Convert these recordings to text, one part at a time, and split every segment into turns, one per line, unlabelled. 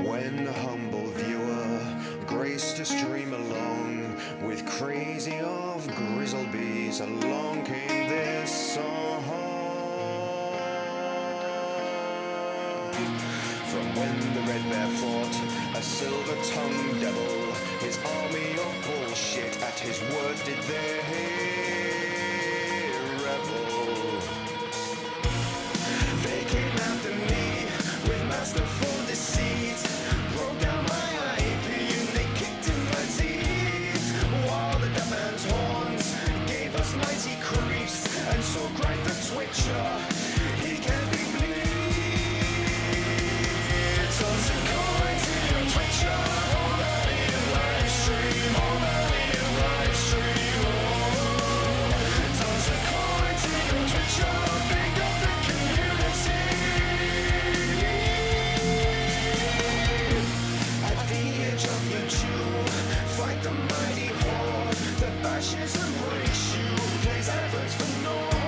When the humble viewer graced to stream along with crazy of grizzlebees, along came this song. From when the red bear fought a silver-tongued devil, his army of bullshit at his word did they revel. They came after me with masterful deceit, broke down my IP and they kicked in my teeth, while the deaf man's horns gave us mighty creeps, and so cried the twitcher, he can't be bleed. Toss a coin to your twitcher, all that in live stream, all that in live stream. Toss a coin to your twitcher, big up the community. At the edge of your jewel, fight the mighty horde that bashes and breaks you, plays adverts for naught.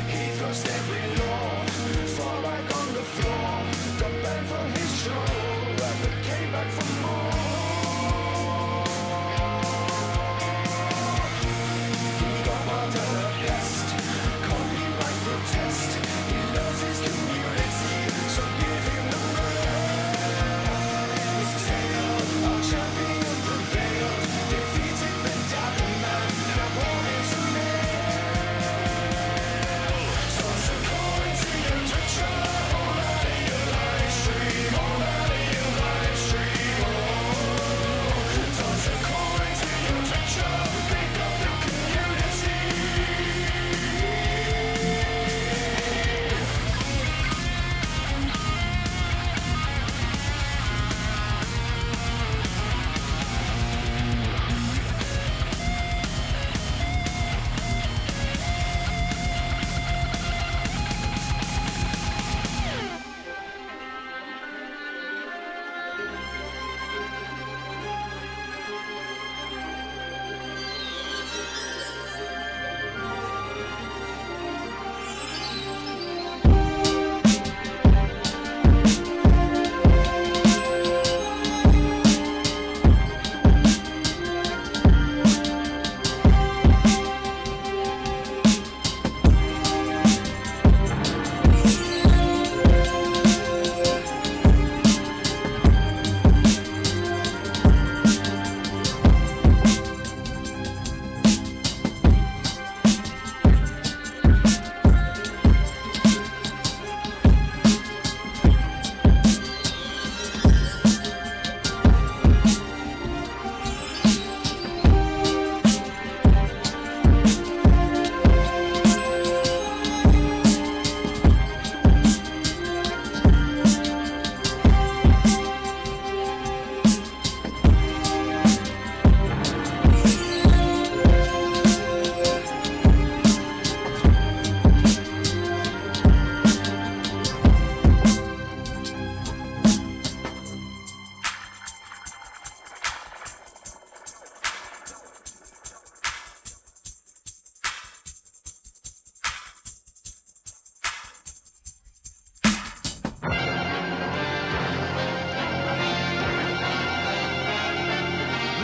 He thrust every law far back on the floor, got banned from his show, but came back for more. He got marked as a pest, called me like protest. He loves his community, so give him the rest. Tale, our champion prevailed, defeated the doubting man, now born into man. Toss a coin to your twitcher, all that in your live stream, all that in your live stream. Toss a coin to your twitcher, pick up the community.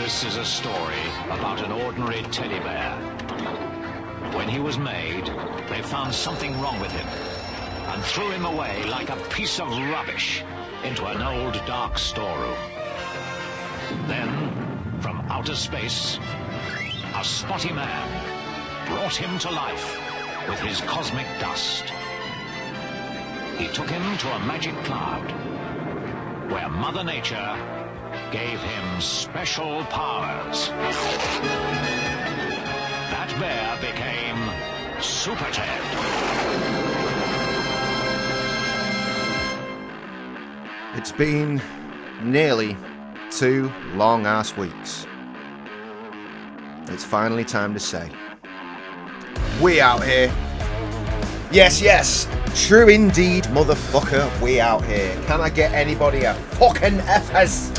This is a story about an ordinary teddy bear. When he was made, they found something wrong with him and threw him away like a piece of rubbish into an old dark storeroom. Then, from outer space, a spotty man brought him to life with his cosmic dust. He took him to a magic cloud where Mother Nature gave him special powers. That bear became Super Ted.
It's been nearly 2 long-ass weeks. It's finally time to say, we out here. Yes, yes, true indeed, motherfucker, we out here. Can I get anybody a fucking FS?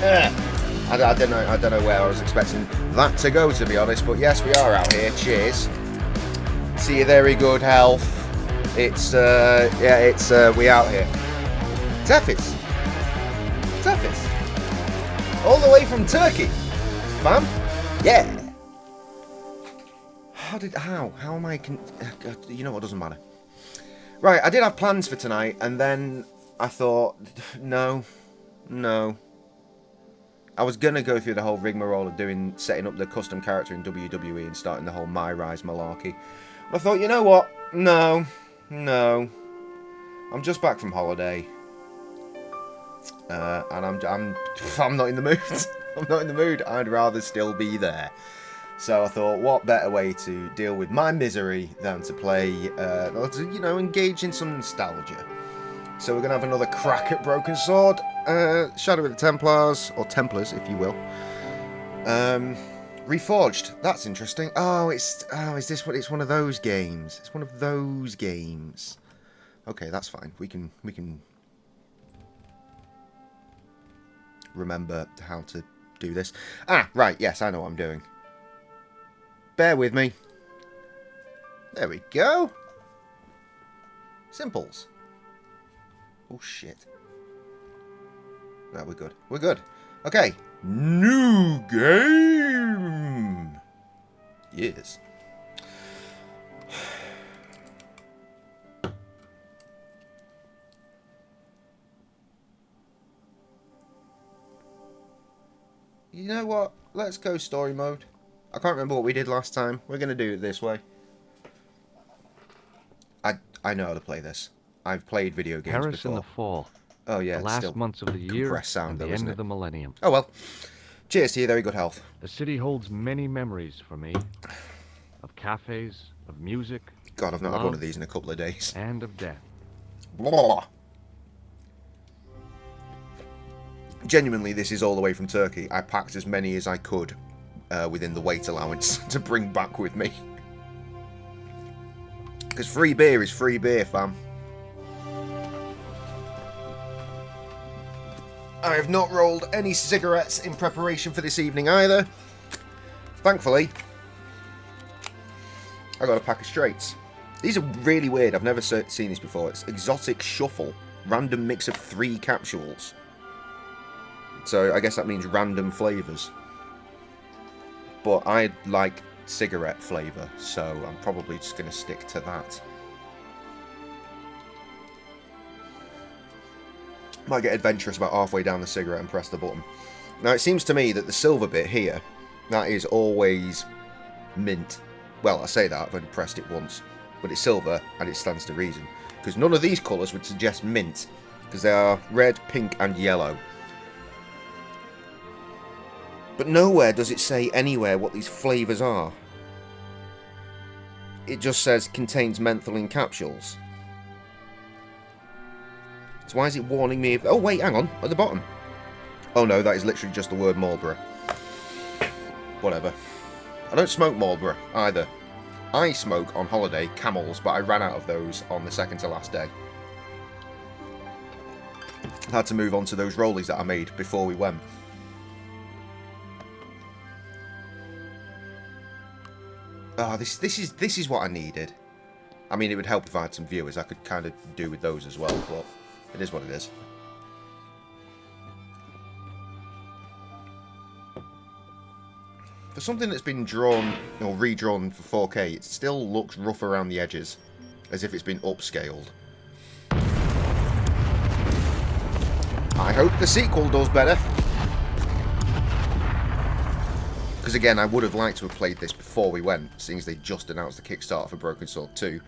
I don't know where I was expecting that to go, to be honest, but yes, we are out here. Cheers. See you there in good health. It's we out here. Tefis. All the way from Turkey, fam. Yeah. How am I? You know what? Doesn't matter. Right, I did have plans for tonight, and then I thought, no. I was gonna go through the whole rigmarole of setting up the custom character in WWE and starting the whole My Rise malarkey. But I thought, you know what? No. I'm just back from holiday, and I'm not in the mood. I'm not in the mood. I'd rather still be there. So I thought, what better way to deal with my misery than to play, engage in some nostalgia. So we're going to have another crack at Broken Sword, Shadow of the Templars, or Templars, if you will. Reforged, that's interesting. Is this what? It's one of those games. It's one of those games. Okay, that's fine. We can remember how to do this. Right, yes, I know what I'm doing. Bear with me. There we go. Simples. Oh, shit. No, we're good. We're good. Okay. New game. Yes. You know what? Let's go story mode. I can't remember what we did last time. We're going to do it this way. I know how to play this. I've played video games
Paris
before.
in the fall.
Oh yeah,
The last
still
months of the year
compressed sound
and
though,
the end
isn't
of
it?
the millennium.
Oh well. Cheers to you, very good health.
The city holds many memories for me. Of cafes, of music.
God, I've not had
love,
one of these in a couple of days.
And of death.
Blah. Genuinely, this is all the way from Turkey. I packed as many as I could within the weight allowance to bring back with me. Because free beer is free beer, fam. I have not rolled any cigarettes in preparation for this evening either. Thankfully, I got a pack of straights. These are really weird. I've never seen these before. It's Exotic Shuffle. Random mix of 3 capsules. So I guess that means random flavours. But I like cigarette flavour, so I'm probably just going to stick to that. Might get adventurous about halfway down the cigarette and press the button. Now it seems to me that the silver bit here, that is always mint. Well, I say that, I've only pressed it once. But it's silver, and it stands to reason. Because none of these colours would suggest mint. Because they are red, pink and yellow. But nowhere does it say anywhere what these flavours are. It just says contains menthol in capsules. So why is it warning me? Oh wait, hang on, at the bottom. Oh no, that is literally just the word Marlboro. Whatever. I don't smoke Marlboro either. I smoke on holiday Camels, but I ran out of those on the second to last day. I had to move on to those rollies that I made before we went. Oh, this is what I needed. I mean, it would help if I had some viewers. I could kind of do with those as well, but it is what it is. For something that's been drawn or redrawn for 4K, it still looks rough around the edges, as if it's been upscaled. I hope the sequel does better. Because again, I would have liked to have played this before we went, seeing as they just announced the Kickstarter for Broken Sword 2.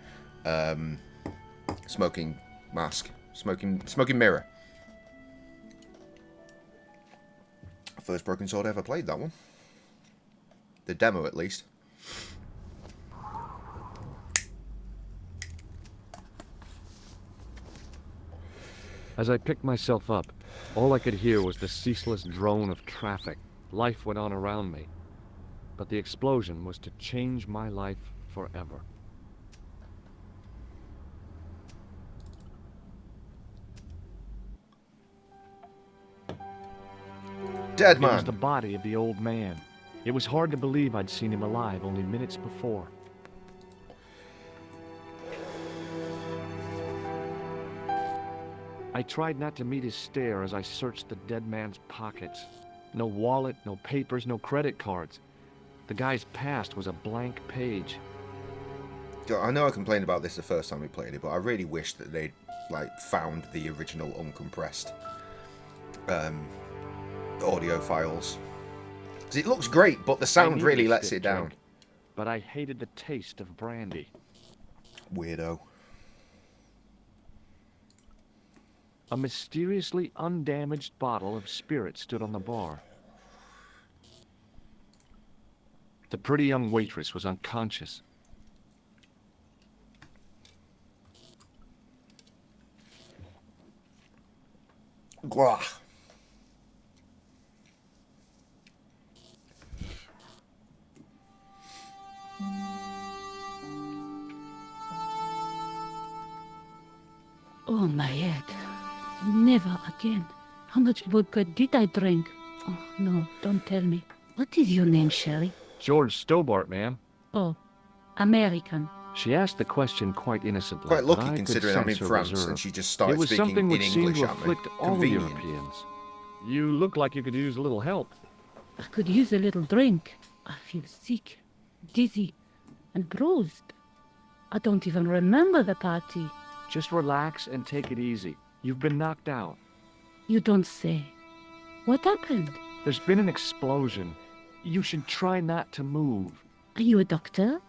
Smoking Mirror. First Broken Sword I ever played, that one. The demo, at least.
As I picked myself up, all I could hear was the ceaseless drone of traffic. Life went on around me. But the explosion was to change my life forever.
Dead
It was
man.
the body of the old man. It was hard to believe I'd seen him alive only minutes before. I tried not to meet his stare as I searched the dead man's pockets. No wallet, no papers, no credit cards. The guy's past was a blank page.
I know I complained about this the first time we played it, but I really wish that they'd found the original uncompressed audio files. 'Cause it looks great, but the sound really lets it down.
But I hated the taste of brandy.
Weirdo.
A mysteriously undamaged bottle of spirit stood on the bar. The pretty young waitress was unconscious.
Gwah.
Oh, my head. Never again. How much vodka did I drink? Oh, no, don't tell me. What is your name, Shelley?
George Stobart, ma'am.
Oh, American.
She asked the question quite innocently.
Quite lucky
but I
considering
could
I'm in
sense her
France
reserve.
and she just
It
started
was
speaking
something
in
which seemed
English
to
at me.
afflict all
Convenient.
Europeans. You look like you could use a little help.
I could use a little drink. I feel sick, dizzy, and bruised. I don't even remember the party.
Just relax and take it easy. You've been knocked out.
You don't say. What happened?
There's been an explosion. You should try not to move.
Are you a doctor?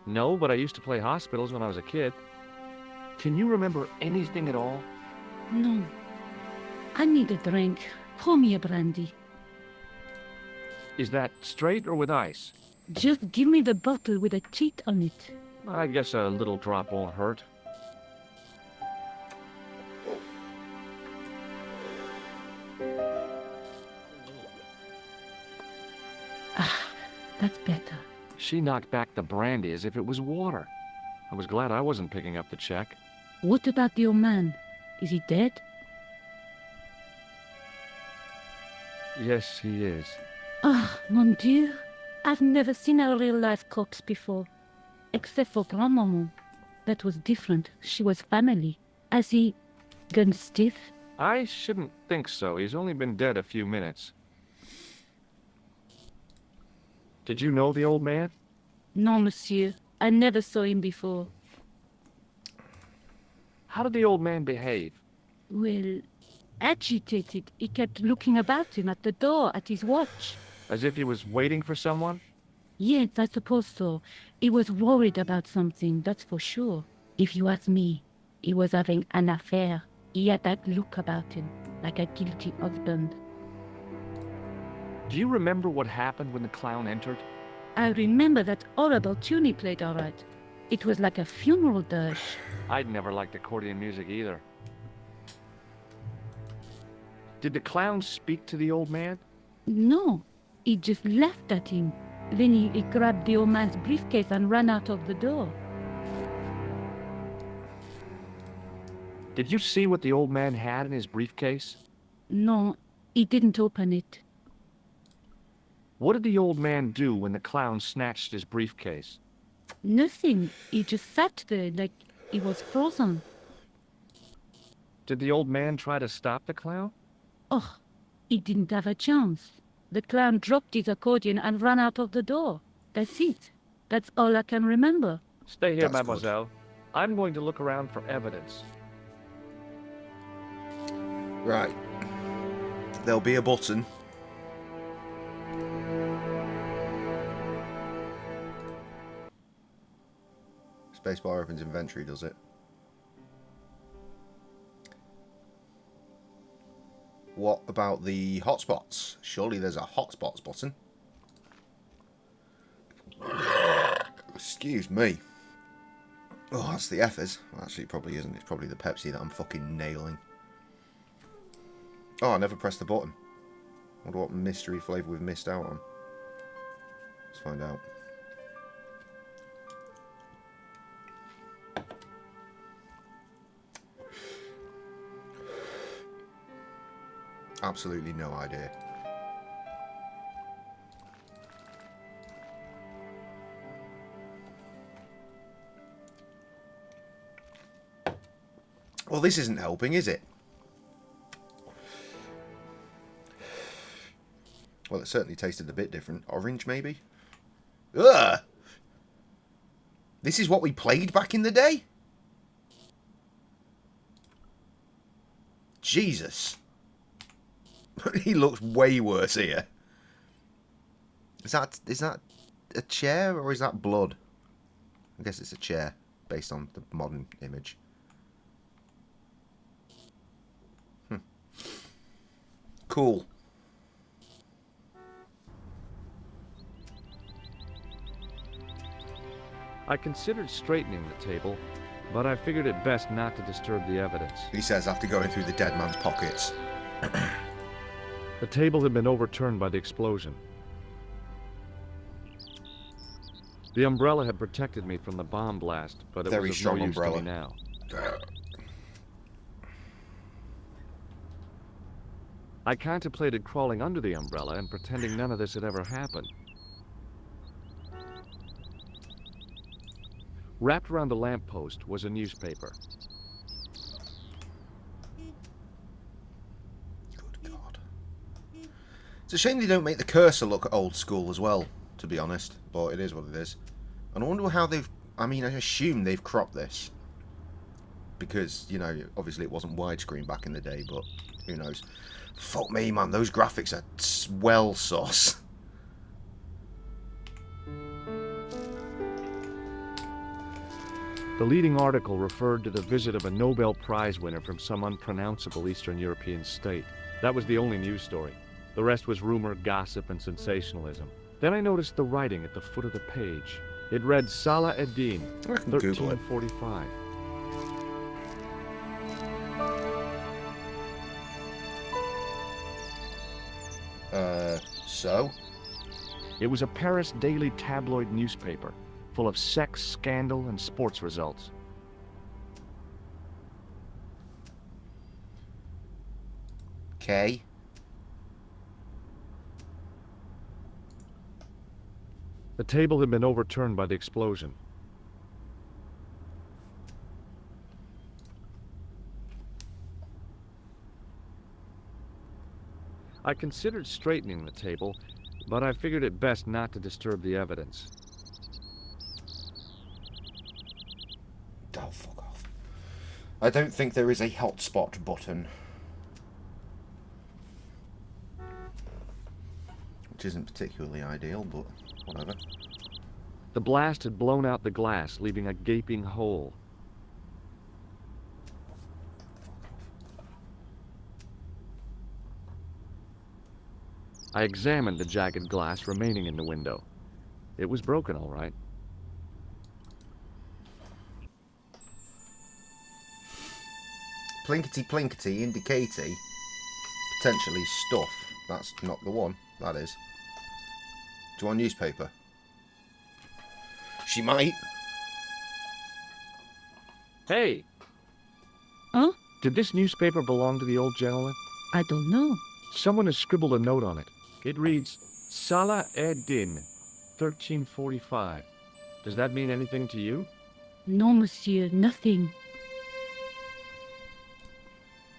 No, but I used to play hospitals when I was a kid. Can you remember anything at all?
No. I need a drink. Pour me a brandy.
Is that straight or with ice?
Just give me the bottle with a cheat on it.
I guess a little drop won't hurt.
That's better.
She knocked back the brandy as if it was water. I was glad I wasn't picking up the check.
What about the old man? Is he dead?
Yes, he is.
Ah, mon Dieu. I've never seen a real-life corpse before. Except for Grandmaman. That was different. She was family. Has he gone stiff?
I shouldn't think so. He's only been dead a few minutes. Did you know the old man?
Non, monsieur. I never saw him before.
How did the old man behave?
Well, agitated. He kept looking about him at the door, at his watch.
As if he was waiting for someone?
Yes, I suppose so. He was worried about something, that's for sure. If you ask me, he was having an affair. He had that look about him, like a guilty husband.
Do you remember what happened when the clown entered?
I remember that horrible tune he played all right. It was like a funeral dirge.
I'd never liked accordion music either. Did the clown speak to the old man?
No, he just laughed at him. Then he grabbed the old man's briefcase and ran out of the door.
Did you see what the old man had in his briefcase?
No, he didn't open it.
What did the old man do when the clown snatched his briefcase?
Nothing. He just sat there like he was frozen.
Did the old man try to stop the clown?
Oh, he didn't have a chance. The clown dropped his accordion and ran out of the door. That's it. That's all I can remember.
Stay here,
That's
mademoiselle. I'm going to look around for evidence.
Right. There'll be a button. Spacebar opens inventory, does it? What about the hotspots? Surely there's a hotspots button. Excuse me. Oh, that's the Effers. Well, actually, it probably isn't. It's probably the Pepsi that I'm fucking nailing. Oh, I never pressed the button. Wonder what mystery flavour we've missed out on. Let's find out. Absolutely no idea. Well, this isn't helping, is it? Well, it certainly tasted a bit different. Orange, maybe? Ugh! This is what we played back in the day? Jesus. He looks way worse here. Is that a chair or is that blood? I guess it's a chair based on the modern image. Cool.
I considered straightening the table, but I figured it best not to disturb the evidence.
He says after going through the dead man's pockets.
The table had been overturned by the explosion. The umbrella had protected me from the bomb blast, but it
Very
was of
strong
no use
umbrella.
to me now. I contemplated crawling under the umbrella and pretending none of this had ever happened. Wrapped around the lamppost was a newspaper.
Good God. It's a shame they don't make the cursor look old school as well, to be honest. But it is what it is. And I wonder how they've... I mean, I assume they've cropped this. Because, you know, obviously it wasn't widescreen back in the day, but who knows. Fuck me, man. Those graphics are swell sauce.
The leading article referred to the visit of a Nobel Prize winner from some unpronounceable Eastern European state. That was the only news story. The rest was rumor, gossip, and sensationalism. Then I noticed the writing at the foot of the page. It read Salah ad-Din,
I can Google it.
1345.
So?
It was a Paris daily tabloid newspaper, full of sex, scandal, and sports results.
Okay.
The table had been overturned by the explosion. I considered straightening the table, but I figured it best not to disturb the evidence.
Oh, fuck off. I don't think there is a hotspot button. Which isn't particularly ideal, but whatever.
The blast had blown out the glass, leaving a gaping hole. I examined the jagged glass remaining in the window. It was broken, all right.
Plinkety plinkety indicatey. Potentially stuff. That's not the one. That is. Do you want a newspaper? She might.
Hey!
Huh?
Did this newspaper belong to the old gentleman?
I don't know.
Someone has scribbled a note on it. It reads, Salah ad-Din, 1345. Does that mean anything to you?
No, monsieur, nothing.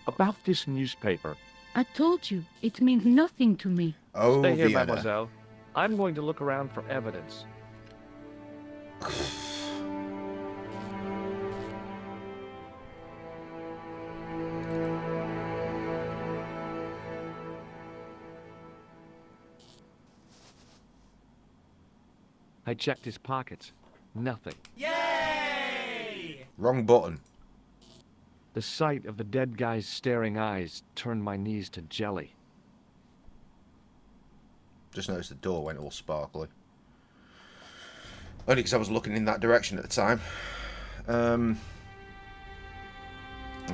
About this newspaper.
I told you, it means nothing to me.
Oh,
Stay here,
Vienna.
mademoiselle. I'm going to look around for evidence. I checked his pockets. Nothing.
Wrong button.
The sight of the dead guy's staring eyes turned my knees to jelly.
Just noticed the door went all sparkly. Only because I was looking in that direction at the time.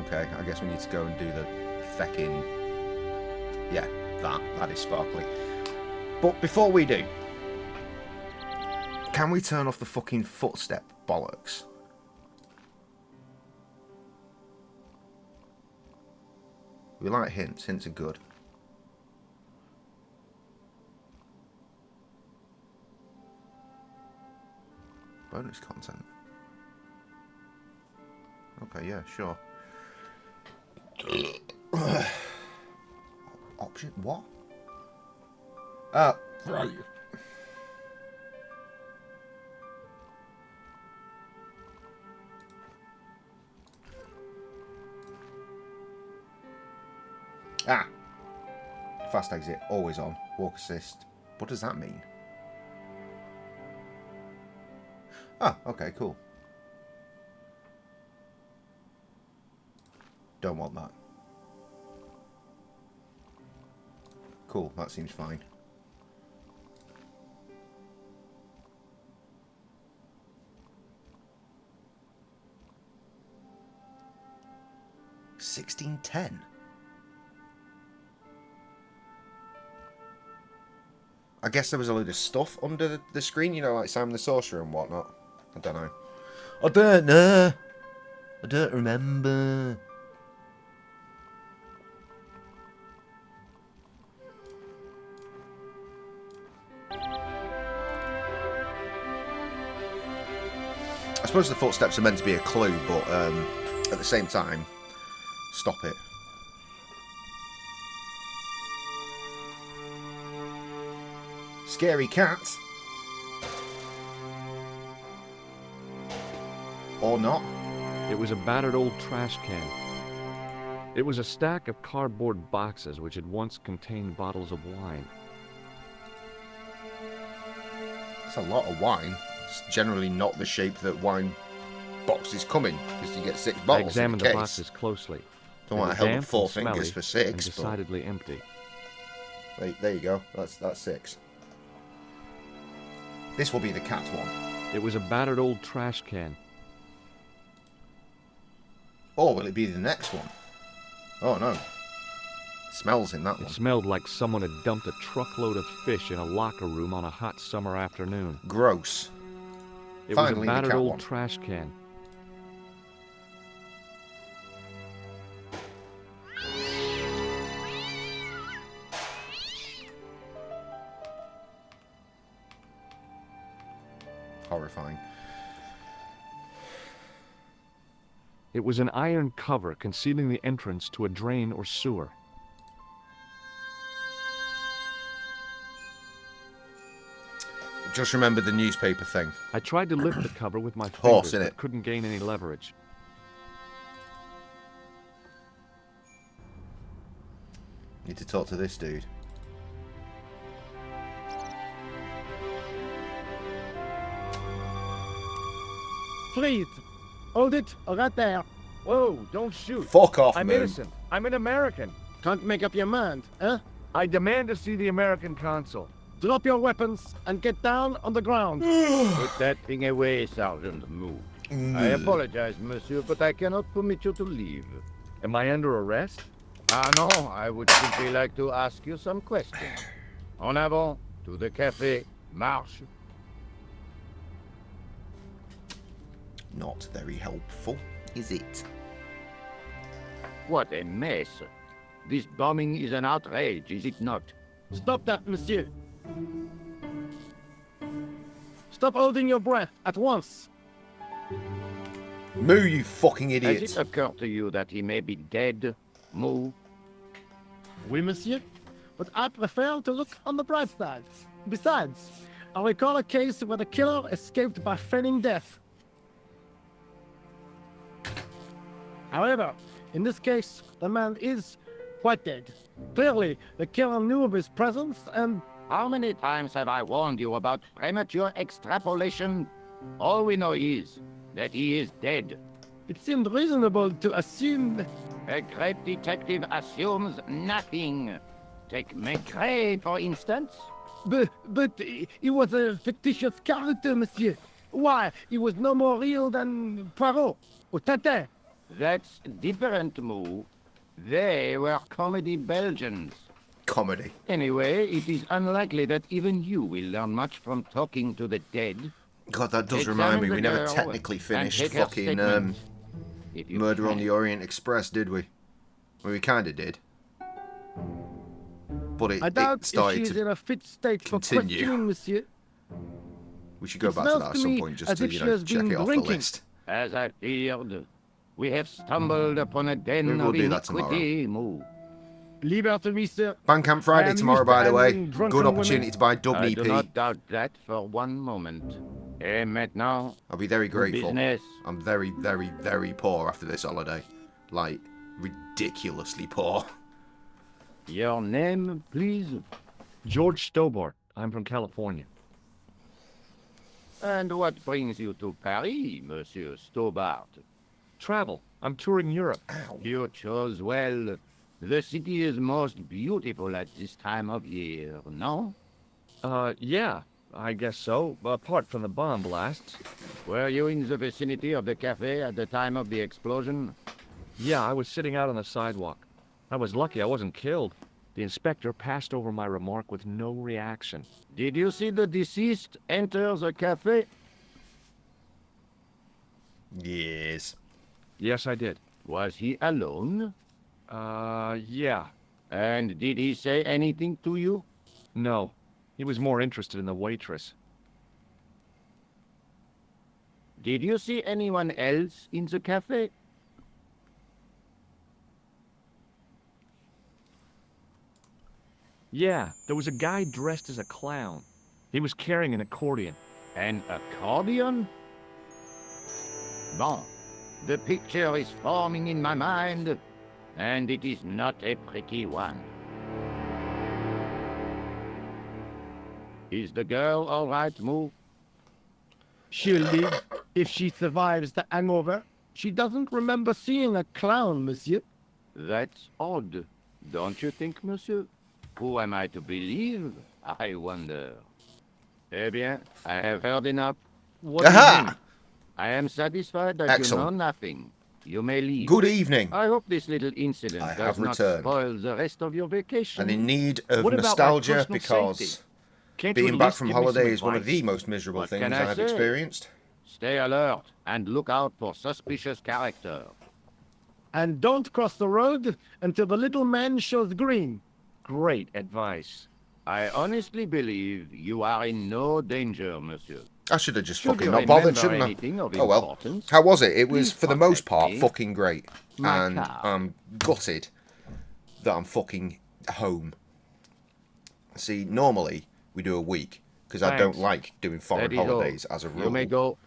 Okay, I guess we need to go and do the feckin'... Yeah, that is sparkly. But before we do, can we turn off the fucking footstep bollocks? We like hints. Hints are good. Bonus content. Okay, yeah, sure. Option what? Right. Fast exit, always on. Walk assist. What does that mean? Okay, cool. Don't want that. Cool, that seems fine. $16.10. I guess there was a load of stuff under the screen, you know, like Simon the Sorcerer and whatnot. I don't know. I don't know. I don't remember. I suppose the footsteps are meant to be a clue, but at the same time, stop it. Scary cat. Or not.
It was a battered old trash can. It was a stack of cardboard boxes which had once contained bottles of wine.
It's a lot of wine. It's generally not the shape that wine boxes come in, because you get 6 bottles.
I examined
in the
the
case.
boxes closely.
Don't
They
want
were
to help
damp
with 4
and
fingers
smelly
for
and
6.
decidedly empty.
But there you go. That's 6. This will be the cat one.
It was a battered old trash can.
Or will it be the next one? Oh no. Smells in that
It
one.
smelled like someone had dumped a truckload of fish in a locker room on a hot summer afternoon.
Gross.
It
Finally,
was
the
a battered
cat
old
one.
trash can.
Horrifying.
It was an iron cover concealing the entrance to a drain or sewer.
Just remember the newspaper thing.
I tried to lift the cover with my
Horse,
fingers,
innit?
but couldn't gain any leverage.
Need to talk to this dude.
Please, hold it right there.
Whoa, don't shoot.
Fuck off,
I'm
Moon.
innocent. I'm an American.
Can't make up your mind, huh?
I demand to see the American consul.
Drop your weapons and get down on the ground.
Put that thing away, Sergeant. Move. I apologize, monsieur, but I cannot permit you to leave.
Am I under arrest?
No, I would simply like to ask you some questions. En avant, to the café, marche.
Not very helpful, is it?
What a mess. This bombing is an outrage, is it not?
Stop that, monsieur. Stop holding your breath at once.
Moo, you fucking
Has
idiot.
it occurred to you that he may be dead, Moo?
Oui, monsieur. But I prefer to look on the bright side. Besides, I recall a case where the killer escaped by feigning death. However, in this case, the man is quite dead. Clearly, the killer knew of his presence and...
How many times have I warned you about premature extrapolation? All we know is that he is dead.
It seemed reasonable to assume...
A great detective assumes nothing. Take J-Cray-Z, for instance.
But he was a fictitious character, monsieur. Why, he was no more real than Poirot or Tintin.
That's different, Moo. They were comedy Belgians.
Comedy.
Anyway, it is unlikely that even you will learn much from talking to the dead.
God, that does
Examine
remind me,
the
we never
girl
technically
and
finished
take her
fucking
statement. If you
Murder on
can.
the Orient Express, did we? Well, we kind of did. But
I
it
doubt if she
started
is
to...
in a fit state for
continue.
questioning, monsieur.
We should go
It
back to
smells
that at
to
some
me
point just
as
to,
if
you
she
know,
has
check
been
it off the
drinking.
list.
As I feared, We have stumbled upon a den
Maybe we'll
of
do that
iniquity. Move.
Leave after me, sir.
Bandcamp
I
Friday
am
tomorrow,
used to
by the way.
handling drunken
Good
women.
opportunity to buy Dub
I
EP.
do not doubt that for one moment. Et maintenant,
I'll be very grateful.
business.
I'm very, very, very poor after this holiday. Like, ridiculously poor.
Your name, please?
George Stobart. I'm from California.
And what brings you to Paris, Monsieur Stobart?
Travel. I'm touring Europe.
You chose well. The city is most beautiful at this time of year, no?
Yeah, I guess so. Apart from the bomb blasts.
Were you in the vicinity of the cafe at the time of the explosion?
Yeah, I was sitting out on the sidewalk. I was lucky I wasn't killed. The inspector passed over my remark with no reaction.
Did you see the deceased enter the cafe?
Yes.
Yes, I did.
Was he alone?
Yeah.
And did he say anything to you?
No. He was more interested in the waitress.
Did you see anyone else in the cafe?
Yeah, there was a guy dressed as a clown. He was carrying an accordion.
An accordion? Bon, the picture is forming in my mind, and it is not a pretty one. Is the girl all right, Moo?
She'll live if she survives the hangover. She doesn't remember seeing a clown, monsieur.
That's odd, don't you think, monsieur? Who am I to believe, I wonder? Eh bien, I have heard enough.
What do you mean?
Aha!
I am satisfied that
Excellent.
you know nothing. You may leave.
Good evening.
I hope this little incident
I
does
have
not
returned.
spoil the rest of your vacation.
And in need of
What about my
nostalgia
personal
because
safety? Can't you
being
at
back
least
from
give me some
holiday is one of
advice?
the most miserable
What
things
can I
I've
say?
experienced.
Stay alert and look out for suspicious character.
And don't cross the road until the little man shows green.
Great advice.
I honestly believe you are in no danger, monsieur.
I should have just
Should
fucking
you
not bothered,
remember
shouldn't I?
anything of
Oh well.
importance,
How was it? It was,
please
for the most
contact
part,
me.
fucking great.
My
And
car.
I'm gutted that I'm fucking home. See, normally we do a week, because I don't
Thanks.
like doing foreign
Steady go.
holidays as a rule.
You may go.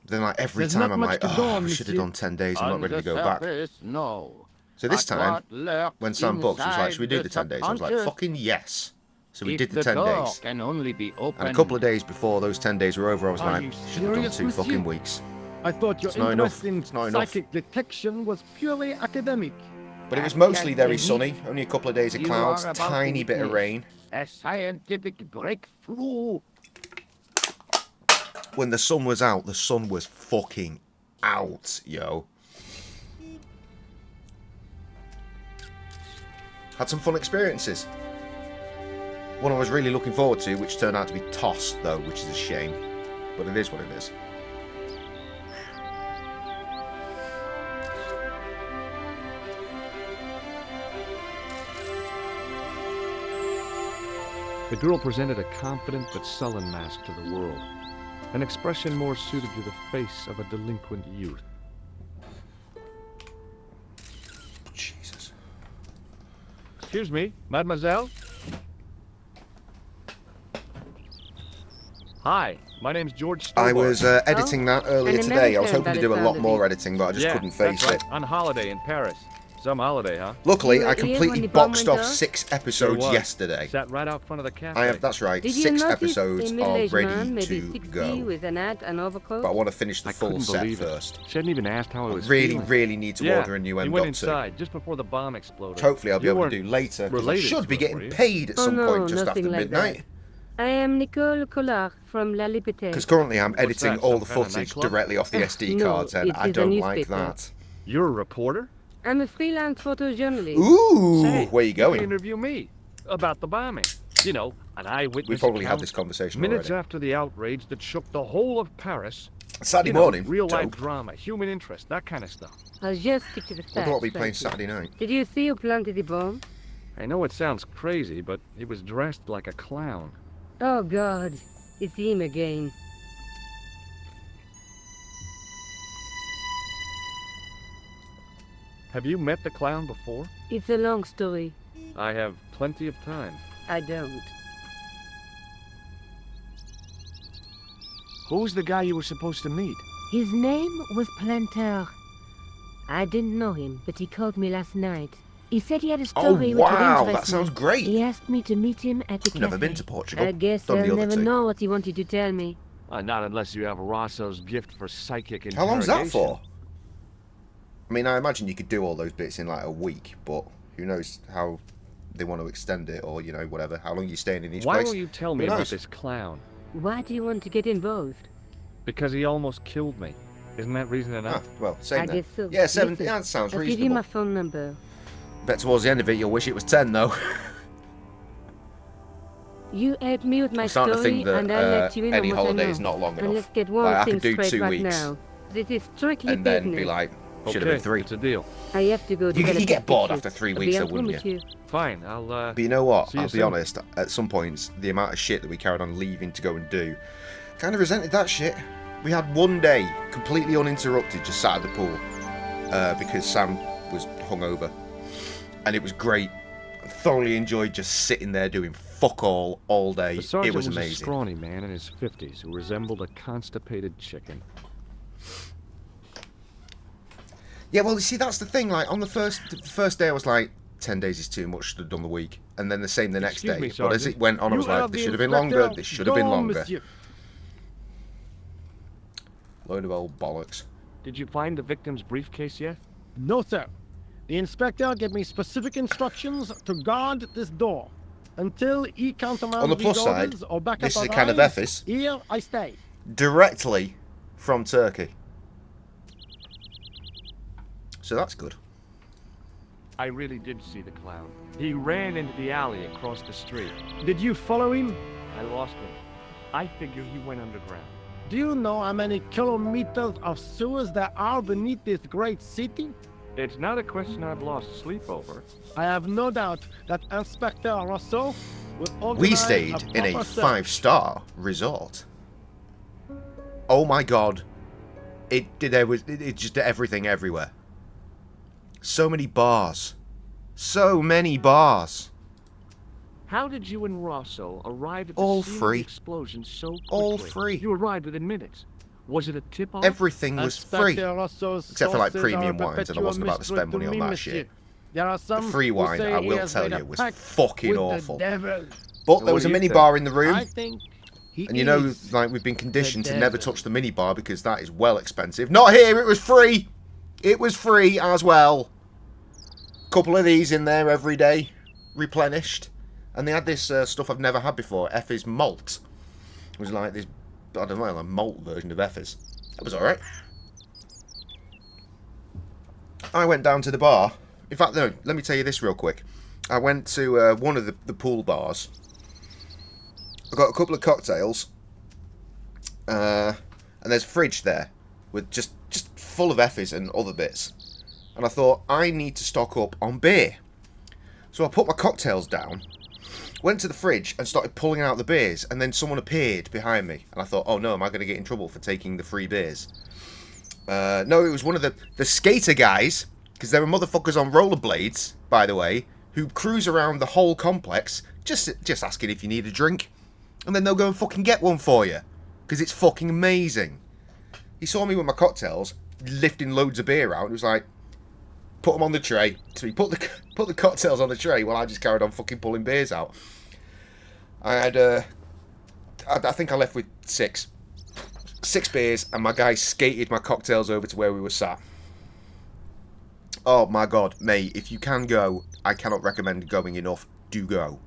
Then like every
There's
time
not
I'm
much
like,
to go
oh,
on,
I should have
monsieur.
done 10 days, I'm
On
not ready
the
to go back.
surface, no.
So this
But
time,
what lurks
when Sam booked, she was like, should we do the
inside
10 days? I was like,
subconscious?
fucking yes. So we
If
did the 10
door
days.
can only be opened.
And a couple of days before those 10 days were over, I was
Are
like,
you
should have done
serious,
2
monsieur?
fucking weeks.
I thought your
It's not enough.
interest in
It's not enough.
psychic detection was purely academic.
But it was
I
mostly
can't
very
believe
sunny, only a couple of days of
you
clouds,
are about to
tiny bit of
witness
rain.
A scientific breakthrough.
When the sun was out, the sun was fucking out, yo. Had some fun experiences. One I was really looking forward to, which turned out to be tossed, though, which is a shame. But it is what it is.
The girl presented a confident but sullen mask to the world, an expression more suited to the face of a delinquent youth.
Jesus.
Excuse me, mademoiselle? Hi, my name's George Stobart.
I was editing that earlier
an
today. I was
American
hoping to
by
do
the
a lot
sound of
more
it.
editing, but I just
Yeah,
couldn't face
that's right.
it.
On holiday in Paris. Some holiday, huh?
Luckily,
You
I
were here when
completely
the bomb
boxed
went
off
off?
6
Sure
episodes
was.
yesterday.
Sat right out front of the cafe.
I have, that's right,
Did you
6
notice
episodes
a
are
middle-aged man,
ready
maybe
to
60,
go.
with an hat and overcoat?
But I want to finish the
I
full
couldn't
set
believe
first.
it. She hadn't even asked how I was
Really,
feeling.
really need to
Yeah,
order a new
he
M.2.
went inside just before the bomb exploded.
Which hopefully I'll be
You
able to
weren't
do later, because I
related
should
to
be
her,
getting
were you?
paid at
Oh,
some
no,
point just after
nothing like
midnight.
that. I am Nicole Collard from La Liberté.
Because currently I'm
What's
editing
that,
all
some
the
kind of
footage
nightclub?
directly off the SD
No,
cards, and
it
I
is a
don't like
newspaper.
that.
You're a reporter?
I'm a freelance photojournalist.
Ooh,
Say,
where you
You
going?
interview me about the bombing. You know, an eyewitness
We probably had
account,
this conversation
minutes
already.
after the outrage that shook the whole of Paris.
Saturday
You know,
morning,
real-life
dope.
drama, human interest, that kind of stuff.
I'll just stick to the facts.
Wonder what we playing
thank you.
Saturday night.
Did you see who planted the bomb?
I know it sounds crazy, but he was dressed like a clown.
Oh, God. It's him again.
Have you met the clown before?
It's a long story.
I have plenty of time.
I don't.
Who's the guy you were supposed to meet?
His name was Planter. I didn't know him, but he called me last night. He said he had a
Oh,
story which would
wow,
interest
that sounds
me.
great.
He asked me to meet him at the cafe.
Never been to Portugal.
I guess
Done the
I'll
other
never
two.
know what he wanted to tell me.
Not unless you have Rosso's gift for psychic
How long's that
interrogation.
for? I mean, I imagine you could do all those bits in like a week, but who knows how they want to extend it or, you know, whatever. How long are you staying in each
Why
place?
won't you tell me
Who
about
knows?
this clown?
Why do you want to get involved?
Because he almost killed me. Isn't that reason
Ah,
enough?
well, same
I
then.
guess so.
Yeah, 7.
Listen,
Yeah, that sounds
I'll give you
reasonable.
my phone number.
Bet towards the end of it, you'll wish it was 10, though.
You help me with my
I'm starting to
story,
think that
and I'll let you in
any
on what
holiday
I know.
is not long
And
enough.
let's get one
Like, I
thing
could do
straight
2
right
weeks
now. This is strictly
and then
business.
be like, should have
Okay,
been 3.
it's a deal.
I have to go to
You
get
get bored
pictures.
after 3
I'll
weeks,
be
though,
on phone
wouldn't
with
you?
Fine, I'll,
But you know what?
See you
I'll be
soon.
honest. At some points, the amount of shit that we carried on leaving to go and do, kind of resented that shit. We had one day completely uninterrupted, just sat at the pool because Sam was hungover, and it was great. I thoroughly enjoyed just sitting there doing fuck all day.
The sergeant
It was
a
amazing.
scrawny man in his 50s who resembled a constipated chicken.
Yeah, well, you see, that's the thing. Like on the first day, I was like, 10 days is too much. Should have done the week, and then the same the next
Excuse
day.
me,
But as
Sergeant.
it went on, I was
You are
like,
the
this should have been longer.
inspector.
This should have been
Go,
longer.
monsieur.
Load of old bollocks.
Did you find the victim's briefcase yet?
No, sir. The inspector gave me specific instructions to guard this door until he countermands
On the plus side,
orders or backup
this is a
arrives.
can of Effis.
Here I stay.
Directly from Turkey. So that's good.
I really did see the clown. He ran into the alley across the street.
Did you follow him?
I lost him. I figure he went underground.
Do you know how many kilometers of sewers there are beneath this great city?
It's not a question I've lost sleep over.
I have no doubt that Inspector Rousseau will organize
We stayed in a
proper search.
5-star resort. Oh my god. It just everything everywhere. So many bars. So many bars.
How did you and Rosso arrive at the
All
scene of
free.
the explosion so quickly?
All free.
You arrived within minutes. Was it a tip-off?
Everything was free.
Inspector Rousseau's
Except for, like,
sources
premium
are a
wines, and I
perpetual
wasn't about to spend
mystery
money
to
on
me,
that shit.
monsieur. There are some
The free
who
wine,
say
I
he
will
has
tell
made a
you, was
pact
fucking
with the
awful.
devil.
But there
what
was a
do you
mini
think?
bar in the room.
I think he
And you know,
is
like, we've been conditioned
the
to never
devil.
touch the mini bar because that is well expensive. Not here, it was free. It was free as well. Couple of these in there every day, replenished. And they had this stuff I've never had before, Effis Malt. It was like this, I don't know, a malt version of Effis. That was alright. I went down to the bar. In fact, no, let me tell you this real quick. I went to one of the pool bars. I got a couple of cocktails. And there's a fridge there with just full of Effis and other bits. And I thought, I need to stock up on beer. So I put my cocktails down, went to the fridge and started pulling out the beers, and then someone appeared behind me. And I thought, oh no, am I going to get in trouble for taking the free beers? No, it was one of the skater guys, because there are motherfuckers on rollerblades, by the way, who cruise around the whole complex, just asking if you need a drink. And then they'll go and fucking get one for you, because it's fucking amazing. He saw me with my cocktails, lifting loads of beer out, and was like, put them on the tray. So he put the cocktails on the tray while I just carried on fucking pulling beers out. I had, I think I left with 6 beers, and my guy skated my cocktails over to where we were sat. Oh my god, mate, if you can go, I cannot recommend going enough. Do go.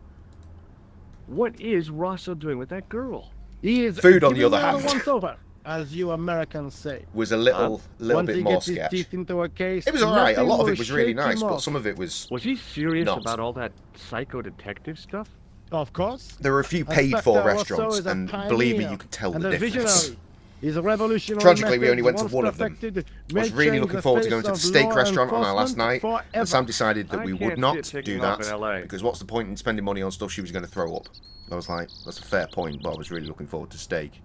What is Rosso doing with that girl?
He is
Food on the
giving
other
her
hand.
once over, as you Americans say.
Was a little
Once
bit
he
more
gets his
sketch.
teeth into a case,
It was alright, a
nothing
lot of
will
it was really
shake
nice,
him
but
off.
some of it was...
Was he serious
Not.
about all that psycho detective stuff?
Of course.
There were a few paid
Inspector
for
Rousseau
restaurants,
is a
and believe me,
pioneer
you could tell
and
the
a
difference.
visionary. His revolutionary
Tragically, we only
methods,
went to
once
one of them.
perfected,
I was
may
really
change
looking
the
forward to
face
going to the
of
steak
law
restaurant on our last
enforcement
night, and
forever.
Sam decided that
I
we
can't
would
see
not
it taking
do
off
that,
in LA.
because what's the point in spending money on stuff she was going to throw up? I was like, that's a fair point, but I was really looking forward to steak.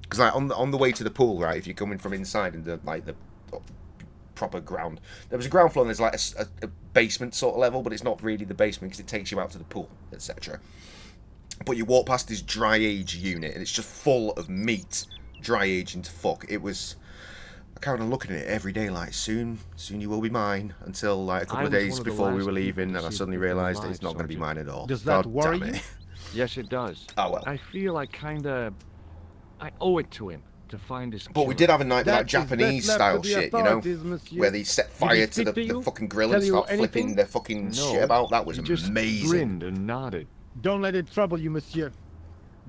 Because like on the way to the pool, right, if you're coming from inside and the proper ground. There was a ground floor and there's like a basement sort of level, but it's not really the basement because it takes you out to the pool, etc. But you walk past this dry age unit and it's just full of meat, dry aging to fuck. It was... I carried on looking at it every day, like, soon you will be mine, until like a couple of days before we were leaving, and I suddenly realised it's not going to be mine at all.
Does that
God
worry
damn
you?
it.
Yes, it does.
Oh, well.
I feel I owe it to him to find his
But we
killer.
did have a night
That
like
is
Japanese
best left
style
to the
shit, you know,
authorities, monsieur.
where they set
Did he
fire to
speak to
the
you?
fucking grill
Tell
and
you
start
anything?
flipping their fucking
No,
shit about. That was
he just
amazing.
grinned and nodded.
Don't let it trouble you, monsieur.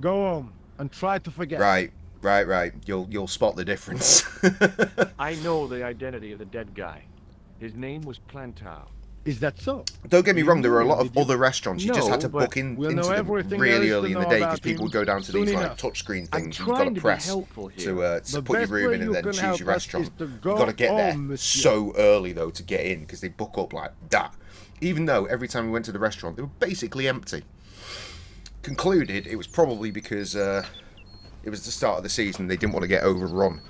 Go home and try to forget.
Right. You'll spot the difference.
I know the identity of the dead guy. His name was Plantar.
Is that so?
Don't get me wrong, there were a lot of
Did you-
other restaurants. You just
No,
had to
but
book into
we'll know
them
everything
really
there is
early
to
in the
know
day because
about
people
him
would go down to
soon
these like
enough.
touchscreen
I'm
things. You've got
trying
to
to be
press
helpful here.
to
The
put your
best
room
way
in and
you
then
can
choose
help
your
us
restaurant.
is to
You've
go
got to get there
home, monsieur.
so early though to get in because they book up like that. Even though every time we went to the restaurant they were basically empty. Concluded it was probably because it was the start of the season. They didn't want to get overrun.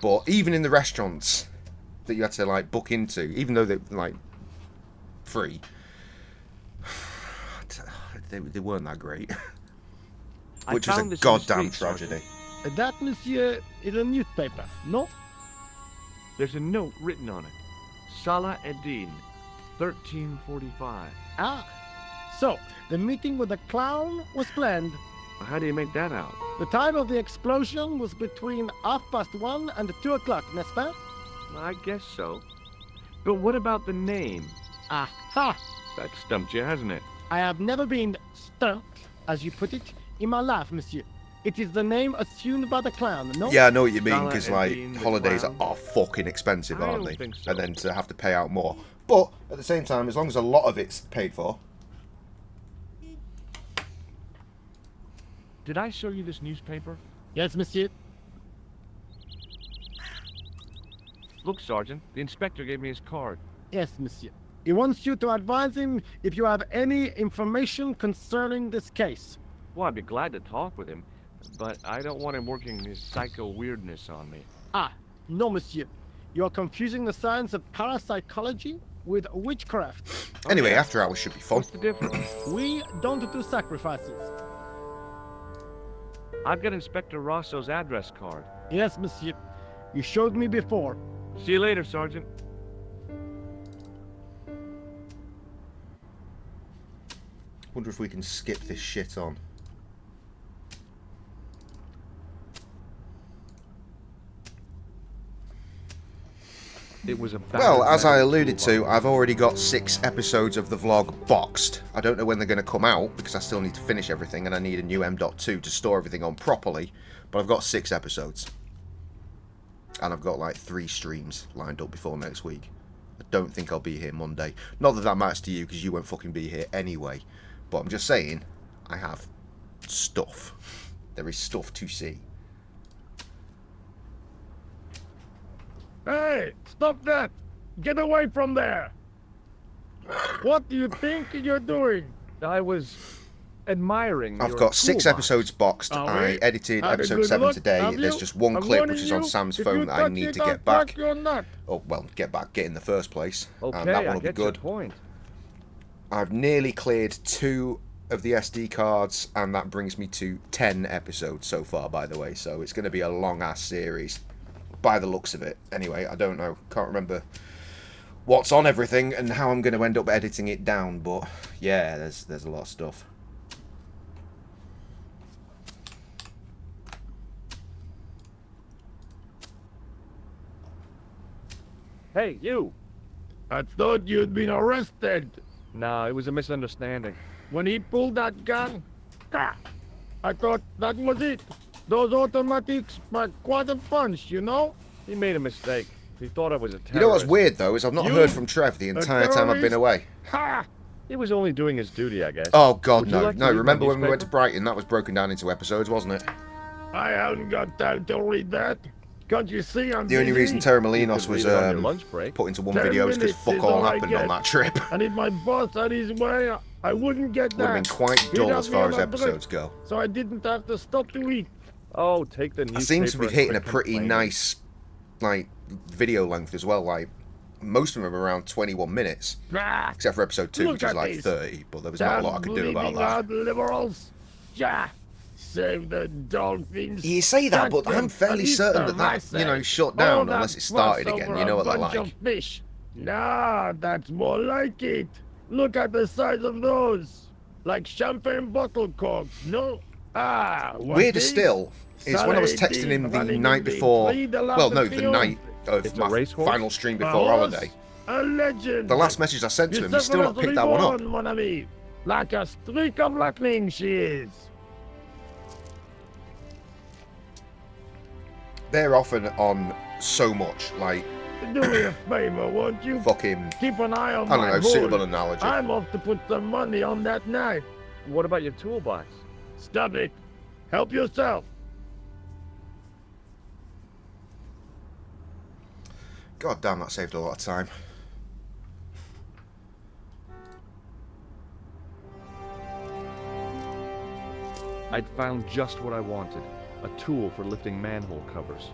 But even in the restaurants that you had to like book into, even though they're like free, they weren't that great. Which was a goddamn tragedy.
That, monsieur, is a newspaper, no?
There's a note written on it. Salah Eddin, 1345.
Ah, so the meeting with the clown was planned.
How do you make that out?
The time of the explosion was between 1:30 and 2 o'clock, n'est-ce pas?
I guess so. But what about the name?
Aha!
That stumped you, hasn't it?
I have never been stumped, as you put it, in my life, monsieur. It is the name assumed by the clown, no?
Yeah, I know what you mean,
Salah
because
and
like
Dean, the
holidays
clown.
are fucking expensive,
I
aren't
don't
they?
think so.
And then to have to pay out more. But at the same time, as long as a lot of it's paid for.
Did I show you this newspaper?
Yes, monsieur.
Look, Sergeant, the inspector gave me his card.
Yes, monsieur. He wants you to advise him if you have any information concerning this case.
Well, I'd be glad to talk with him, but I don't want him working his psycho weirdness on me.
Ah, no, monsieur. You are confusing the science of parapsychology with witchcraft.
Anyway,
Okay.
after hours should be fun.
What's the difference?
We don't do sacrifices.
I've got Inspector Rosso's address card.
Yes, monsieur. You showed me before.
See you later, Sergeant.
Wonder if we can skip this shit on.
It was a
Well, as I alluded to, I've already got 6 episodes of the vlog boxed. I don't know when they're going to come out, because I still need to finish everything, and I need a new M.2 to store everything on properly, but I've got 6 episodes. And I've got like 3 streams lined up before next week. I don't think I'll be here Monday. Not that that matters to you, because you won't fucking be here anyway. But I'm just saying, I have stuff. There is stuff to see.
Hey, stop that! Get away from there! What do you think you're doing?
I was admiring
I've
your
got 6
toolbox.
episodes boxed.
Oh,
I
wait.
edited
Have a
episode
good
7
look,
today.
have
There's
you?
just one
I'm
clip
warning
which is on
you,
Sam's
if
phone
you
that I
touch
need
it,
to
I'll
get back.
crack your nut.
Oh, well, get in the first place.
Okay,
And that
I
one will be
get your
good.
point.
I've nearly cleared 2 of the SD cards, and that brings me to 10 episodes so far, by the way. So it's going to be a long-ass series, by the looks of it. Anyway, I don't know. Can't remember what's on everything and how I'm going to end up editing it down. But, yeah, there's a lot of stuff.
Hey, you!
I thought you'd been arrested.
No, it was a misunderstanding.
When he pulled that gun, I thought that was it. Those automatics pack quite a punch, you know?
He made a mistake. He thought I was a terrorist.
You know what's weird, though, is I've not
You,
heard from Trev the entire time I've been
terrorist?
away.
Ha!
He was only doing his duty, I guess.
Oh, God,
Would you
no.
like to
No,
read my
remember when we went to
newspaper?
Brighton? That was broken down into episodes, wasn't it?
I haven't got time to read that. Can't you see I'm
The only
busy?
reason Terra
You
Molinos
could
was
read it on your lunch break.
put into one
10
video is because
minutes
fuck
is
all
all I
happened on
get.
that trip.
And if my boss had his way, I wouldn't get that.
Would have been quite
He'd
dull
have
as
me
far
on
as
a
episodes
break,
go.
So I didn't have to stop to eat.
Oh, take the newspaper.
I seem to be
and
hitting a
quit
pretty
complaining.
nice, like, video length as well. Like, most of them are around 21 minutes. Except for episode 2, which is like 30. But there was not a lot I could do about that.
Liberals. Yeah. Save the dolphins.
You say that, but I'm fairly certain that, you know, shut down unless it started again. You know what they're like.
Fish. Nah, that's more like it. Look at the size of those. Like champagne bottle corks, no?
Weirder still is when I was texting him the night before, well, no, the night of my final stream before holiday.
A legend.
The last message I sent to him, he's still not picked that one up.
Mon ami. Like a streak of lightning she is.
They're often on so much, like,
do me a favor, won't you?
fucking,
Keep an eye on
I
my
don't know,
board.
suitable analogy.
I'm off to put some money on that knife.
What about your toolbox?
Stop it. Help yourself.
God damn, that saved a lot of time.
I'd found just what I wanted. A tool for lifting manhole covers.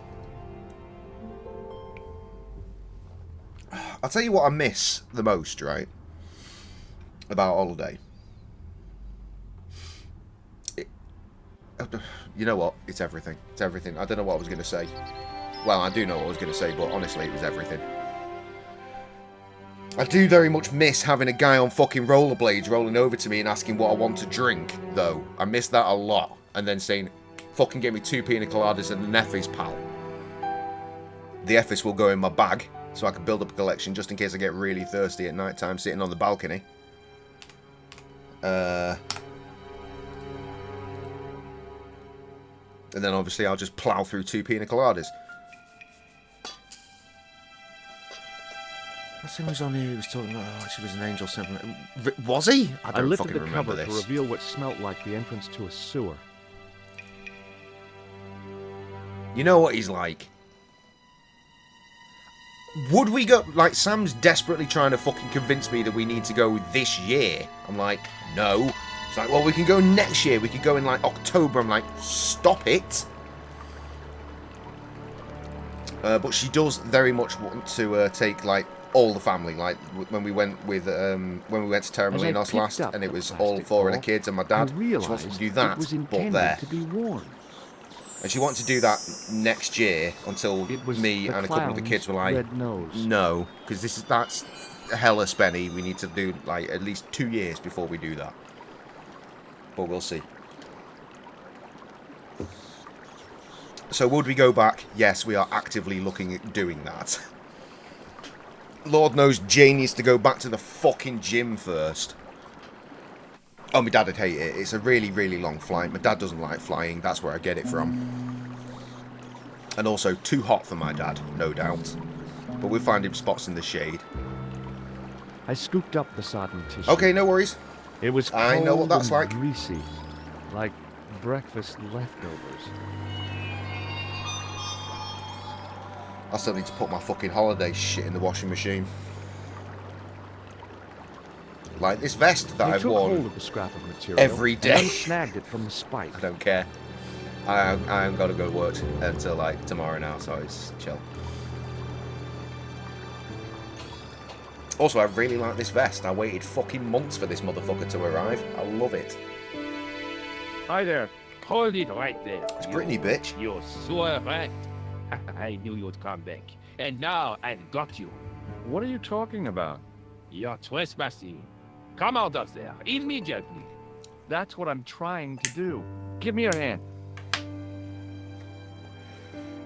I'll tell you what I miss the most, right? About holiday. You know what? It's everything. It's everything. I don't know what I was going to say. Well, I do know what I was going to say, but honestly, it was everything. I do very much miss having a guy on fucking rollerblades rolling over to me and asking what I want to drink, though. I miss that a lot. And then saying, fucking get me 2 pina coladas and an Effis, pal. The Effis will go in my bag, so I can build up a collection just in case I get really thirsty at night time sitting on the balcony. And then obviously I'll just plow through 2 pina coladas. What's who was on here? He was talking about, oh, she was an angel. Was he? I don't
lifted
fucking
the
remember
cover
this.
to reveal what smelt like the entrance to a sewer.
You know what he's like. Would we go... Like, Sam's desperately trying to fucking convince me that we need to go this year. I'm like, no. It's like, well, we can go next year. We could go in, like, October. I'm like, stop it. But she does very much want to take, like, all the family. Like, when we went with... when we went to Terra Molinos last, and it was all 4 of the kids and my dad. She wants to do that, but there.
To be worn.
And she wanted to do that next year until me and a couple of the kids were like, no, because that's hella spenny. We need to do like at least 2 years before we do that. But we'll see. So would we go back? Yes, we are actively looking at doing that. Lord knows Jay needs to go back to the fucking gym first. Oh, my dad would hate it. It's a really, really long flight. My dad doesn't like flying. That's where I get it from. And also, too hot for my dad, no doubt. But we'll find him spots in the shade.
I scooped up the sodden tissue.
Okay, no worries.
It was cold
I know what that's
and
like.
greasy, like breakfast leftovers.
I still need to put my fucking holiday shit in the washing machine. Like this vest that I've worn
hold of the scrap of material
every day.
And snagged it from the spike.
I don't care. I haven't got to go to work until like tomorrow now, so it's chill. Also, I really like this vest. I waited fucking months for this motherfucker to arrive. I love it.
Hi there. Hold it right there.
It's Brittany, bitch.
You're so right. I knew you'd come back. And now I've got you.
What are you talking about?
You're trespassing. Come out of there immediately.
That's what I'm trying to do. Give me your hand.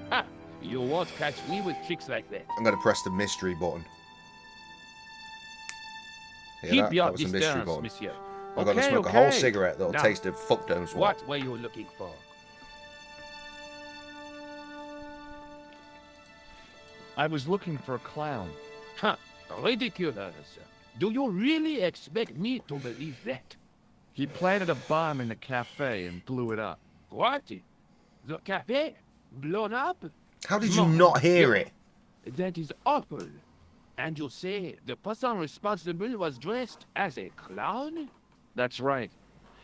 Ha! You won't catch me with tricks like that.
I'm going to press the mystery button.
Keep your
that was a mystery
distance,
button.
monsieur.
I'm going to smoke a whole cigarette that'll
Now,
taste of fuck knows
What were you looking for?
I was looking for a clown.
Huh. Ridiculous. Do you really expect me to believe that?
He planted a bomb in the cafe and blew it up.
What? The cafe? Blown up?
How did you not hear it?
That is awful. And you say the person responsible was dressed as a clown?
That's right.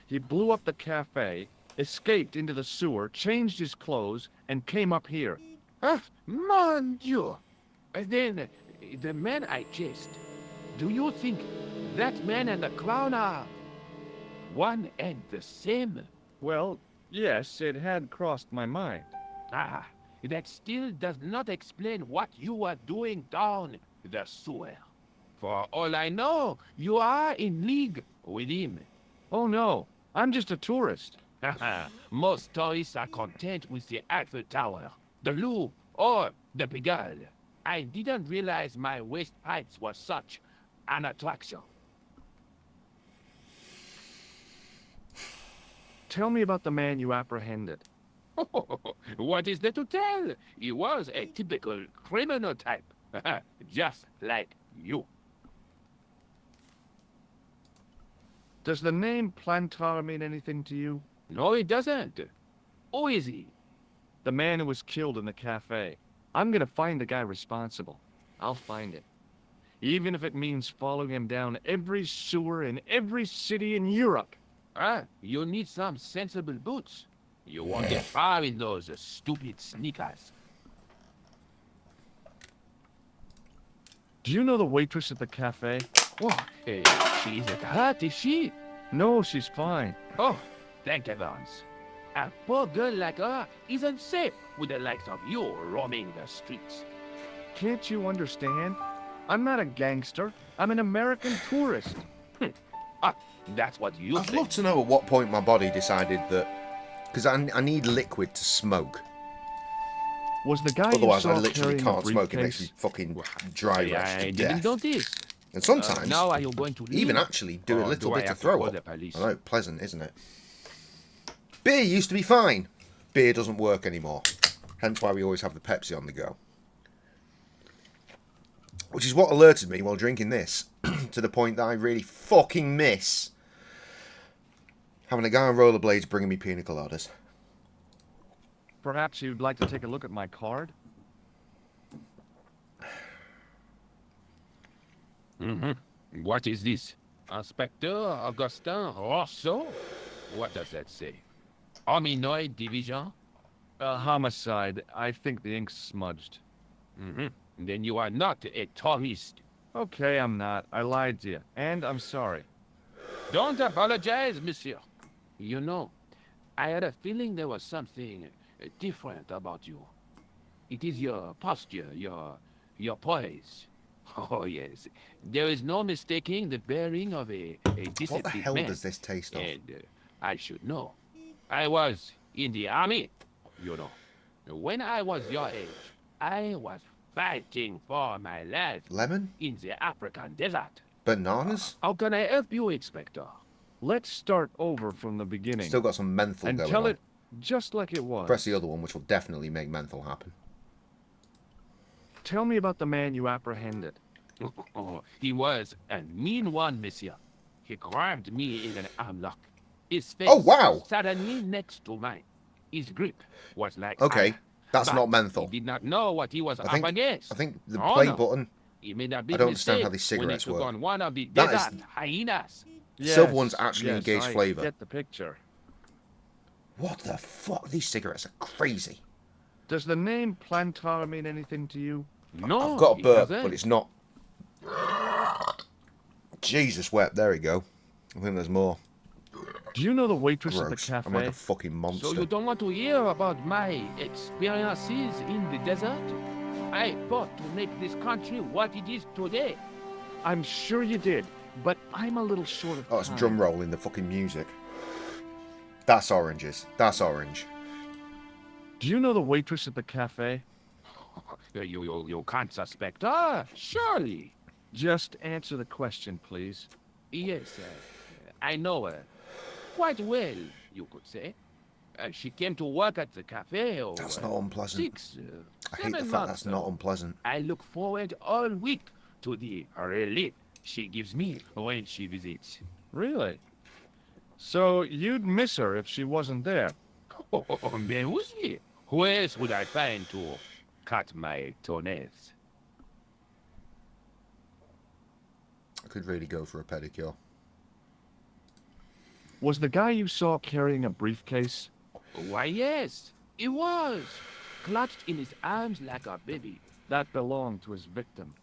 He blew up the cafe, escaped into the sewer, changed his clothes, and came up here.
Ah, mon Dieu! And then the man I chased. Do you think that man and the clown are one and the same?
Well, yes, it had crossed my mind.
Ah, that still does not explain what you were doing down the sewer. For all I know, you are in league with him.
Oh no, I'm just a tourist.
Most tourists are content with the Eiffel Tower, the Louvre, or the Pigalle. I didn't realize my waste pipes were such an attraction.
Tell me about the man you apprehended.
What is there to tell? He was a typical criminal type, just like you.
Does the name Plantar mean anything to you?
No, it doesn't. Who is he?
The man who was killed in the cafe. I'm gonna find the guy responsible. I'll find him. Even if it means following him down every sewer in every city in Europe.
Ah, you need some sensible boots. You won't get far in those stupid sneakers.
Do you know the waitress at the cafe?
Oh, hey, she isn't hurt, is she?
No, she's fine.
Oh, thank heavens. A poor girl like her isn't safe with the likes of you roaming the streets.
Can't you understand? I'm not a gangster. I'm an American tourist.
Ah, that's what you
I'd
think.
love to know at what point my body decided that... Because I need liquid to smoke.
Was the guy
Otherwise,
you
I
saw
literally
carrying
can't
a
smoke. It makes me
briefcase?
fucking dry
I
rash to
didn't
death.
notice.
And sometimes,
Now are you going to leave?
even actually do a
Or
little
do I
bit to
have
throw
call
up.
the police?
I know, pleasant, isn't it? Beer used to be fine. Beer doesn't work anymore. Hence why we always have the Pepsi on the go. Which is what alerted me while drinking this, to the point that I really fucking miss having a guy on rollerblades bringing me pina coladas.
Perhaps you'd like to take a look at my card?
Mm-hmm. What is this? Inspector Augustin Rousseau? What does that say? Hominoid Division?
Homicide. I think the ink's smudged.
Mm-hmm. Then you are not a tourist.
Okay, I'm not. I lied to you. And I'm sorry.
Don't apologize, monsieur. You know, I had a feeling there was something different about you. It is your posture, your poise. Oh, yes. There is no mistaking the bearing of a disciplined
What the hell
man.
does this taste of?
And I should know. I was in the army, you know. When I was your age, I was fighting for my life
Lemon?
in the African desert.
Bananas?
How can I help you, Inspector?
Let's start over from the beginning.
Still got some menthol
and
going
tell
on.
it just like it was.
Press the other one, which will definitely make menthol happen.
Tell me about the man you apprehended.
Oh, he was a mean one, monsieur. He grabbed me in an armlock. His face
Oh, wow.
suddenly next to mine. His grip was like
Okay,
iron,
that's
but
not menthol.
He did not know what he was
I
up
think,
against.
I think the
Oh,
play
no.
button...
He made a
I
big
don't understand how
mistake
these
when he
cigarettes
took
work.
on one of the
That is-
desert hyenas.
Silver one's actually
yes,
engaged
I
flavour.
Get the picture.
What the fuck? These cigarettes are crazy.
Does the name Plantar mean anything to you?
No,
I've got a
it
burp,
doesn't.
but it's not... Jesus wept. There we go. I think there's more.
Do you know the waitress at the
Gross.
cafe?
I'm like a fucking monster.
So you don't want to hear about my experiences in the desert? I fought to make this country what it is today.
I'm sure you did, but I'm a little short of
Oh, it's
time.
drum roll in the fucking music. That's oranges. That's orange.
Do you know the waitress at the cafe?
You can't suspect her, surely.
Just answer the question, please.
Yes, I know her. Quite well, you could say. She came to work at the cafe.
That's not unpleasant.
6,
I hate
7
the fact
months
that's not
ago.
unpleasant.
I look forward all week to the relief she gives me when she visits.
Really? So you'd miss her if she wasn't there?
Oh, mais oui. Who else would I find to cut my toenails?
I could really go for a pedicure.
Was the guy you saw carrying a briefcase?
Why, yes, it was. Clutched in his arms like a baby.
That belonged to his victim.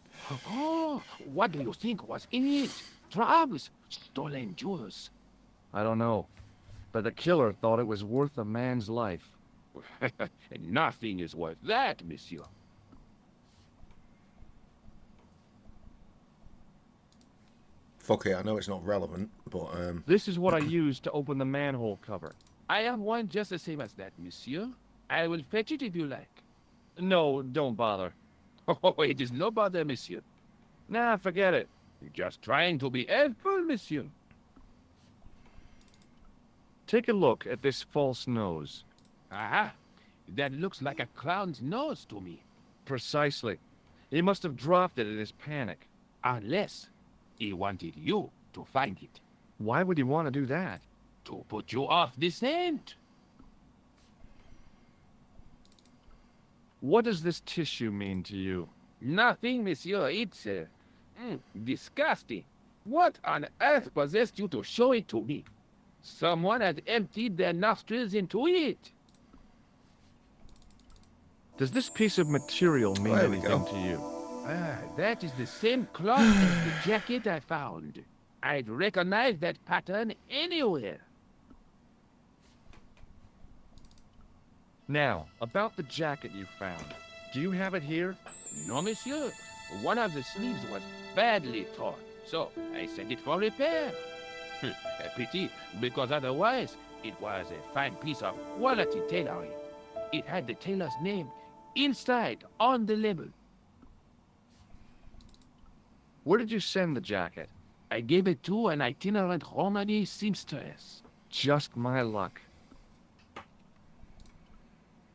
Oh, what do you think was in it? Drugs? Stolen jewels?
I don't know. But the killer thought it was worth a man's life.
Nothing is worth that, monsieur.
Fuck it, I know it's not relevant, but
This is what I used to open the manhole cover.
I have one just the same as that, monsieur. I will fetch it if you like.
No, don't bother.
Oh, it is no bother, monsieur.
Nah, forget it.
Just trying to be helpful, monsieur.
Take a look at this false nose.
Aha! That looks like a clown's nose to me.
Precisely. He must have dropped it in his panic.
Unless he wanted you to find it.
Why would he want to do that?
To put you off the scent.
What does this tissue mean to you?
Nothing, monsieur. It's disgusting. What on earth possessed you to show it to me? Someone had emptied their nostrils into it.
Does this piece of material mean
There we
anything
go.
to you?
That is the same cloth as the jacket I found. I'd recognize that pattern anywhere.
Now, about the jacket you found. Do you have it here?
No, monsieur. One of the sleeves was badly torn, so I sent it for repair. A pity, because otherwise it was a fine piece of quality tailoring. It had the tailor's name inside on the label.
Where did you send the jacket?
I gave it to an itinerant Romany seamstress.
Just my luck.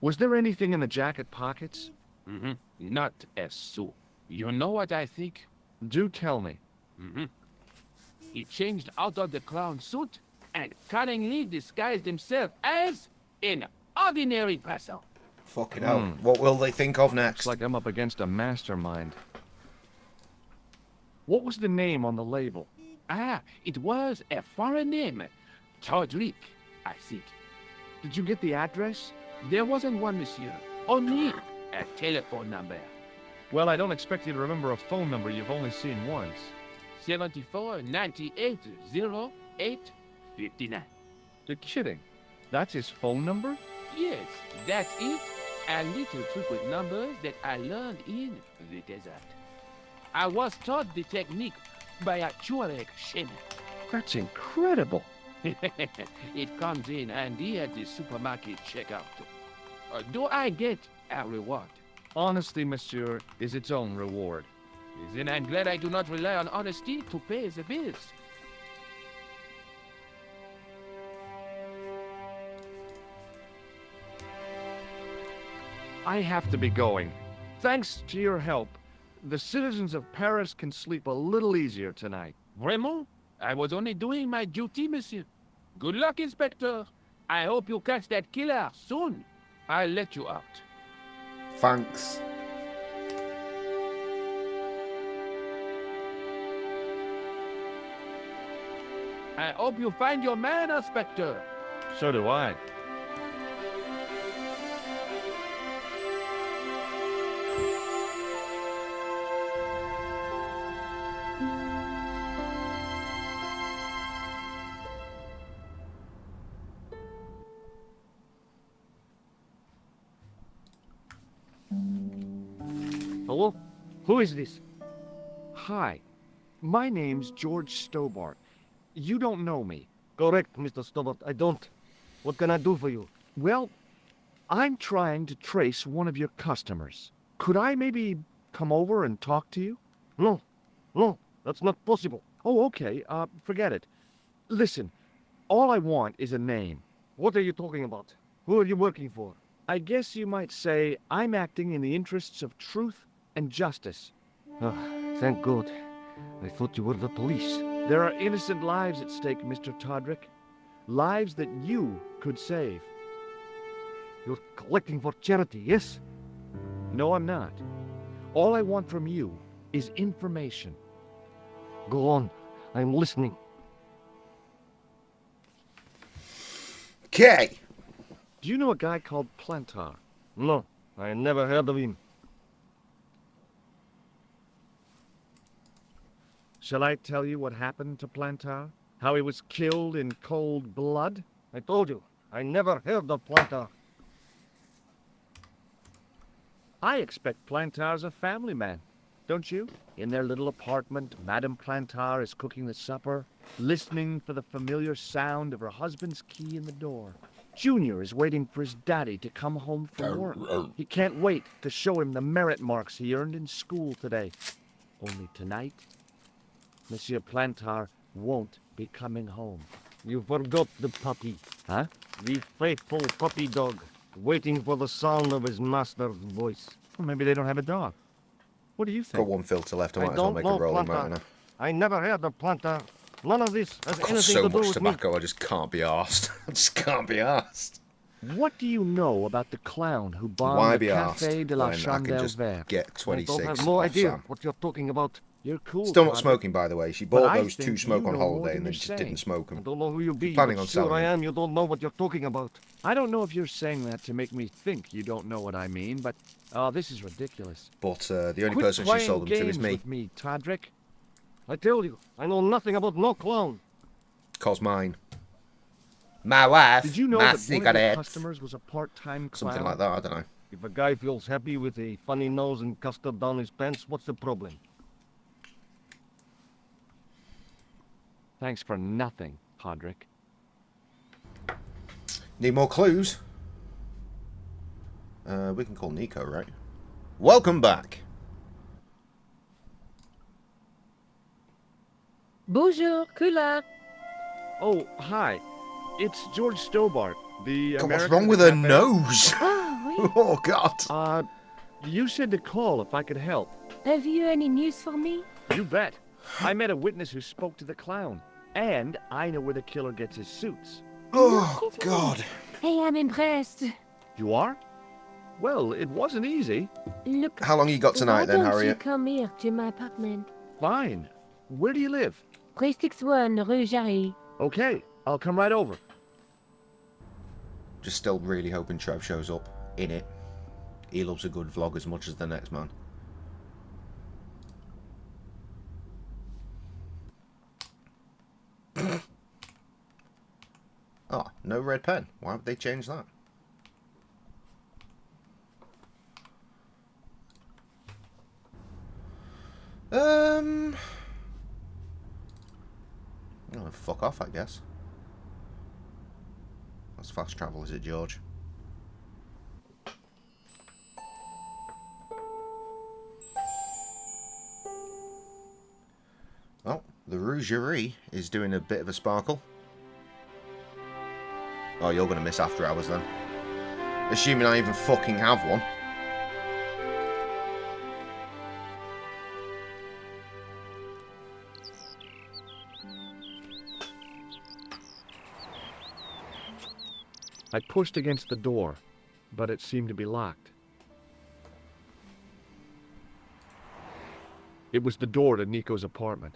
Was there anything in the jacket pockets?
Not a sou. You know what I think?
Do tell me.
He changed out of the clown suit and cunningly disguised himself as an ordinary person.
fucking hell. What will they think of next?
Looks like I'm up against a mastermind. What was the name on the label?
It was a foreign name. Todrick, I think.
Did you get the address?
There wasn't one, monsieur. Only a telephone number.
Well, I don't expect you to remember a phone number you've only seen once.
74 98 08 59.
You're kidding. That's his phone number?
Yes, that's it. A little trick with numbers that I learned in the desert. I was taught the technique by a Tuareg shaman.
That's incredible.
It comes in handy at the supermarket checkout. Do I get a reward?
Honesty, monsieur, is its own reward.
Then I'm glad I do not rely on honesty to pay the bills.
I have to be going. Thanks to your help, the citizens of Paris can sleep a little easier tonight.
Vraiment? I was only doing my duty, monsieur. Good luck, Inspector. I hope you catch that killer soon. I'll let you out.
Thanks.
I hope you find your man, Inspector.
So do I.
Hello? Who is this?
Hi. My name's George Stobart. You don't know me.
Correct, Mr. Stobart. I don't. What can I do for you?
Well, I'm trying to trace one of your customers. Could I maybe come over and talk to you?
No. No, that's not possible.
Oh, okay. Forget it. Listen, all I want is a name.
What are you talking about? Who are you working for?
I guess you might say I'm acting in the interests of truth and justice.
Ah, thank God. I thought you were the police.
There are innocent lives at stake, Mr. Todrick. Lives that you could save.
You're collecting for charity, yes?
No, I'm not. All I want from you is information.
Go on. I'm listening.
Okay.
Do you know a guy called Plantar?
No, I never heard of him.
Shall I tell you what happened to Plantar? How he was killed in cold blood?
I told you, I never heard of Plantar.
I expect Plantar's a family man, don't you? In their little apartment, Madame Plantar is cooking the supper, listening for the familiar sound of her husband's key in the door. Junior is waiting for his daddy to come home from work. He can't wait to show him the merit marks he earned in school today. Only tonight, Monsieur Plantar won't be coming home.
You forgot the puppy.
Huh?
The faithful puppy dog, waiting for the sound of his master's voice.
Well, maybe they don't have a dog. What do you think?
Got one filter left. I
I
might as well
don't
make
know
a rolling
Plantar.
mountain.
I never heard of Plantar. None of this has
Got
anything
so
to do
much
with
tobacco, I just can't be arsed. I just can't be arsed.
What do you know about the clown who bombed
Why
the
be
Café
arsed
de la
when I can
Chandelle
just
Verte?
get
me. I
26
don't have no
off
idea
Sam.
what you're talking about.
You're cool.
Still not
Todd.
smoking, by the way. She
But
bought
I
those two
think
smoke
you
on
know more
holiday
than
and then
you're
just didn't
saying.
smoke
I
them.
don't know who you be,
Planning
but
on
sure
selling
I
it.
am. You don't know what you're talking about.
I don't know if you're saying that to make me think you don't know what I mean, but this is ridiculous.
But the only
Quit
person she
playing
sold them to
games
is me.
with me, Todrick.
I tell you, I know nothing about no clown.
Cause mine. My wife,
Did you know
my
that one of your
cigarettes.
customers was a part-time clown?
Something like that, I don't know.
If a guy feels happy with a funny nose and custard down his pants, what's the problem?
Thanks for nothing, Todrick.
Need more clues? We can call Nico, right? Welcome back.
Bonjour, couleur.
Oh, hi. It's George Stobart, the
God, what's
American
wrong with her
Cafe.
nose?
Ah, oui.
Oh, God.
You said to call if I could help.
Have you any news for me?
You bet. I met a witness who spoke to the clown, and I know where the killer gets his suits.
Oh, God.
Hey, I'm impressed.
You are? Well, it wasn't easy.
Look,
How long you got tonight
why
then,
don't
Harriet?
you come here to my apartment?
Fine. Where do you live?
361 Rue Jarry.
Okay, I'll come right over.
Just still really hoping Trev shows up in it. He loves a good vlog as much as the next man. Oh, no red pen. Why would they change that? Oh, fuck off, I guess. That's fast travel, is it, George? Well, the Rougerie is doing a bit of a sparkle. Oh, you're going to miss after hours then. Assuming I even fucking have one.
I pushed against the door, but it seemed to be locked. It was the door to Nico's apartment.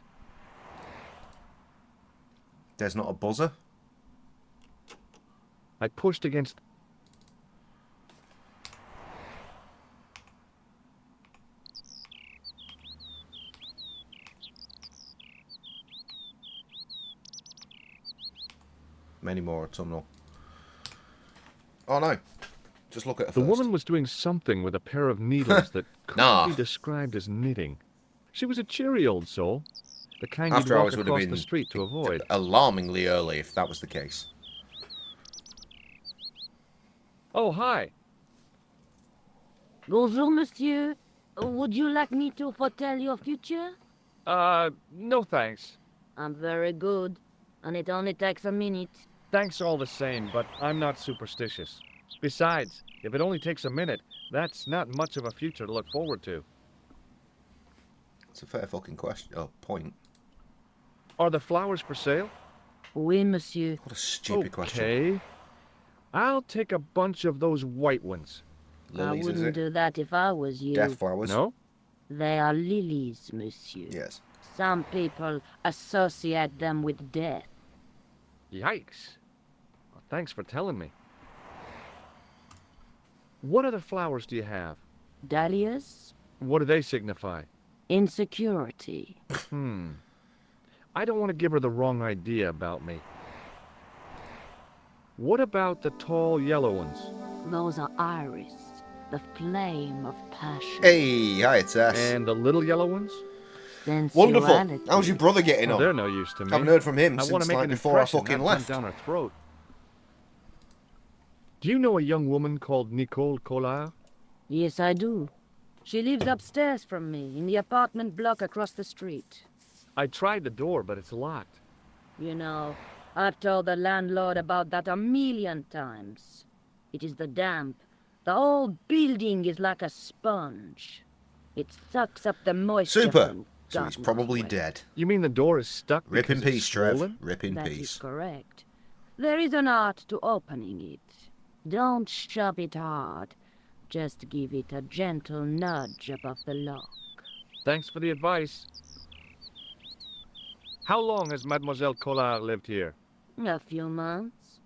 There's not a buzzer?
I pushed against...
Many more autumnal. Oh no. Just look at her
The
first.
woman was doing something with a pair of needles that couldn't
Nah.
be described as knitting. She was a cheery old soul. The kind you'd
After
walk
hours would have
across
been
the street to avoid.
alarmingly early if that was the case.
Oh, hi.
Bonjour, monsieur. Would you like me to foretell your future?
No thanks.
I'm very good, and it only takes a minute.
Thanks all the same, but I'm not superstitious. Besides, if it only takes a minute, that's not much of a future to look forward to.
It's a fair fucking question. Oh, point.
Are the flowers for sale?
Oui, monsieur.
What a stupid question.
Okay. I'll take a bunch of those white ones.
Lilies,
I
is
wouldn't
it?
do that if I was you.
Death flowers?
No?
They are lilies, monsieur.
Yes.
Some people associate them with death.
Yikes. Well, thanks for telling me. What other flowers do you have?
Dahlias?
What do they signify?
Insecurity.
I don't want to give her the wrong idea about me. What about the tall yellow ones?
Those are iris, the flame of passion.
Hey, hi, Tess.
And the little yellow ones?
Wonderful.
Sensuality.
How's your brother getting
Oh,
on?
they're no use to me.
I haven't heard from him
I want
since
to make
like
an
before I
impression,
fucking
not
left.
jump down her throat. Do you know a young woman called Nicole Collard?
Yes, I do. She lives upstairs from me, in the apartment block across the street.
I tried the door, but it's locked.
You know, I've told the landlord about that a million times. It is the damp. The whole building is like a sponge. It sucks up the moisture.
Super.
from
So he's
God knows
probably
where.
dead.
You mean the door is stuck
Rip in
because it's
peace, Trev.
swollen?
Rip in
That is
peace.
correct. There is an art to opening it. Don't shove it hard. Just give it a gentle nudge above the lock.
Thanks for the advice. How long has Mademoiselle Collard lived here?
A few months.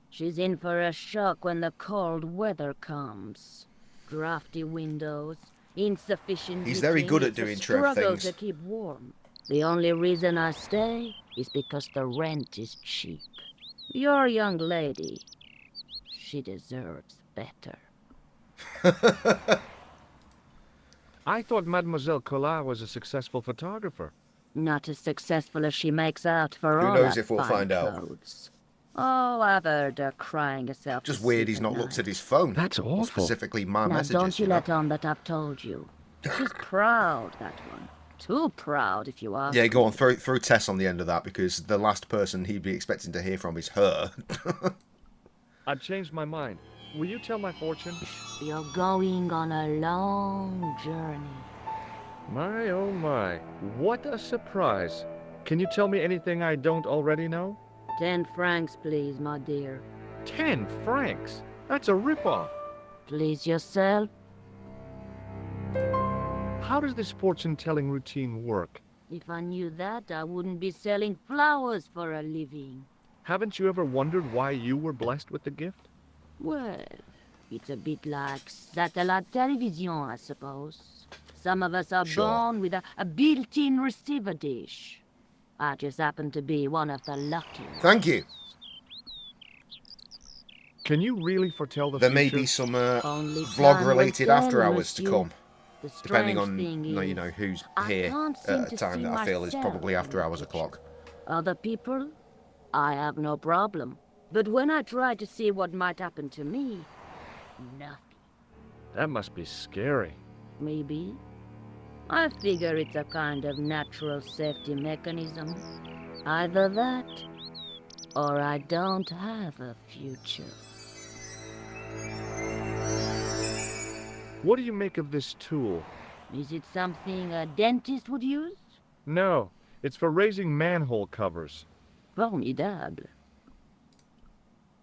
She's in for a shock when the cold weather comes. Drafty windows, insufficient
He's very
heating,
good at
it's a
doing Trev
struggle
things.
to keep warm. The only reason I stay is because the rent is cheap. Your young lady, she deserves better.
I thought Mademoiselle Collard was a successful photographer.
Not as successful as she makes out for
Who
all
knows
that
if we'll
fine
find out.
clothes. Oh, I've heard her crying herself to
Just weird he's
sleep
not
at
looked
night.
at his phone.
That's
Or
awful.
specifically my
Now,
messages.
don't you
you know?
let on that I've told you. She's proud, that one. Too proud, if you ask
Yeah, go
me.
on, throw Tess on the end of that, because the last person he'd be expecting to hear from is her.
I've changed my mind. Will you tell my fortune?
You're going on a long journey.
My, oh my. What a surprise. Can you tell me anything I don't already know?
10 francs, please, my dear.
10 francs? That's a ripoff.
Please yourself.
How does this fortune-telling routine work?
If I knew that, I wouldn't be selling flowers for a living.
Haven't you ever wondered why you were blessed with the gift?
Well, it's a bit like satellite television, I suppose. Some of us are
Sure.
born with a built-in receiver dish. I just happen to be one of the lucky ones.
Thank you.
Can you really foretell the
There
future?
may be some
Only
vlog-related
time will
after
tell,
hours to
monsieur.
come,
The
depending
strange
on
thing
you know
is,
who's
I
here
can't seem
at a
to
time
see
that I feel is
myself
probably
in
after
the
hours
picture.
o'clock.
Other people, I have no problem. But when I try to see what might happen to me, nothing.
That must be scary.
Maybe. I figure it's a kind of natural safety mechanism. Either that, or I don't have a future.
What do you make of this tool?
Is it something a dentist would use?
No, it's for raising manhole covers.
Formidable.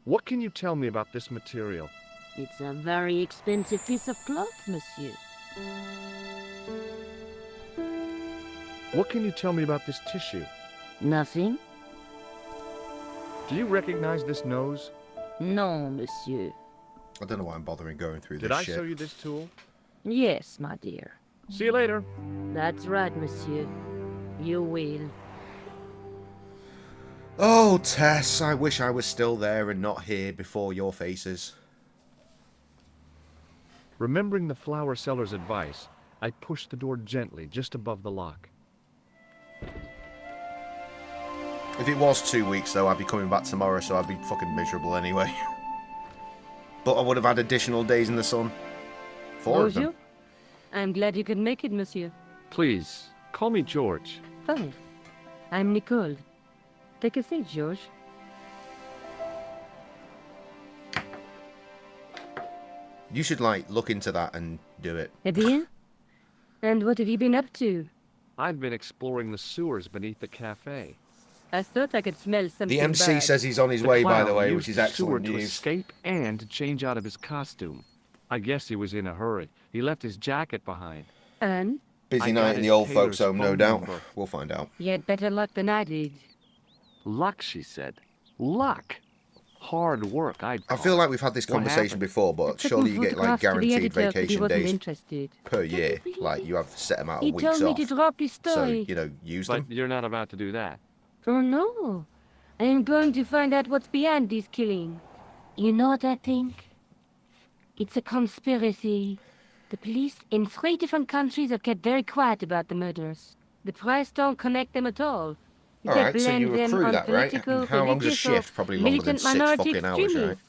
What can you tell me about this material?
It's a very expensive piece of cloth, monsieur.
What can you tell me about this tissue?
Nothing?
Hmm.
Do you recognize this nose?
No, monsieur.
I don't know why I'm bothering going through
Did
this
I
shit.
show you this tool?
Yes, my dear.
See you later.
That's right, monsieur. You will.
Oh, Tess, I wish I was still there and not here before your faces.
Remembering the flower seller's advice, I pushed the door gently just above the lock.
If it was 2 weeks, though, I'd be coming back tomorrow, so I'd be fucking miserable anyway. But I would have had additional days in the sun. 4 of them.
Bonjour. I'm glad you could make it, monsieur.
Please, call me George.
Fine. I'm Nicole. Take a seat, George.
You should, like, look into that and do it.
Eh bien? And what have you been up to?
I've been exploring the sewers beneath the cafe.
I thought I could smell something
The MC
bad.
says he's on his
The
way, by the
clown
way,
used
which is
the sewer
excellent
to
news.
escape and to change out of his costume. I guess he was in a hurry. He left his jacket behind.
And?
Busy
I got
night in
his
the old
tailor's
folks' home, no
phone
doubt.
number.
We'll find out.
You had better luck than I did.
Luck, she said. Luck. Hard work, I'd
I
call
feel
it.
like we've had this
What
conversation
happened?
before, but
Took
surely
my
you get, like,
photographs to the
guaranteed
editor, but he
vacation
wasn't
days
interested.
per year. Like, you have a set amount of
He
weeks
told me
off.
to drop his
So,
story.
you know, use
But
them.
you're not about to do that.
Oh no. I am going to find out what's behind this killing.
You know what I think? It's a conspiracy.
The police in 3 different countries have kept very quiet about the murders. The price don't connect them at all.
All
They
right, so you
blame them
accrue
on
that, right?
political,
And how long's a
religious, or
shift? Probably longer than
militant
6
minority
fucking hours, right?
extremists.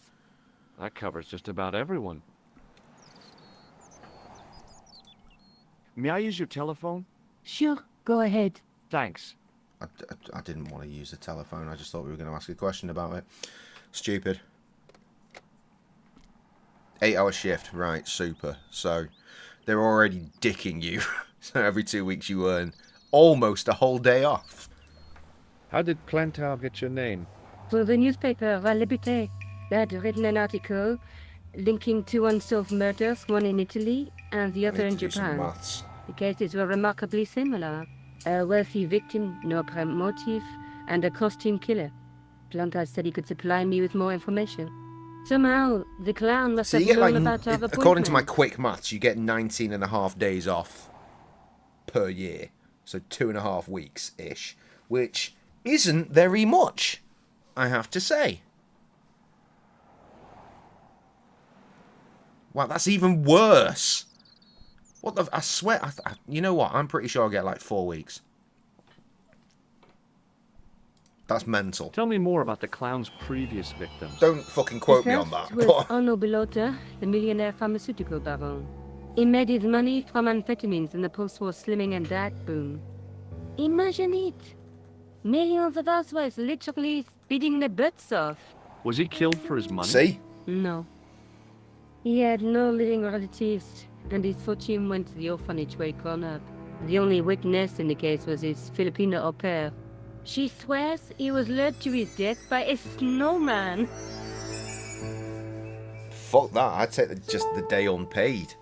That covers just about everyone. May I use your telephone?
Sure, go ahead.
Thanks.
I didn't want to use the telephone. I just thought we were going to ask a question about it. Stupid. 8-hour shift, right? Super. So they're already dicking you. So every 2 weeks you earn almost a whole day off.
How did Plantar get your name?
For the newspaper, La Liberté, they had written an article linking 2 unsolved murders, one in Italy and the other in Japan.
Maths.
The cases were remarkably similar. A wealthy victim, no apparent motive, and a costume killer. Planta said he could supply me with more information. Somehow, the clown must
So you
have
get like,
known about our
according to my
appointment.
quick maths, you get 19 and a half days off per year. So 2.5 weeks-ish, which isn't very much, I have to say. Wow, that's even worse. What the... I swear... you know what? I'm pretty sure I'll get like 4 weeks. That's mental.
Tell me more about the clown's previous victims.
Don't fucking quote me on
The first
that.
was
But
Arno Bellotta, the millionaire pharmaceutical baron. He made his money from amphetamines in the post-war slimming and diet boom. Imagine it. Millions of housewives literally speeding their butts off.
Was he killed for his money?
see?
No. He had no living relatives, and his fortune went to the orphanage where he grew up. The only witness in the case was his Filipino au pair. She swears he was led to his death by a snowman.
Fuck that. I'd take just the day unpaid.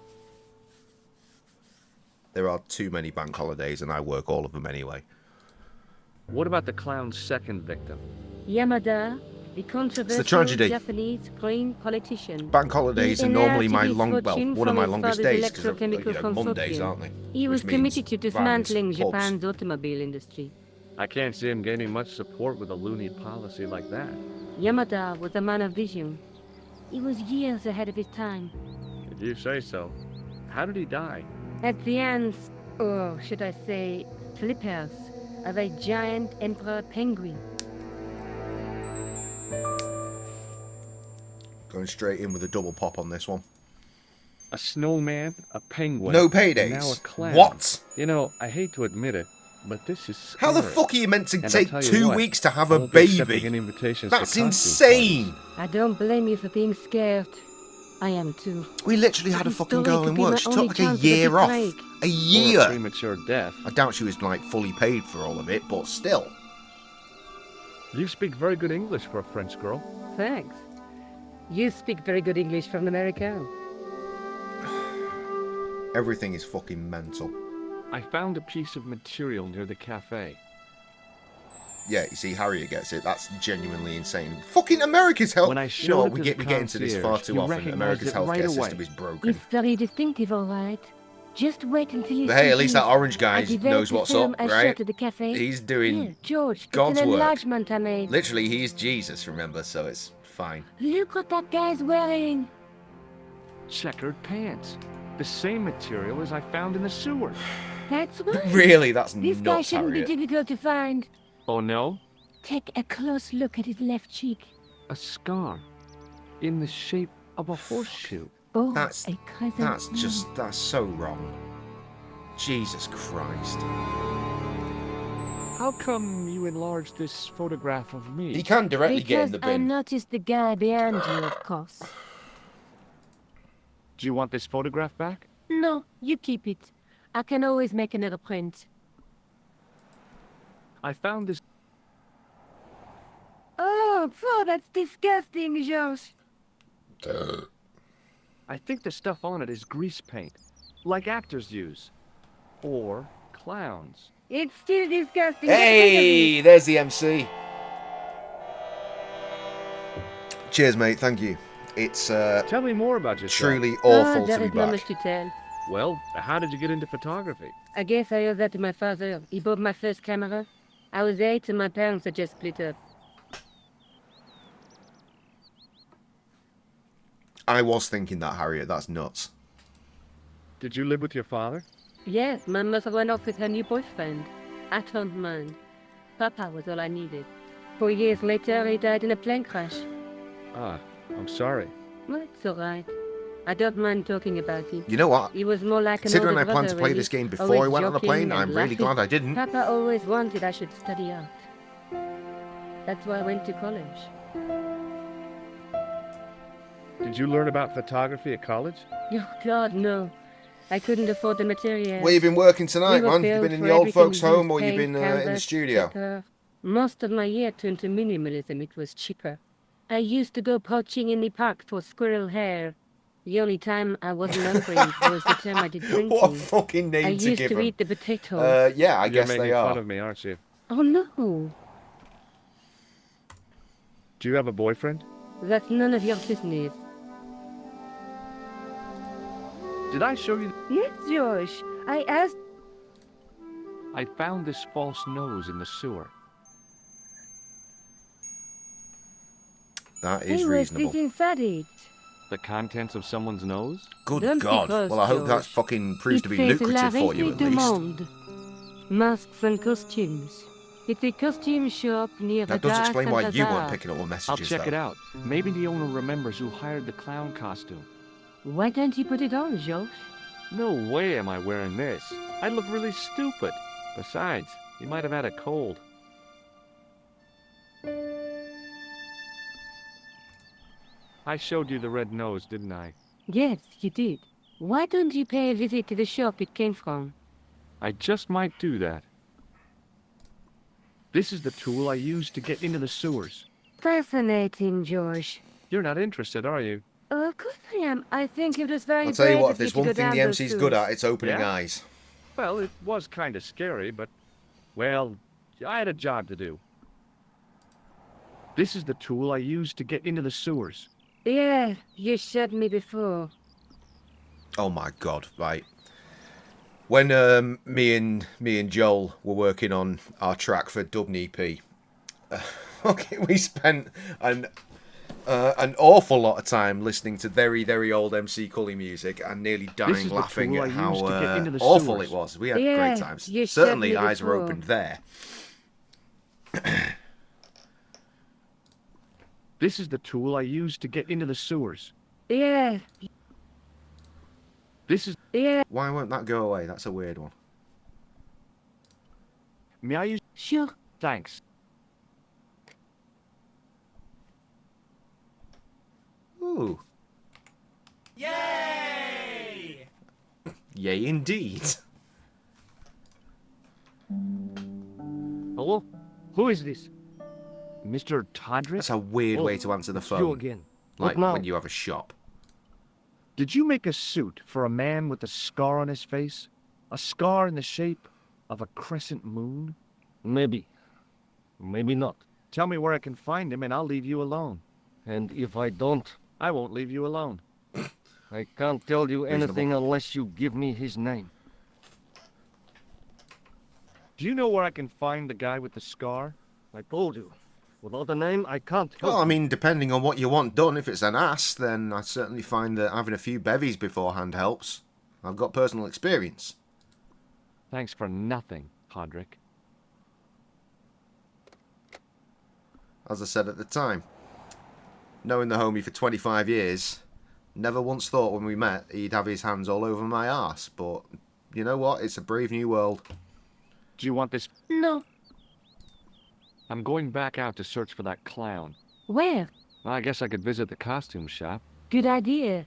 There are too many bank holidays and I work all of them anyway.
What about the clown's second victim?
Yamada, the controversial
tragedy.
Japanese green politician.
Bank holidays
He
are normally
inherited
my
his
one
fortune
of
from
my
his
longest
father's
days because
electrochemical
Mondays,
consortium.
aren't they?
He was
Which means
committed to
vans,
dismantling
pubs.
Japan's automobile industry.
I can't see him gaining much support with a loony policy like that.
Yamada was a man of vision. He was years ahead of his time.
If you say so. How did he die?
At the hands, or should I say, flippers, of a giant emperor penguin.
Going straight in with a double pop on this one.
A snowman, a penguin.
No
and
paydays.
now a clown.
What?
You know, I hate to admit it, but this is scary.
How the fuck are you meant to
And I'll
take
tell you
2
what,
weeks to have
I
a
won't be accepting
baby?
any invitations to
That's
costume
insane.
I don't blame you for being scared. I am too.
We literally had a
This
fucking
story
girl
could
in
be
work.
my
She took
only
like a
chance of a
year
big
off.
break.
A
parties. Or a
year.
premature death.
I doubt she was like fully paid for all of it, but still.
You speak very good English for a French girl.
Thanks. You speak very good English from America.
Everything is fucking mental.
I found a piece of material near the cafe.
Yeah, you see, Harriet gets it. That's genuinely insane. Fucking America's health.
When I
You know what?
showed it
We
to
get
the
into this far
concierge,
too
he
often.
recognized
America's
it right
healthcare
away.
system is broken.
It's very distinctive, all right. Just wait until you
But
see
hey, at least that
these.
orange guy
I developed
knows
the
what's
film
up,
I
right?
shot at the cafe.
He's doing
Here, George,
God's
it's an
work.
enlargement I made.
Literally, he's Jesus, remember? So it's fine.
Look what that guy's wearing.
Checkered pants. The same material as I found in the sewer.
That's right.
Really, that's
This guy
nuts,
shouldn't
Harriet.
be difficult to find.
Oh no?
Take a close look at his left cheek.
A scar. In the shape of a horseshoe.
Oh,
That's-
a crescent moon.
That's so wrong. Jesus Christ.
How come you enlarged this photograph of me?
He can directly get in
Because
the
I
bin.
noticed the guy behind you, of course.
Do you want this photograph back?
No, you keep it. I can always make another print.
I found this.
Oh, that's disgusting, George.
I think the stuff on it is grease paint. Like actors use. Or clowns.
It's still disgusting.
Hey, there's the MC. Cheers, mate. Thank you. It's
Tell me more about yourself.
truly awful
there
to be
is not
back.
much to tell.
Well, how did you get into photography?
I guess I owe that to my father. He bought my first camera. I was 8 and my parents had just split up.
I was thinking that, Harriet. That's nuts.
Did you live with your father?
Yes, my mother went off with her new boyfriend. I don't mind. Papa was all I needed. 4 years later, he died in a plane crash.
Ah, I'm sorry.
Well, it's all right. I don't mind talking about it.
You know what?
He was more like an
Considering
older
I planned to
brother,
play
really.
this game before
Always
I went on the
joking
plane,
and
I'm really
laughing.
glad I didn't.
Papa always wanted I should study art. That's why I went to college.
Did you learn about photography at college?
Oh, God, no. I couldn't afford the materials.
Where you been working tonight,
We were
man? You
billed
been in
for
the old
everything
folks'
we
home
used,
or you
paint,
been in the
canvas,
studio?
paper. Most of my year turned to minimalism. It was cheaper. I used to go poaching in the park for squirrel hair. The only time I wasn't hungry was the time I did drinking.
What a fucking name
I
to
used
give
to
them.
eat the potatoes.
Yeah, I
You're
guess
making
they are.
fun of me, aren't you?
Oh, no.
Do you have a boyfriend?
That's none of your business.
Did I show you?
Yes, Josh. I asked...
I found this false nose in the sewer.
That
Hey,
is
what's
reasonable.
this inside it?
The contents of someone's nose?
Good
Don't
God.
because,
Well, I hope that
George.
fucking proves
It
to be
says
lucrative for you
La
at
Reine du
least.
Monde. Masks and costumes. It's a costume shop near the
That does
Gare
explain why you weren't
Saint-Lazare.
picking up on
I'll
messages,
check
though.
it out. Maybe the owner remembers who hired the clown costume.
Why don't you put it on, Josh?
No way am I wearing this. I'd look really stupid. Besides, he might have had a cold. I showed you the red nose, didn't I?
Yes, you did. Why don't you pay a visit to the shop it came from?
I just might do that. This is the tool I used to get into the sewers.
Fascinating, Josh.
You're not interested, are you?
Of course I am. I think it was very
I'll tell you
brave
what,
of
if there's
to
one
go
thing
down
the
those
MC's good
sewers.
at, it's opening
Yeah?
eyes.
Well, it was kind of scary, but, well, I had a job to do. This is the tool I used to get into the sewers.
Yeah, you showed me before.
Oh my God, right. When me and Joel were working on our track for Dubn EP, okay, we spent an awful lot of time listening to very, very old MC Cully music and nearly dying
is the
laughing
tool
at
I
how
used to get into the
awful
sewers.
it was. We had
Yeah,
great times.
you
Certainly,
said me
eyes were
before.
opened there.
This is the tool I used to get into the sewers.
Yeah,
This is...
yeah,
Why won't that go away? That's a weird one.
May I use...
sure.
Thanks.
Ooh. Yay! Yay, indeed.
Hello? Who is this?
Mr. Todrick?
That's a weird
Oh,
way to answer the
it's you
phone.
again.
Like
What now?
when you have a shop.
Did you make a suit for a man with a scar on his face? A scar in the shape of a crescent moon?
Maybe. Maybe not.
Tell me where I can find him and I'll leave you alone.
And if I don't,
I won't leave you alone.
I can't tell you
Reasonable.
anything unless you give me his name.
Do you know where I can find the guy with the scar?
I told you. Without a name, I can't help
Well, I
you.
mean, depending on what you want done, if it's an ass, then I certainly find that having a few bevies beforehand helps. I've got personal experience.
Thanks for nothing, Todrick.
As I said at the time, knowing the homie for 25 years, never once thought when we met he'd have his hands all over my arse. But you know what? It's a brave new world.
Do you want this?
No.
I'm going back out to search for that clown.
Where?
I guess I could visit the costume shop.
Good idea.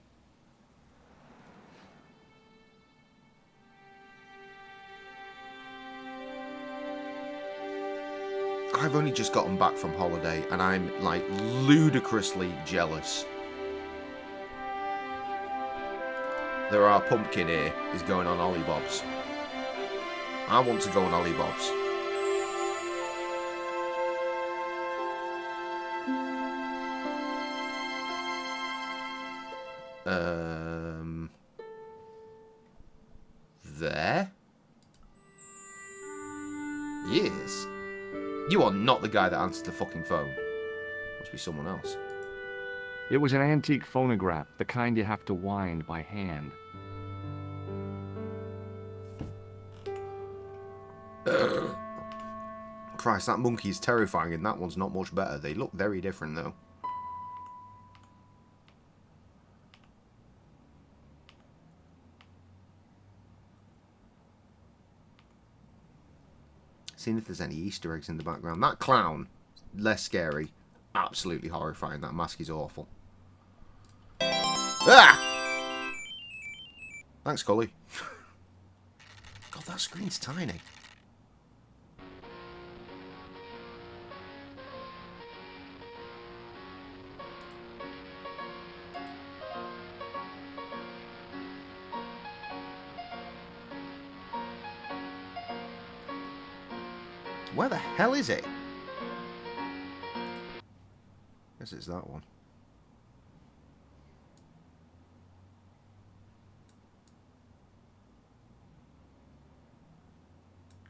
I've only just gotten back from holiday and I'm like ludicrously jealous. There are pumpkin here is going on Ollie Bob's. I want to go on Ollie Bob's. There? Yes. You are not the guy that answered the fucking phone. Must be someone else.
It was an antique phonograph, the kind you have to wind by hand.
Christ, that monkey is terrifying and that one's not much better. They look very different though. Seeing if there's any Easter eggs in the background. That clown, less scary. Absolutely horrifying. That mask is awful. Ah! Thanks, Cully. God, that screen's tiny. Where the hell is it? Guess it's that one.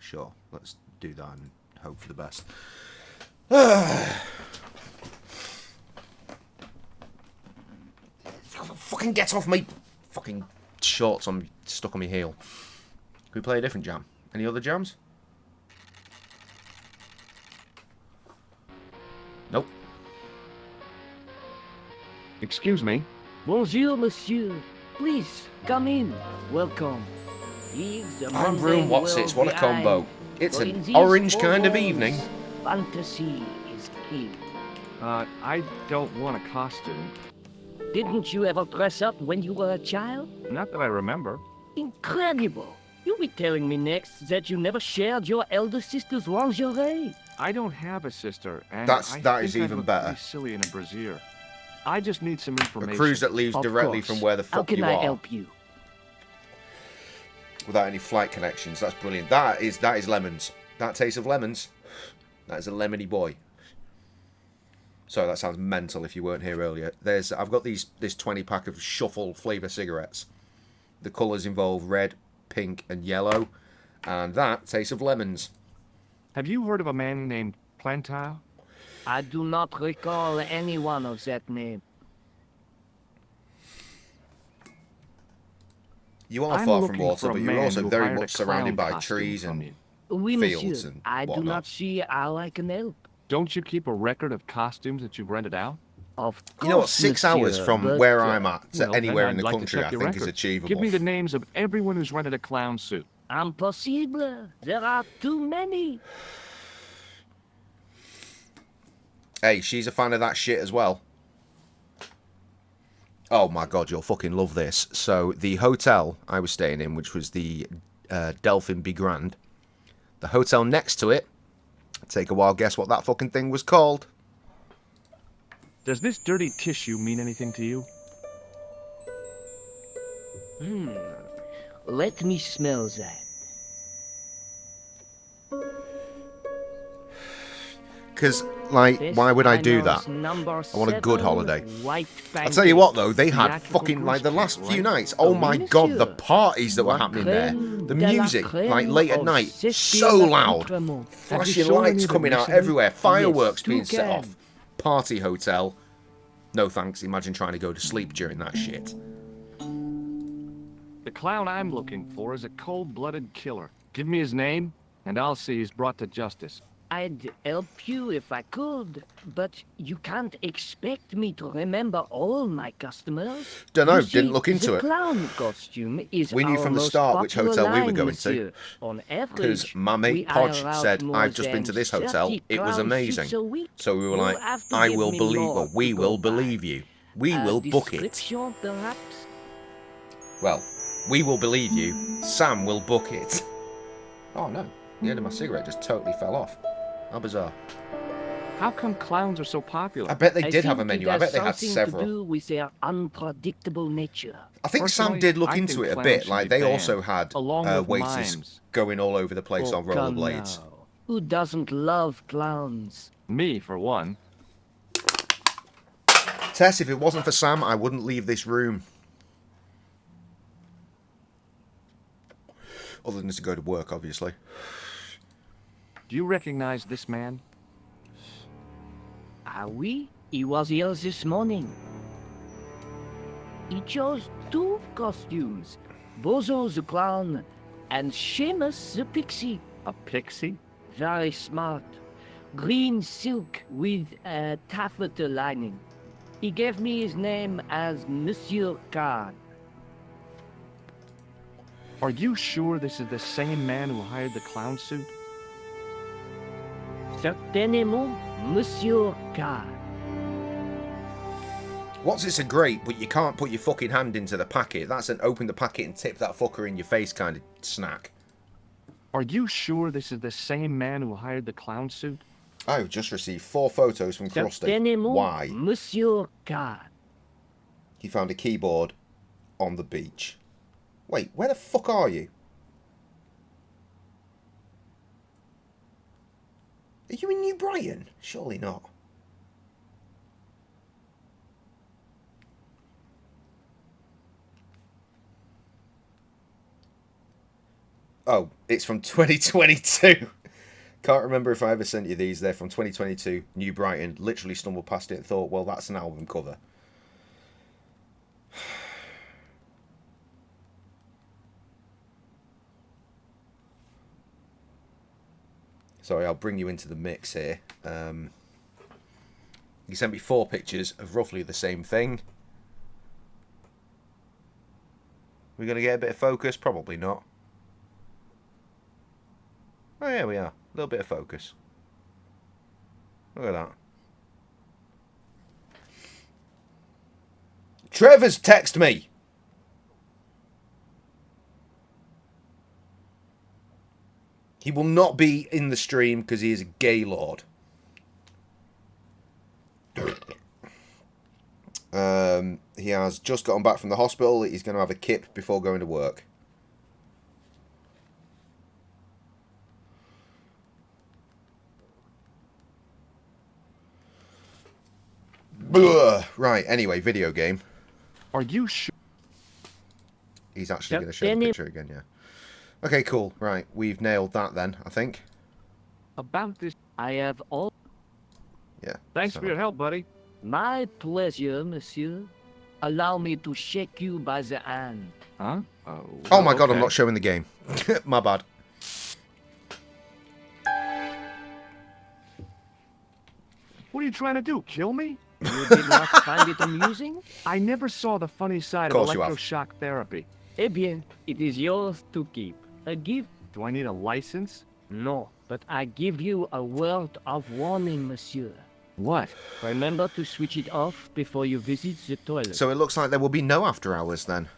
Sure, let's do that and hope for the best. Fucking get off my fucking shorts. I'm stuck on my heel. Can we play a different jam? Any other jams? Nope.
Excuse me?
Bonjour, monsieur. Please, come in. Welcome.
I'm room what's it? What a combo. It's an orange kind of evening.
Fantasy is king.
I don't want a costume.
Didn't you ever dress up when you were a child?
Not that I remember.
Incredible. You'll be telling me next that you never shared your elder sister's lingerie.
I don't have a sister, and
That
I
is
think I'd
even
look
better.
pretty silly in a brassiere. I just need some
A
information.
cruise that leaves
Of
directly
course.
from where the
How
fuck
can
you
I
are.
help you?
Without any flight connections. That's brilliant. That is lemons. That tastes of lemons. That is a lemony boy. Sorry, that sounds mental if you weren't here earlier. I've got this 20-pack of shuffle flavour cigarettes. The colours involve red, pink and yellow. And that tastes of lemons.
Have you heard of a man named Plantile?
I do not recall anyone of that name.
You are
I'm
far from
looking
water,
for a
but you're
man
also
who
very
hired a
much surrounded
clown
by
costume
trees
from
and
you.
Oui,
fields
monsieur.
and
I do
whatnot.
not see how I can help.
Don't you keep a record of costumes that you've rented out?
Of course,
You know what? 6 hours
monsieur,
from
but,
where I'm at to
Well, then
anywhere in
I'd
the
like to
country,
check
I
your
think is
record.
achievable.
Give me the names of everyone who's rented a clown suit.
Impossible. There are too many.
Hey, she's a fan of that shit as well. Oh my god, you'll fucking love this. So, the hotel I was staying in, which was the Delphin Be Grand, the hotel next to it, take a wild guess what that fucking thing was called.
Does this dirty tissue mean anything to you?
Let me smell that.
Because, like, why would I do that?
I
want a good holiday. I'll tell you what, though, they had fucking, like, the last few nights, oh my god, the parties that were happening there. The music, like, late at night, so loud. Flashing lights coming out everywhere, fireworks being set off. Party hotel. No thanks, imagine trying to go to sleep during that shit.
The clown I'm looking for is a cold-blooded killer. Give me his name, and I'll see he's brought to justice.
I'd help you if I could, but you can't expect me to remember all my customers.
Dunno,
You see,
didn't look into
the
it.
clown costume is
We knew
our
from the
most
start which
popular
hotel we were
line,
going
monsieur.
to.
On
Because
average,
my mate
we
Podge
hire out
said,
more
I've just been
than
to this hotel,
30
it was
clown
amazing.
suits a week.
So we were
You'll
like,
have to
I
give
will
me
believe,
more
well, we
to
will
go by.
believe you. We
A
will book it.
description, perhaps?
Well, we will believe you. Sam will book it. Oh no, the end of my cigarette just totally fell off. How bizarre.
How come clowns are so popular?
I bet they
I
did have a
think
menu.
it
I bet they had
has something to
several.
do with their unpredictable nature.
I think Sam
Personally,
did look
I
into
think
it a
clowns
bit.
should
Like,
be
they also
banned,
had
along with
waiters
mimes.
going all over the place
Oh,
on
come
rollerblades.
now. Who doesn't love clowns?
Me, for one.
Tess, if it wasn't for Sam, I wouldn't leave this room. Other than to go to work, obviously.
Do you recognize this man?
Ah oui, he was here this morning. He chose 2 costumes, Bozo the clown and Seamus the pixie.
A pixie?
Very smart. Green silk with a taffeta lining. He gave me his name as Monsieur Khan.
Are you sure this is the same man who hired the clown suit?
Certainement, Monsieur Khan.
What's this a great, but you can't put your fucking hand into the packet? That's an open the packet and tip that fucker in your face kind of snack.
Are you sure this is the same man who hired the clown suit?
I've just received 4 photos from Krusty.
Certainement,
Why?
Monsieur Khan.
He found a keyboard on the beach. Wait, where the fuck are you? Are you in New Brighton? Surely not. Oh, it's from 2022. Can't remember if I ever sent you these. They're from 2022, New Brighton. Literally stumbled past it and thought, well, that's an album cover. Sorry, I'll bring you into the mix here. He sent me 4 pictures of roughly the same thing. We're going to get a bit of focus? Probably not. Oh, here we are. A little bit of focus. Look at that. Trevor's text me. He will not be in the stream because he is a gay lord. He has just gotten back from the hospital. He's going to have a kip before going to work. Right, anyway, video game.
Are you sure?
He's actually going to show the picture again, yeah. Okay, cool. Right, we've nailed that then, I think.
About this, I have all...
Yeah.
Thanks for your help, buddy.
My pleasure, monsieur. Allow me to shake you by the hand.
Huh?
Oh my god, I'm not showing the game. My bad.
What are you trying to do, kill me?
You did not find it amusing?
I never saw the funny side
Of
of
course you have.
electroshock therapy.
Eh bien, it is yours to keep. A gift?
Do I need a license?
No, but I give you a word of warning, monsieur.
What?
Remember to switch it off before you visit the toilet.
So it looks like there will be no after hours then.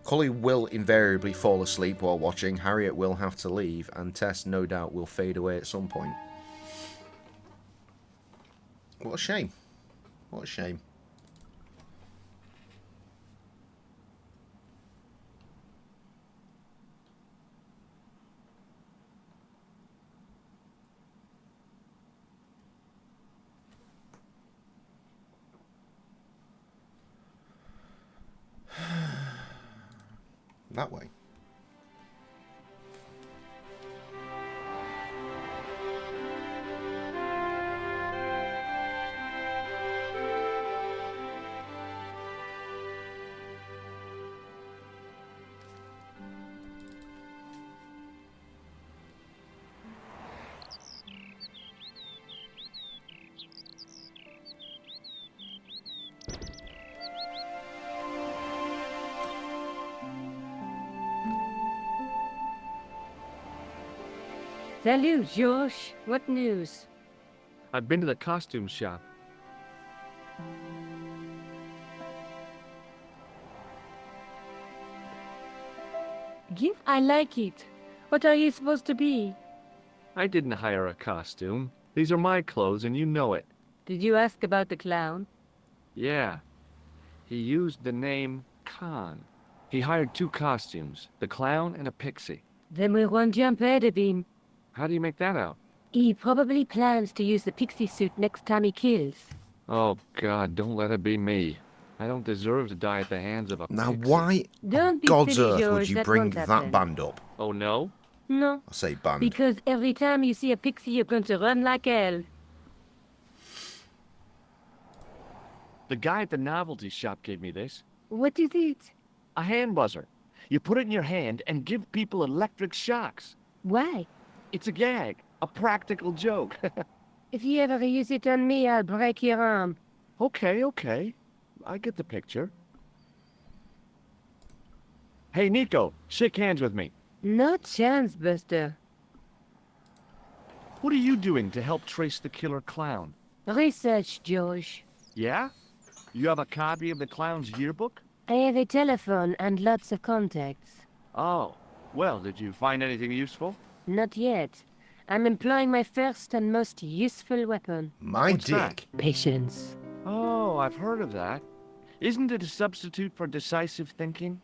Cully will invariably fall asleep while watching, Harriet will have to leave, and Tess no doubt will fade away at some point. What a shame. What a shame. That way.
Salut, Josh. What news?
I've been to the costume shop.
Gift? I like it. What are you supposed to be?
I didn't hire a costume. These are my clothes and you know it.
Did you ask about the clown?
Yeah. He used the name Khan. He hired 2 costumes, the clown and a pixie.
Then we're one jump ahead of him.
How do you make that out?
He probably plans to use the pixie suit next time he kills.
Oh God, don't let it be me. I don't deserve to die at the hands of a
Now
pixie.
why
Don't be
God's
silly,
earth
George.
would you
That
bring
won't
that
happen.
band up?
Oh no?
No,
I say banned.
because every time you see a pixie, you're going to run like hell.
The guy at the novelty shop gave me this.
What is it?
A hand buzzer. You put it in your hand and give people electric shocks.
Why?
It's a gag. A practical joke.
If you ever use it on me, I'll break your arm.
Okay. I get the picture. Hey, Nico, shake hands with me.
No chance, Buster.
What are you doing to help trace the killer clown?
Research, George.
Yeah? You have a copy of the clown's yearbook?
I have a telephone and lots of contacts.
Oh, well, did you find anything useful?
Not yet. I'm employing my first and most useful weapon.
My
What's that?
dick.
Patience.
Oh, I've heard of that. Isn't it a substitute for decisive thinking?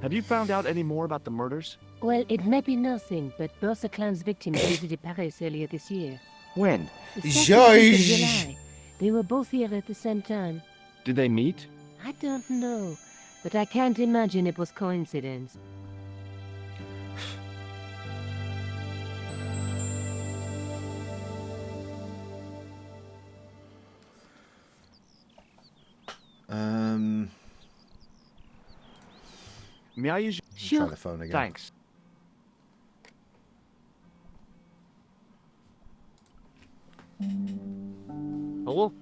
Have you found out any more about the murders?
Well, it may be nothing, but both the clown's victims visited Paris earlier this year.
When?
The 2nd of
George!
July. They were both here at the same time.
Did they meet?
I don't know, but I can't imagine it was coincidence.
May I use
Try
Sure.
the phone again.
Thanks.
Hello?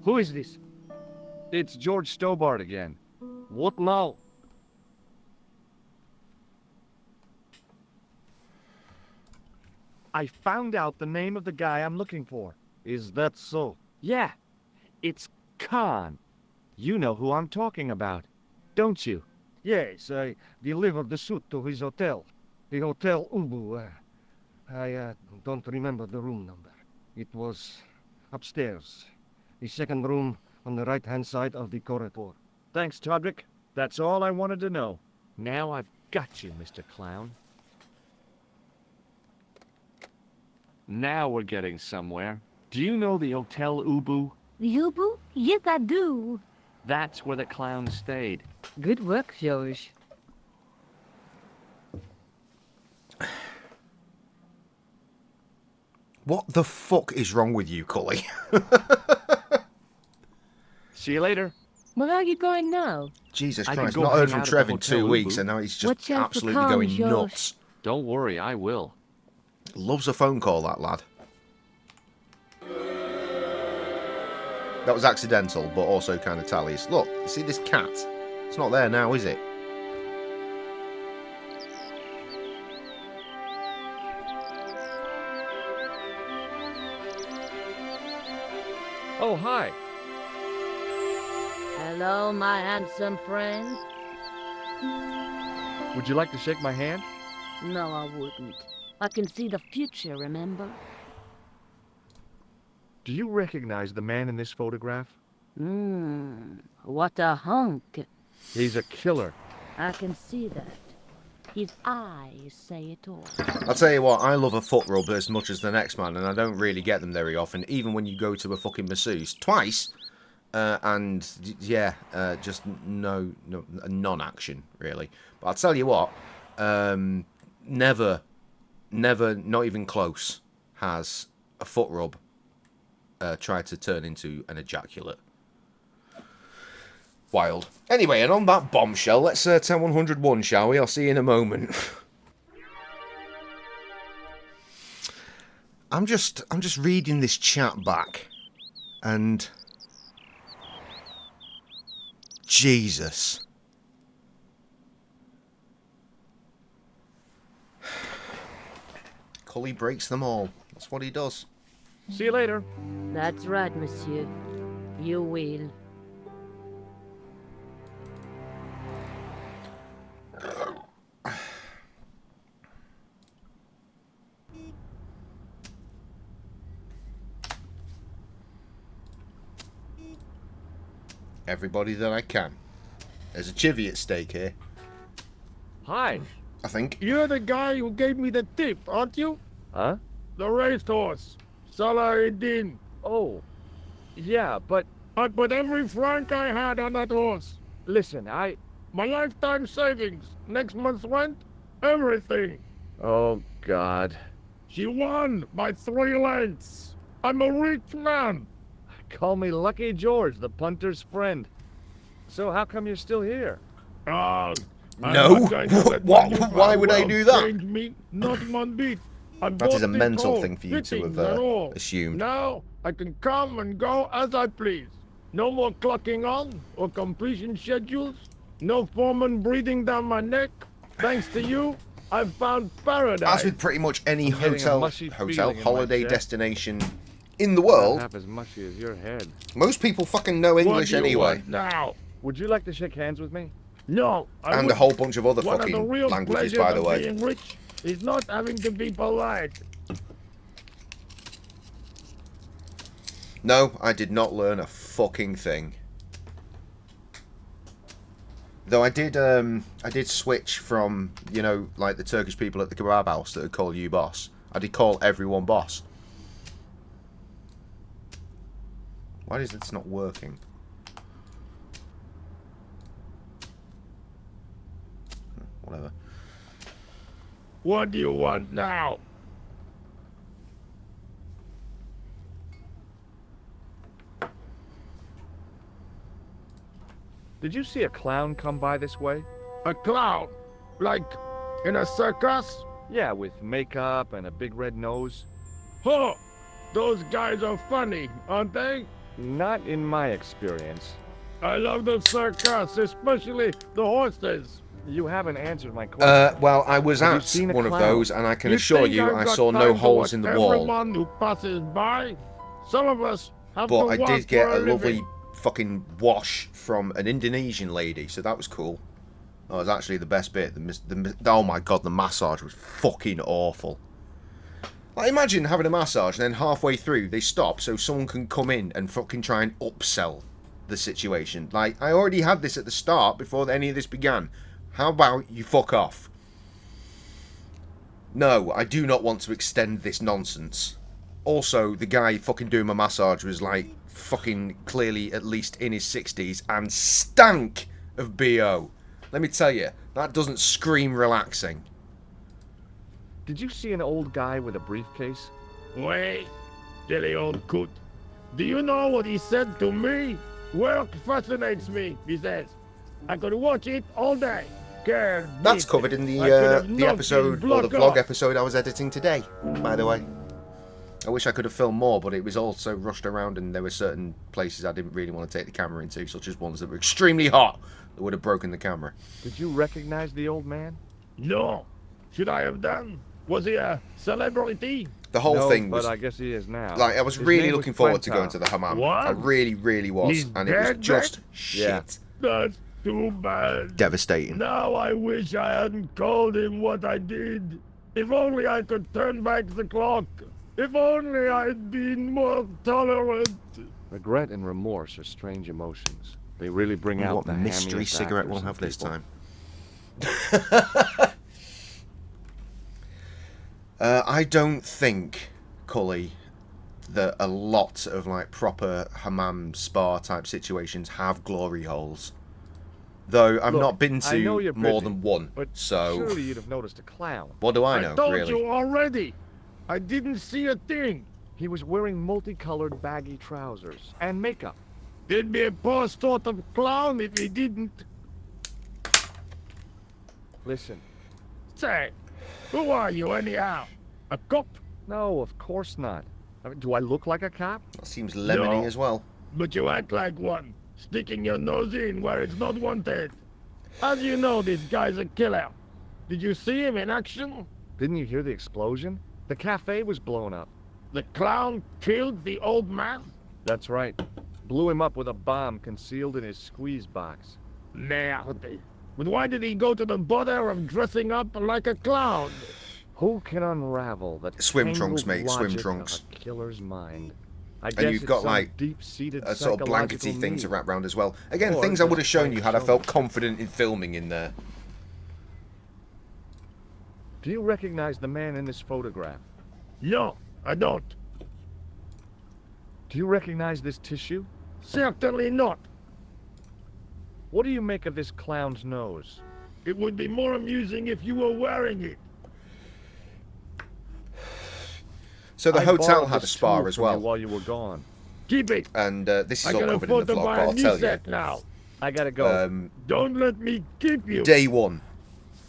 Who is this?
It's George Stobart again.
What now?
I found out the name of the guy I'm looking for.
Is that so?
Yeah, it's Khan. You know who I'm talking about, don't you?
Yes, I delivered the suit to his hotel. The Hotel Ubu. I don't remember the room number. It was upstairs. The second room on the right-hand side of the corridor.
Thanks, Todrick. That's all I wanted to know. Now I've got you, Mr. Clown. Now we're getting somewhere. Do you know the Hotel Ubu?
The Ubu? Yes, I do.
That's where the clown stayed.
Good work, George.
What the fuck is wrong with you, Cully?
See you later.
Where are you going now?
Jesus
I can
Christ,
go
not
hang
heard from
out at
Trev
the
in 2
Hotel
weeks,
Ubu.
and now he's just
Watch out for
absolutely
Khan,
going
George.
nuts.
Don't worry, I will.
Loves a phone call, that lad. That was accidental, but also kind of tallies. Look, you see this cat? It's not there now, is it?
Oh, hi.
Hello, my handsome friend.
Would you like to shake my hand?
No, I wouldn't. I can see the future, remember?
Do you recognize the man in this photograph?
What a hunk.
He's a killer.
I can see that. His eyes say it all.
I'll tell you what, I love a foot rub as much as the next man, and I don't really get them very often, even when you go to a fucking masseuse. Twice, and yeah, just no non-action, really. But I'll tell you what, never, not even close, has a foot rub tried to turn into an ejaculate. Wild. Anyway, and on that bombshell, let's turn 101, shall we? I'll see you in a moment. I'm just reading this chat back, and Jesus. Cully breaks them all. That's what he does.
See you later.
That's right, monsieur. You will.
Everybody that I can. There's a chivvy at stake here,
Hi.
I think.
You're the guy who gave me the tip, aren't you?
Huh?
The racehorse. Salah-ed-Din.
Oh. Yeah, but
I put every franc I had on that horse.
listen,
My lifetime savings, next month's rent, everything.
Oh, God.
She won by 3 lengths. I'm a rich man.
Call me Lucky George, the punter's friend. So how come you're still here?
No? Why would I do that?
Me, not one bit.
That is a mental thing for you to have assumed.
Now I can come and go as I please. No more clocking on or completion schedules. No foreman breathing down my neck. Thanks to you, I've found paradise.
As with pretty much any holiday
holiday
destination in the world,
Half as mushy as your head.
most people fucking know English
What do you
anyway.
want now?
Would you like to shake hands with me?
No. I
And a
wouldn't.
whole bunch of other
One of the
fucking
real
languages,
pleasures
by the
of
way.
being rich is not having to be polite.
No, I did not learn a fucking thing. Though I did switch from, you know, like the Turkish people at the kebab house that would call you boss. I did call everyone boss. Why is this not working? Whatever.
What do you want now?
Did you see a clown come by this way?
A clown? Like in a circus?
Yeah, with makeup and a big red nose.
Huh! Those guys are funny, aren't they?
Not in my experience.
I love the circus, especially the horses.
You haven't answered my question.
Well, I was
Have you
at
seen a
one of
clown?
those, and I can
You
assure
think
you,
I've
I
got
saw no
time to
holes
watch
in the wall.
Everyone who passes by. Some of us have
But
to
I
walk
did get
for
a
living.
lovely fucking wash from an Indonesian lady, so that was cool. That was actually the best bit. Oh my god, the massage was fucking awful. Like, imagine having a massage and then halfway through they stop so someone can come in and fucking try and upsell the situation. Like, I already had this at the start before any of this began. How about you fuck off? No, I do not want to extend this nonsense. Also, the guy fucking doing my massage was like fucking clearly at least in his 60s and stank of BO. Let me tell you, that doesn't scream relaxing.
Did you see an old guy with a briefcase?
Wait, silly old coot. Do you know what he said to me? Work fascinates me, he says. I could watch it all day.
That's covered in the episode, or the vlog episode I was editing today, by the way. I wish I could have filmed more, but it was all so rushed around and there were certain places I didn't really want to take the camera into, such as ones that were extremely hot that would have broken the camera.
Did you recognize the old man?
No. Should I have done? Was he a celebrity?
The whole thing was...
but I guess he is now.
Like, I was
His
really
name
looking
was
forward to
Quentin.
going to the hammam.
What?
I really, really was.
He's
And it was
dead,
just
Yeah.
shit.
That's too bad.
Devastating.
Now I wish I hadn't called him what I did. If only I could turn back the clock. If only I'd been more tolerant.
Regret and remorse are strange emotions. They really bring out
What
the
mystery
hammiest
cigarette
actors
we'll
in
have this
people.
time. I don't think, Cully, that a lot of like proper hammam spa type situations have glory holes. Though I've
Look,
not been
I know
to
you're
more
busy,
than one,
But
so
surely you'd have noticed a clown.
what do I know,
I told
really?
you already. I didn't see a thing.
He was wearing multicolored baggy trousers and makeup.
He'd be a poor sort of clown if he didn't.
Listen,
Say, who are you anyhow? A cop?
no, of course not. I mean, do I look like a cop?
That seems lemony
No.
as well.
But you act like one, sticking your nose in where it's not wanted. How do you know this guy's a killer? Did you see him in action?
Didn't you hear the explosion? The cafe was blown up.
The clown killed the old man?
That's right. Blew him up with a bomb concealed in his squeeze box.
Merde. But why did he go to the bother of dressing up like a clown?
Who can unravel the
Swim trunks,
tangled
mate, swim
logic
trunks.
of a killer's mind? I
And
guess
you've
it's
got
some
like
deep-seated
a sort of blankety
psychological
thing to
need.
wrap around as well. Again,
Or
things I would have
just
shown you had I
plain
felt
so.
confident in filming in there.
Do you recognize the man in this photograph?
No, I don't.
Do you recognize this tissue?
Certainly not.
What do you make of this clown's nose?
It would be more amusing if you were wearing it.
So the
I
hotel
borrowed
had a
this
spa
tool
as
from you
well.
while you were gone.
Keep it.
And this
I
is all
can
covered in
afford
the
to
vlog,
buy
but
a
I'll
new
tell you.
set now.
I gotta go.
Don't let me keep you.
Day one.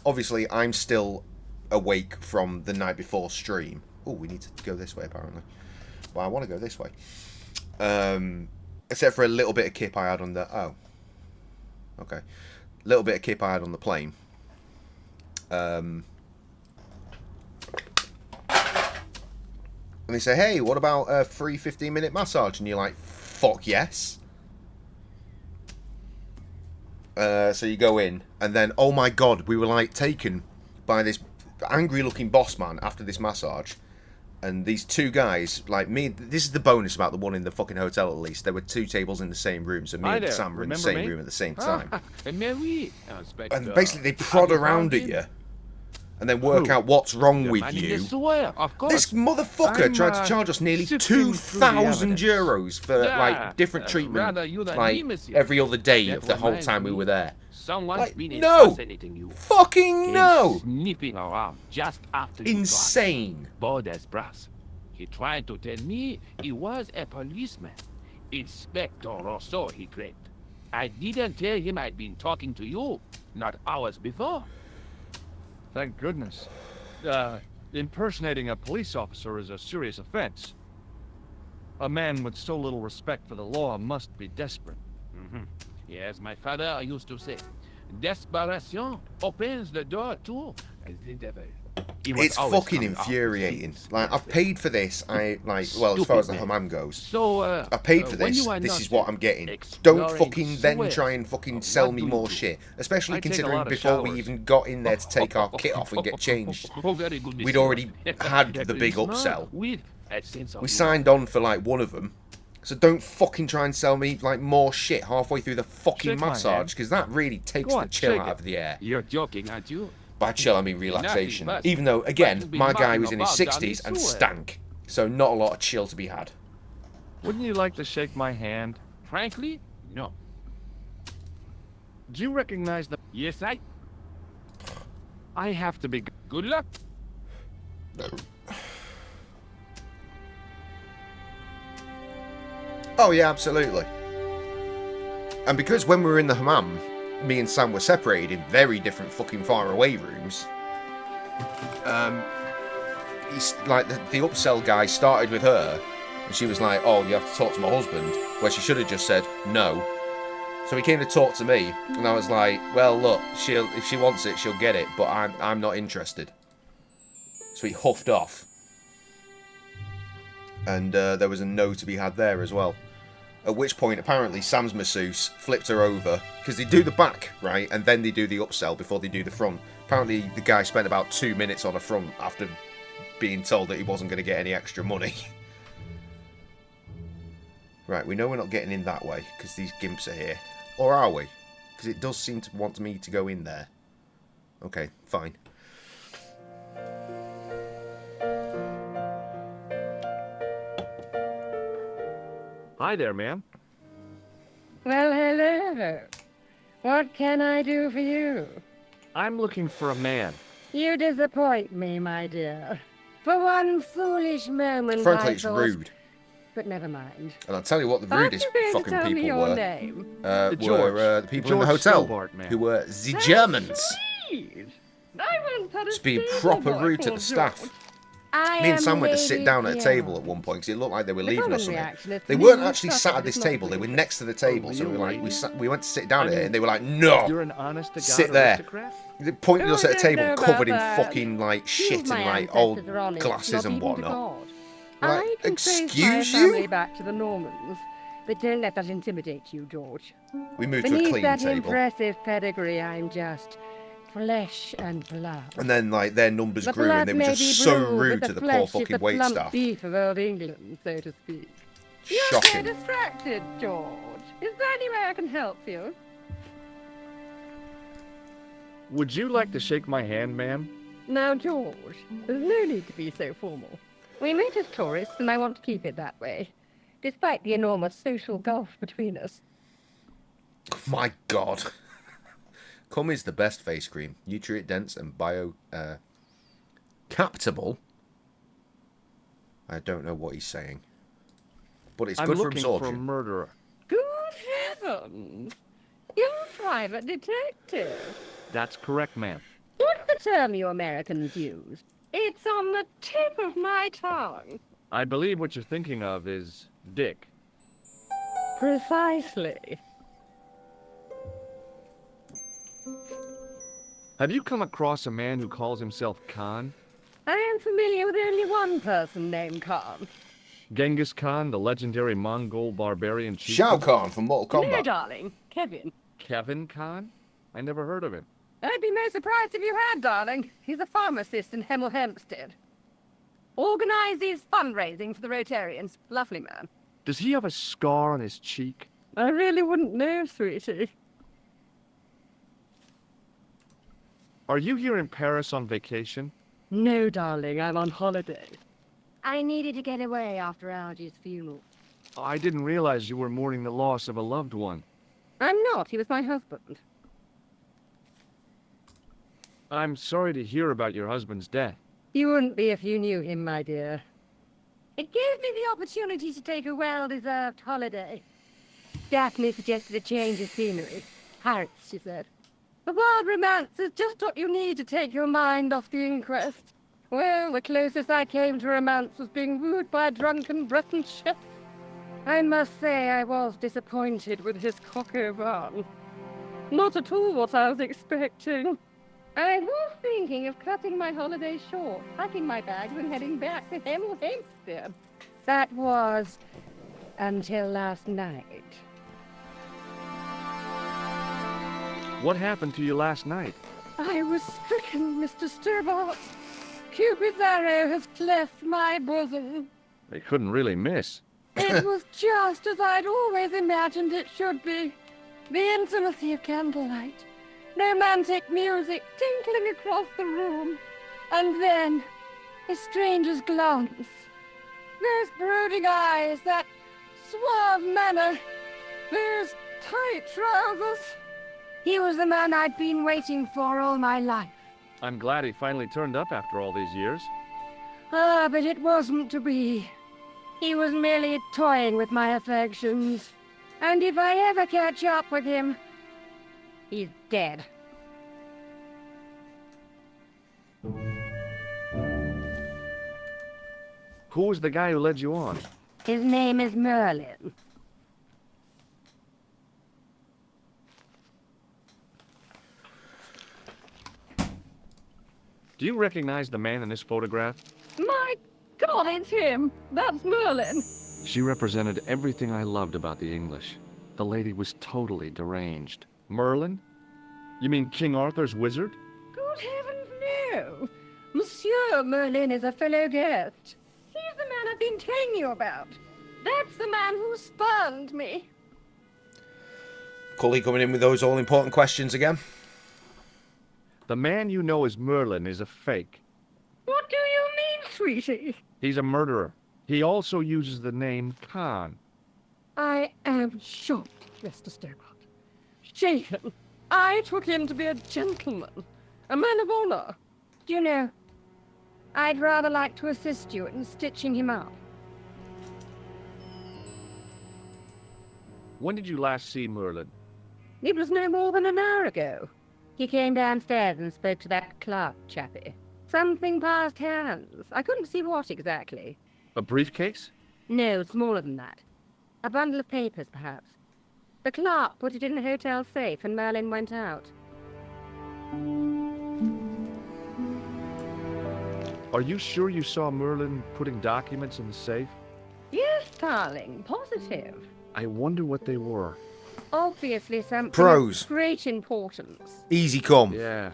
Obviously, I'm still awake from the night before stream. Oh, we need to go this way, apparently. Well, I want to go this way. Except for a little bit of kip I had on the... Oh. Okay. Little bit of kip I had on the plane. And they say, hey, what about a free 15-minute massage? And you're like, fuck yes. So you go in, and then, oh my god, we were like taken by this angry-looking boss man after this massage. And these two guys, like me, this is the bonus about the one in the fucking hotel at least. There were two tables in the same room, so me
Hi
and
there.
Sam were in the
Remember
same
me?
room at the same time.
Mais oui, Inspector.
And basically they prod around at you, and then work out what's wrong
You're
with
manning
you.
the swear, of course.
This motherfucker
I'm,
tried to charge us nearly
sifting through the
2,000
evidence.
euros for
Yeah,
like different treatment,
rather you than
like
me, monsieur.
every other day
That
of the whole
reminds
time we
me.
were there.
Someone's
Like,
been
no!
impersonating you.
Fucking
Came
no!
Sniffing around just after you got
Insane.
bored as brass. He tried to tell me he was a policeman. Inspector Rousseau, he claimed. I didn't tell him I'd been talking to you, not hours before.
Thank goodness. Impersonating a police officer is a serious offense. A man with so little respect for the law must be desperate.
Yes, my father used to say, desperation opens the door to the devil. He was
It's
always
fucking
coming out with
infuriating.
things
Like,
like
I've
that.
paid for this. Well, as far as the
Stupid man.
hammam goes.
So,
I paid for
when
this.
you are
This
not
is what I'm getting.
exploring
Don't fucking then
swear,
try and fucking sell
what
me
do you
more
do?
shit. Especially
I take a
considering
lot of
before we
showers.
even got in there to take our kit off and get changed.
Oh, very good,
We'd
monsieur.
already had the big
Smart
upsell.
with a sense of
We
humor.
signed on for like one of them. So don't fucking try and sell me like more shit halfway through the fucking
Shake my
massage,
hand.
because that really takes
Go
the
on,
chill
shake
out
it.
of the air.
You're joking, aren't you?
By chill, I mean relaxation.
but-
Even though, again,
but to be
my guy
mucking
was in his
about down
60s
the
and
sewer.
stank. So not a lot of chill to be had.
Wouldn't you like to shake my hand?
Frankly, no.
Do you recognize the...
Yes,
I have to be...
good luck.
Oh yeah, absolutely. And because when we were in the hammam, me and Sam were separated in very different fucking far away rooms. He's like the upsell guy started with her, and she was like, "Oh, you have to talk to my husband," where she should have just said no. So he came to talk to me, and I was like, "Well, look, if she wants it, she'll get it, but I'm not interested." So he huffed off, and there was a no to be had there as well. At which point, apparently, Sam's masseuse flipped her over, because they do the back, right, and then they do the upsell before they do the front. Apparently, the guy spent about 2 minutes on the front after being told that he wasn't going to get any extra money. Right, we know we're not getting in that way, because these gimps are here. Or are we? Because it does seem to want me to go in there. Okay, fine.
Hi there, ma'am.
Well, hello. What can I do for you?
I'm looking for a man.
You disappoint me, my dear. For one foolish moment,
Frankly,
I
it's
thought...
rude.
But never mind.
And I'll tell you what the
Aren't
rudest
you going to
fucking
tell me
people
your
were.
name?
Were the people in the
George
hotel,
Stobart, man.
who were the Germans.
Please. I once had a
Just being
stable
proper
boy
rude to
called
the staff.
George. I
Me and
am
Sam went to sit
Lady
down at a
Pierre.
table at one point because it looked like they were
The
leaving
common
or something.
reaction is
They
to
weren't
leave
actually
stuff
sat
that
at this
is not
table. They were
pleasing.
next to the table, so we went to sit down
I
at it,
mean,
and they were like, "No,
You're an honest-to-God
sit there."
aristocrat?
They pointed
Oh,
us at a
I
table
don't know
covered in
about that.
fucking like
Two
shit
of
and
my
like old
ancestors are honest,
glasses
not
and
even to
whatnot.
God.
We're like,
I can trace my
"Excuse
family
you?"
back to the Normans, but don't let that intimidate you, George.
We moved to a
Beneath
clean
that
table,
impressive pedigree, I'm just flesh and blood.
and then like their numbers
The
grew,
blood
and they were
may
just
be
so
blue,
rude
but
to
the
the poor
flesh is
fucking
the
wait
plump
staff.
beef of old England, so to speak. You're
Shocking.
so distracted, George. Is there any way I can help you?
Would you like to shake my hand, ma'am?
Now, George, there's no need to be so formal. We meet as tourists, and I want to keep it that way, despite the enormous social gulf between us.
My God. Cum is the best face cream. Nutrient dense and bio captable. I don't know what he's saying. But it's
I'm
good for
looking
absorption.
for a murderer.
Good heavens! You're a private detective.
That's correct, ma'am.
What's the term you Americans use? It's on the tip of my tongue.
I believe what you're thinking of is Dick.
Precisely.
Have you come across a man who calls himself Khan?
I am familiar with only one person named Khan.
Genghis Khan, the legendary Mongol barbarian chief?
Shao Kahn from Mortal
No,
Kombat.
darling. Kevin.
Kevin Khan? I never heard of him.
I'd be no surprised if you had, darling. He's a pharmacist in Hemel Hempstead. Organizes fundraising for the Rotarians. Lovely man.
Does he have a scar on his cheek?
I really wouldn't know, sweetie.
Are you here in Paris on vacation?
No, darling, I'm on holiday. I needed to get away after Algy's funeral.
I didn't realize you were mourning the loss of a loved one.
I'm not. He was my husband.
I'm sorry to hear about your husband's death.
You wouldn't be if you knew him, my dear. It gave me the opportunity to take a well-deserved holiday. Daphne suggested a change of scenery. Paris, she said. The wild romance is just what you need to take your mind off the inquest. Well, the closest I came to romance was being wooed by a drunken Breton chef. I must say I was disappointed with his coq au vin. Not at all what I was expecting. I was thinking of cutting my holiday short, packing my bags and heading back to Hemel Hempstead. That was until last night.
What happened to you last night?
I was stricken, Mr. Stobart. Cupid's arrow has cleft my bosom.
They couldn't really miss.
It was just as I'd always imagined it should be. The intimacy of candlelight. Romantic music tinkling across the room. And then, a stranger's glance. Those brooding eyes, that suave manner, those tight trousers. He was the man I'd been waiting for all my life.
I'm glad he finally turned up after all these years.
Ah, but it wasn't to be. He was merely toying with my affections. And if I ever catch up with him, he's dead.
Who was the guy who led you on?
His name is Merlin.
Do you recognize the man in this photograph?
My God, it's him. That's Merlin.
She represented everything I loved about the English. The lady was totally deranged. Merlin? You mean King Arthur's wizard?
Good heavens, no. Monsieur Merlin is a fellow guest. He's the man I've been telling you about. That's the man who spurned me.
Cully coming in with those all-important questions again.
The man you know as Merlin is a fake.
What do you mean, sweetie?
He's a murderer. He also uses the name Khan.
I am shocked, Mr. Stobart. Shaken. I took him to be a gentleman, a man of honor. Do you know, I'd rather like to assist you in stitching him up.
When did you last see Merlin?
It was no more than an hour ago. He came downstairs and spoke to that clerk chappie. Something passed hands. I couldn't see what exactly.
A briefcase?
No, smaller than that. A bundle of papers, perhaps. The clerk put it in the hotel safe and Merlin went out.
Are you sure you saw Merlin putting documents in the safe?
Yes, darling, positive.
I wonder what they were.
Obviously something
Pros.
of great importance.
Easy come.
Yeah.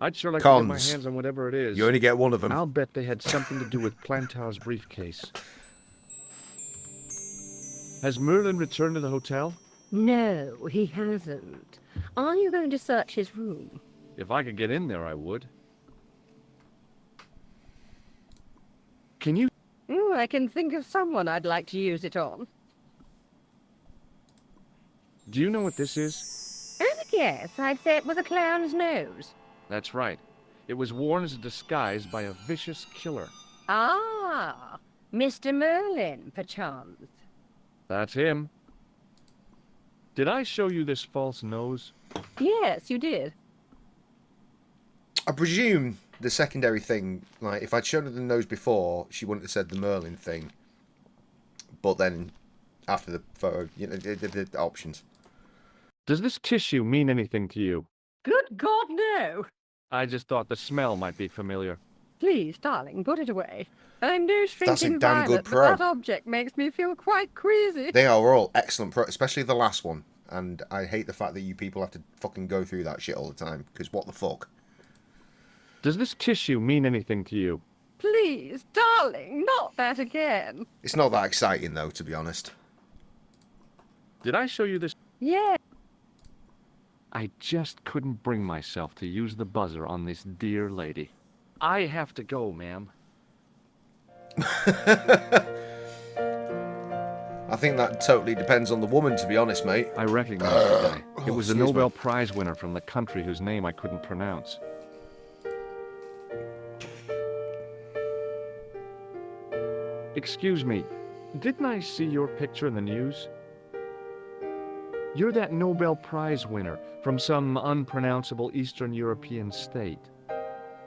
I'd sure like to get my
Cons.
hands on whatever it is.
You only get one of them.
I'll bet they had something to do with Plantar's briefcase. Has Merlin returned to the hotel?
No, he hasn't. Are you going to search his room?
If I could get in there, I would. Can you...
Oh, I can think of someone I'd like to use it on.
Do you know what this is?
As a guess, I'd say it was a clown's nose.
That's right. It was worn as a disguise by a vicious killer.
Ah, Mr. Merlin, perchance.
That's him. Did I show you this false nose?
Yes, you did.
I presume the secondary thing, like, if I'd shown her the nose before, she wouldn't have said the Merlin thing. But then, after the photo, you know, the options.
Does this tissue mean anything to you?
Good God, no.
I just thought the smell might be familiar.
Please, darling, put it away. I'm no
That's a
shrinking
damn good
violet,
pro.
but that object makes me feel quite queasy.
They are all excellent pro, especially the last one. And I hate the fact that you people have to fucking go through that shit all the time, because what the fuck?
Does this tissue mean anything to you?
Please, darling, not that again.
It's not that exciting, though, to be honest.
Did I show you this?
Yeah.
I just couldn't bring myself to use the buzzer on this dear lady. I have to go, ma'am.
I think that totally depends on the woman, to be honest, mate.
I recognize the guy. It was a
excuse
Nobel
me.
Prize winner from the country whose name I couldn't pronounce. Excuse me, didn't I see your picture in the news? You're that Nobel Prize winner from some unpronounceable Eastern European state.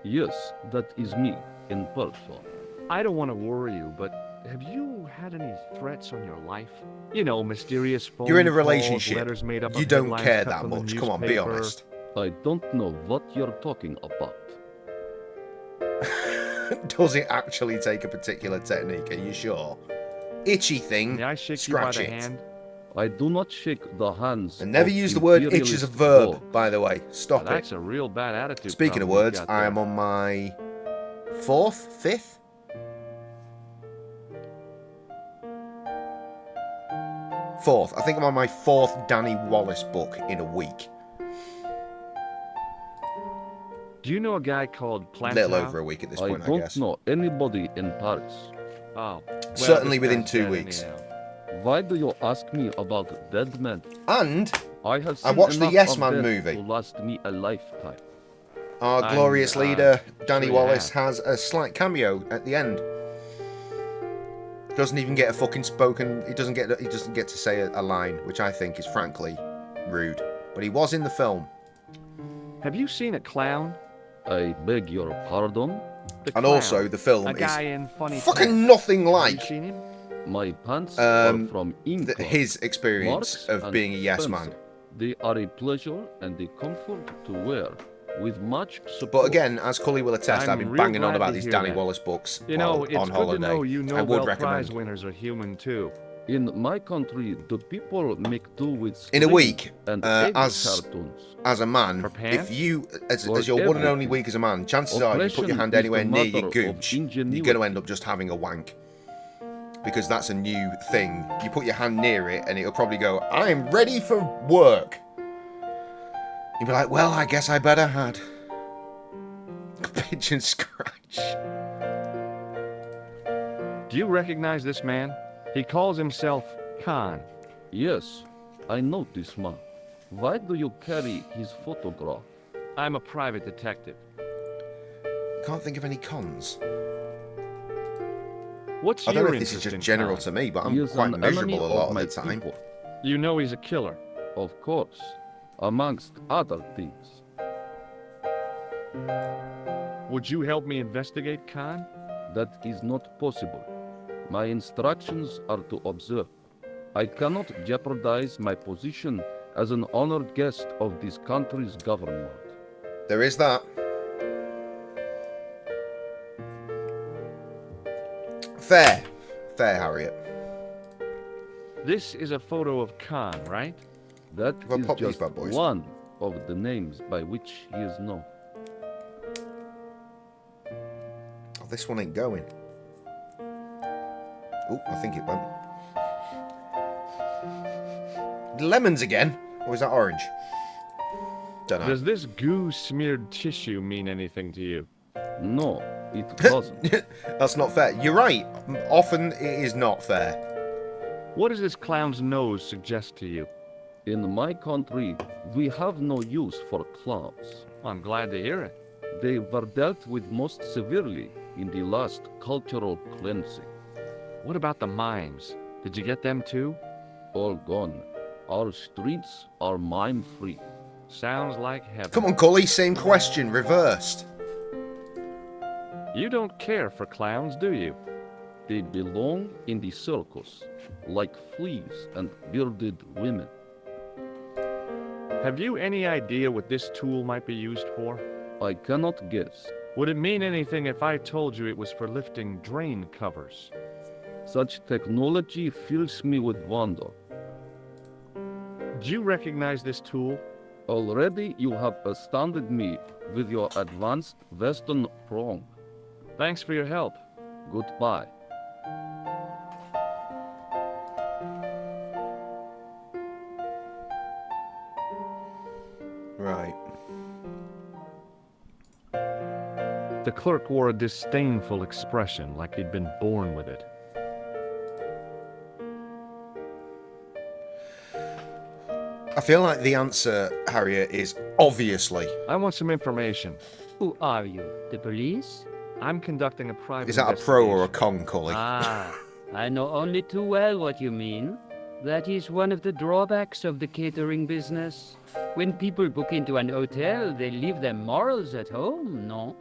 Yes, that is me, in person.
I don't want to worry you, but have you had any threats on your life? You know, mysterious phone
You're in a
calls,
relationship.
letters made up
You
of
don't
headlines
care
cut
that
from the
much. Come on, be
newspaper.
honest.
I don't know what you're talking about.
Does it actually take a particular technique? Are you sure? Itchy thing.
May I shake
Scratch
you by
it.
the hand?
I do not shake the hands.
And never
of
use the word itch as a
imperialist
verb,
dogs.
by the way. Stop
Now,
it.
that's a real bad attitude.
Speaking of
problem
words,
you've got
I
there.
am on my fifth? Fourth. I think I'm on my fourth Danny Wallace book in a week.
Do you know a guy called Plantar?
Little over a week at this
I
point, I
don't
guess.
know anybody in Paris.
Oh. Well,
Certainly
this
within
guy's
2
dead
weeks.
anyhow.
Why do you ask me about dead men?
And
I have
I
seen
watched the
enough
Yes
of
Man
death
movie.
to last me a lifetime.
our glorious leader, Danny
sure you
Wallace,
have.
has a slight cameo at the end. Doesn't even get a fucking spoken. He doesn't get to say a line, which I think is frankly rude. But he was in the film.
Have you seen a clown?
I beg your pardon?
The
And
clown.
also, the film
a
is
guy in funny
fucking
pants.
nothing
Have
like
you seen him?
My pants are from England.
his experience
Marks
of
and
being a yes
Spencer.
man.
They are a pleasure and a comfort to wear, with much support.
But again, as Cully will attest,
I'm
I've been
real
banging on
glad
about
to
these
hear
Danny
that.
Wallace books
You know,
while
it's
on
good
holiday.
to know you
I would
Nobel Prize
recommend.
winners are human too.
In my country, the people make do with
In a
string
week,
and
as
egg cartoons.
as a man,
For pants?
if you, as
For
your one and only
everything.
week as a man, chances are you put your
Oppression
hand
is
anywhere
the
near your
mother of
gooch, you're going to
ingenuity.
end up just having a wank. Because that's a new thing. You put your hand near it and it'll probably go, I'm ready for work. You'll be like, well, I guess I better had. Pigeon scratch.
Do you recognize this man? He calls himself Khan.
Yes, I know this man. Why do you carry his photograph?
I'm a private detective.
Can't think of any cons.
What's
I don't
your
know if this is
interest in
just general
Khan?
to me, but
He
I'm
is
quite
an
miserable
enemy
a lot
of
of
my
the time.
people.
You know he's a killer.
Of course, amongst other things.
Would you help me investigate Khan?
That is not possible. My instructions are to observe. I cannot jeopardize my position as an honored guest of this country's government.
There is that. Fair. Fair, Harriet.
This is a photo of Khan, right?
That
Well,
is
pop these
just
bad boys.
one of the names by which he is known.
Oh, this one ain't going. Oh, I think it went. Lemons again? Or is that orange? Don't know.
Does this goo-smeared tissue mean anything to you?
No, it doesn't.
That's not fair. You're right. Often it is not fair.
What does this clown's nose suggest to you?
In my country, we have no use for clowns.
I'm glad to hear it.
They were dealt with most severely in the last cultural cleansing.
What about the mimes? Did you get them too?
All gone. Our streets are mime-free.
Sounds like heaven.
Come on, Cully, same question, reversed.
You don't care for clowns, do you?
They belong in the circus, like fleas and bearded women.
Have you any idea what this tool might be used for?
I cannot guess.
Would it mean anything if I told you it was for lifting drain covers?
Such technology fills me with wonder.
Do you recognize this tool?
Already you have astounded me with your advanced Western prong.
Thanks for your help.
Goodbye.
Right.
The clerk wore a disdainful expression, like he'd been born with it.
I feel like the answer, Harriet, is obviously.
I want some information.
Who are you? The police?
I'm conducting a private
Is that a pro or a con, Cully?
Ah, I know only too well what you mean. That is one of the drawbacks of the catering business. When people book into an hotel, they leave their morals at home, no?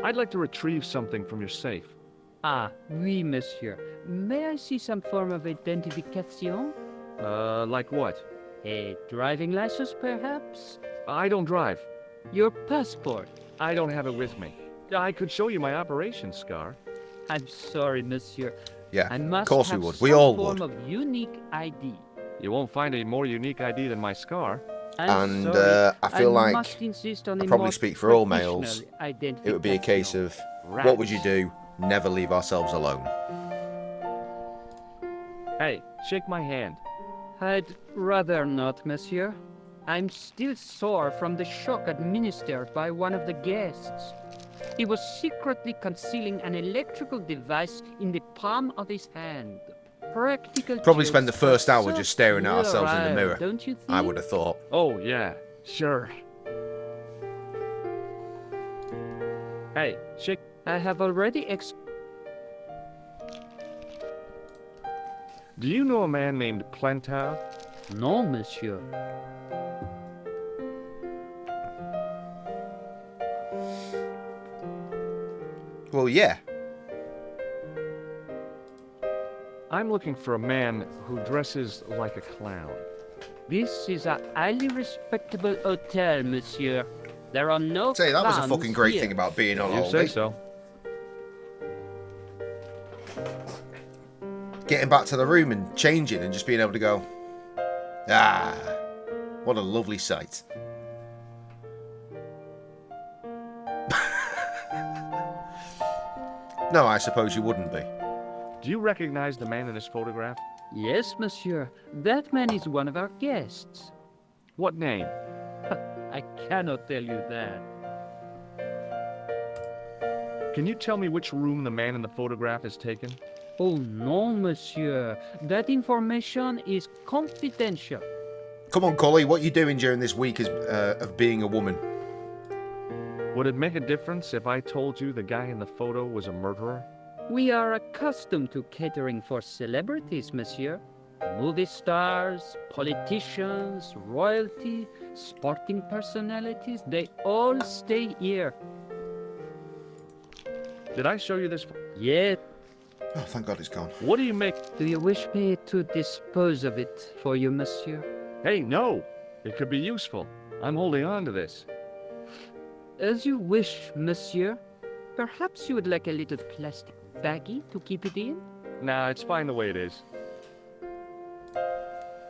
I'd like to retrieve something from your safe.
Ah, oui, monsieur. May I see some form of identification?
Like what?
A driving license, perhaps?
I don't drive.
Your passport?
I don't have it with me. I could show you my operation scar.
I'm sorry, monsieur.
Yeah,
I must
of course we
have
would. We
some
all
form
would.
of unique ID.
You won't find a more unique ID than my scar.
I'm
And
sorry.
I feel like
must insist on
I
a
probably
more
speak for all males.
traditional
It would be a case of,
identification.
what would you do? Never leave ourselves alone.
Hey, shake my hand.
I'd rather not, monsieur. I'm still sore from the shock administered by one of the guests. He was secretly concealing an electrical device in the palm of his hand. Practical
Probably
jokes
spend the first
are
hour
so
just staring at ourselves in the
puerile,
mirror.
Don't you think?
I would have thought.
Oh, yeah, sure. Hey, shake.
I have already
Do you know a man named Plantar?
No, monsieur.
Well, yeah.
I'm looking for a man who dresses like a clown.
This is a highly respectable hotel, monsieur. There are no
Say, that was a
clowns
fucking great
here.
thing about being on
You
holiday.
say so.
Getting back to the room and changing and just being able to go, ah, what a lovely sight. No, I suppose you wouldn't be.
Do you recognize the man in this photograph?
Yes, monsieur. That man is one of our guests.
What name?
I cannot tell you that.
Can you tell me which room the man in the photograph is taken?
Oh, no, monsieur. That information is confidential.
Come on, Cully, what are you doing during this week of being a woman?
Would it make a difference if I told you the guy in the photo was a murderer?
We are accustomed to catering for celebrities, monsieur. Movie stars, politicians, royalty, sporting personalities, they all stay here.
Did I show you this?
Yes.
Oh, thank God it's gone.
What do you make?
Do you wish me to dispose of it for you, monsieur?
Hey, no! It could be useful. I'm holding on to this.
As you wish, monsieur. Perhaps you would like a little plastic baggie to keep it in?
Nah, it's fine the way it is.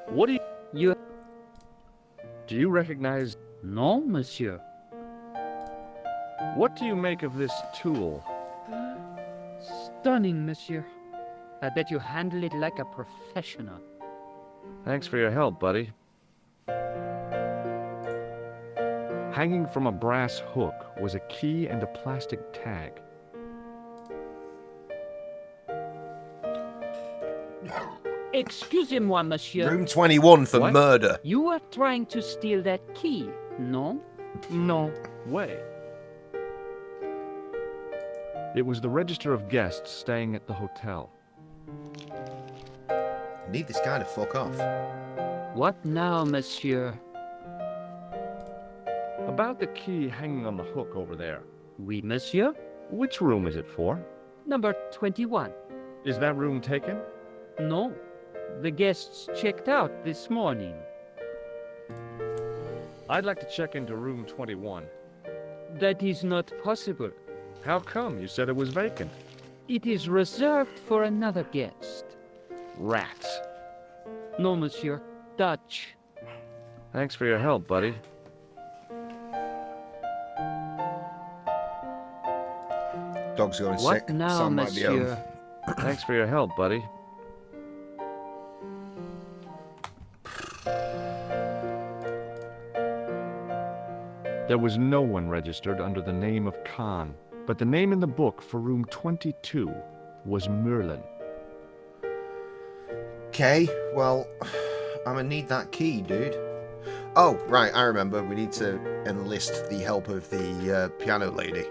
What do you... Do you recognize...
No, monsieur.
What do you make of this tool?
Stunning, monsieur. I bet you handle it like a professional.
Thanks for your help, buddy. Hanging from a brass hook was a key and a plastic tag.
Excusez-moi, monsieur.
Room 21 for
What?
murder.
You were trying to steal that key, no?
No way. It was the register of guests staying at the hotel.
I need this guy to fuck off.
What now, monsieur?
About the key hanging on the hook over there.
Oui, monsieur.
Which room is it for?
Number 21.
Is that room taken?
No. The guests checked out this morning.
I'd like to check into room 21.
That is not possible.
How come? You said it was vacant.
It is reserved for another guest.
Rats.
No, monsieur. Dutch.
Thanks for your help, buddy.
Dog's going
What
sick.
now,
Son might be home.
monsieur?
Thanks for your help, buddy. There was no one registered under the name of Khan, but the name in the book for room 22 was Merlin.
Okay, well, I'm gonna need that key, dude. Oh, right, I remember. We need to enlist the help of the piano lady.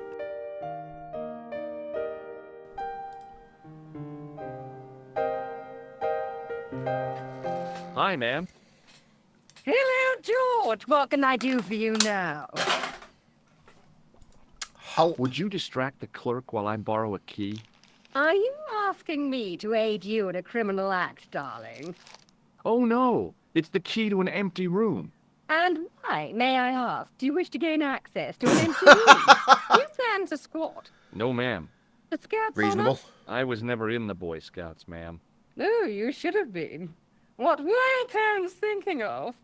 Hi, ma'am.
Hello, George. What can I do for you now?
Would you distract the clerk while I borrow a key?
Are you asking me to aid you in a criminal act, darling?
Oh, no. It's the key to an empty room.
And why, may I ask, do you wish to gain access to an empty room? You plan to squat.
No, ma'am.
The scouts
Reasonable.
I was never in the Boy Scouts, ma'am.
No, you should have been. What were your parents thinking of?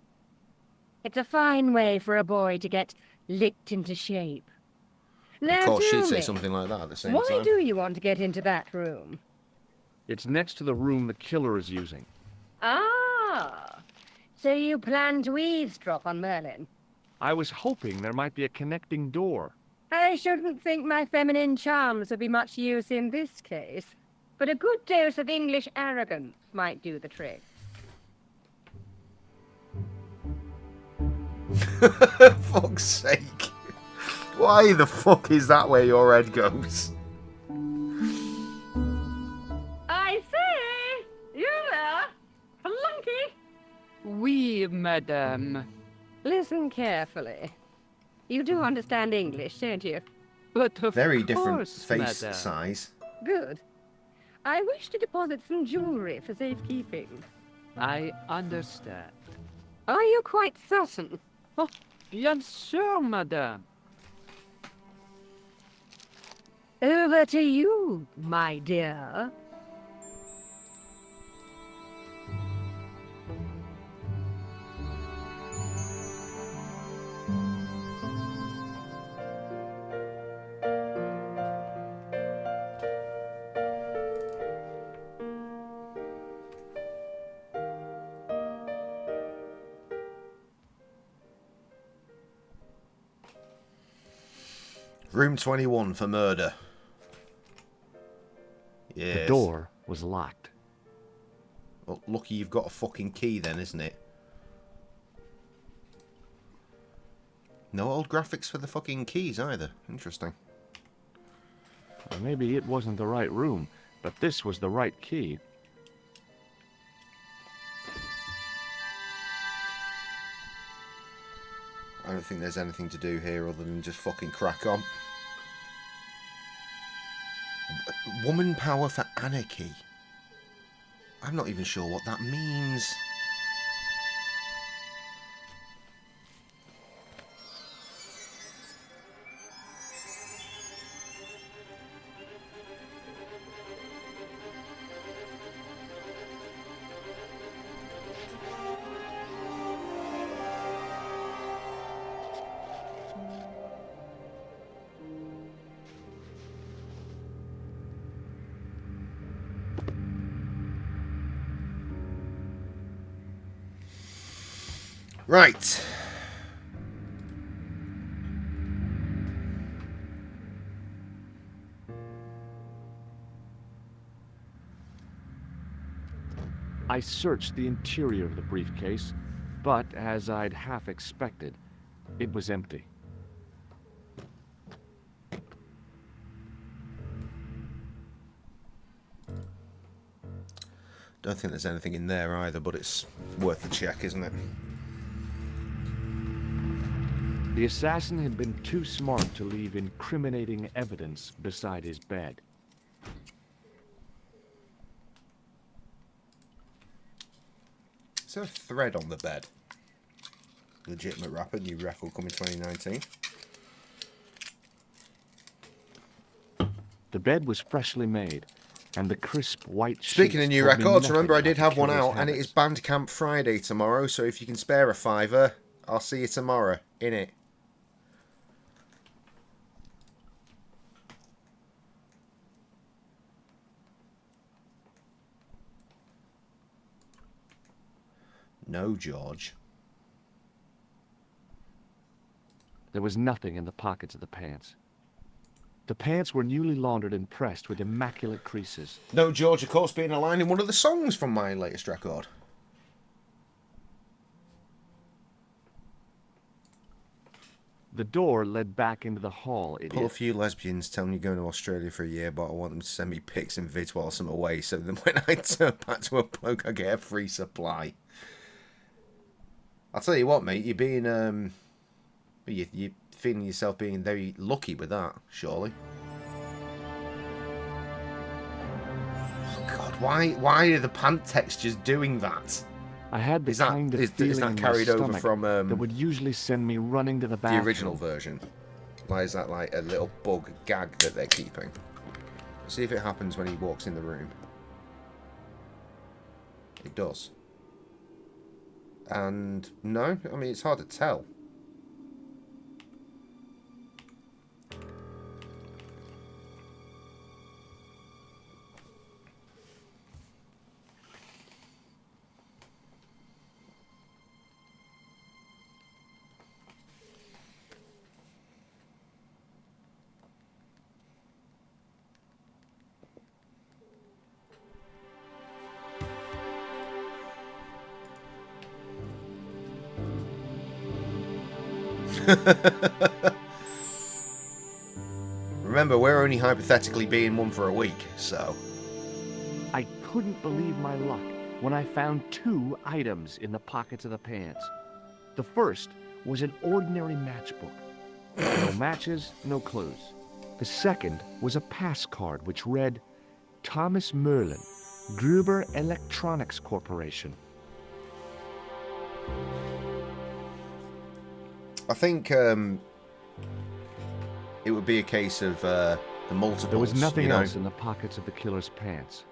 It's a fine way for a boy to get licked into shape. Now,
Of course,
tell
she'd say
me,
something like that at the same
why
time.
do you want to get into that room?
It's next to the room the killer is using.
Ah, so you plan to eavesdrop on Merlin?
I was hoping there might be a connecting door.
I shouldn't think my feminine charms would be much use in this case, but a good dose of English arrogance might do the trick.
Fuck's sake. Why the fuck is that where your head goes?
I say, you there, flunky.
Oui, madame.
Listen carefully. You do understand English, don't you?
But of
Very different
course,
face
madame.
size.
Good. I wish to deposit some jewelry for safekeeping.
I understand.
Are you quite certain?
Oh, bien sûr, madame.
Over to you, my dear.
Room 21 for murder.
The
Yes.
door was locked.
Well, lucky you've got a fucking key then, isn't it? No old graphics for the fucking keys either. Interesting.
Or maybe it wasn't the right room, but this was the right key.
I don't think there's anything to do here other than just fucking crack on. Woman power for anarchy. I'm not even sure what that means. Right.
I searched the interior of the briefcase, but as I'd half expected, it was empty.
Don't think there's anything in there either, but it's worth a check, isn't it?
The assassin had been too smart to leave incriminating evidence beside his bed.
Is there a thread on the bed? Legitimate rapper, new record coming 2019.
The bed was freshly made, and the crisp white
Speaking
sheets
of new
told me
records,
nothing
remember I
about
did
the
have one
killer's
out, and it
habits.
is Bandcamp Friday tomorrow, so if you can spare a fiver, I'll see you tomorrow, innit? No, George.
There was nothing in the pockets of the pants. The pants were newly laundered and pressed with immaculate creases.
No, George, of course, being a line in one of the songs from my latest record.
The door led back into the hall.
Pull a few lesbians telling me you're going to Australia for a year, but I want them to send me pics and vids whilst I'm away, so then when I turn back to a bloke, I get a free supply. I'll tell you what, mate, you're being, you're feeling yourself being very lucky with that, surely. Oh, God, why are the pant textures doing that?
I had the kind of feeling
is that
in my
carried over
stomach
from
that would usually send me running to the
the
bathroom.
original version? Why is that like a little bug gag that they're keeping? See if it happens when he walks in the room. It does. And no, I mean, it's hard to tell. Remember, we're only hypothetically being one for a week, so...
I couldn't believe my luck when I found 2 items in the pockets of the pants. The first was an ordinary matchbook. No matches, no clues. The second was a pass card which read, Thomas Merlin, Gruber Electronics Corporation.
I think it would be a case of the multiples.
There was nothing
you know?
else in the pockets of the killer's pants.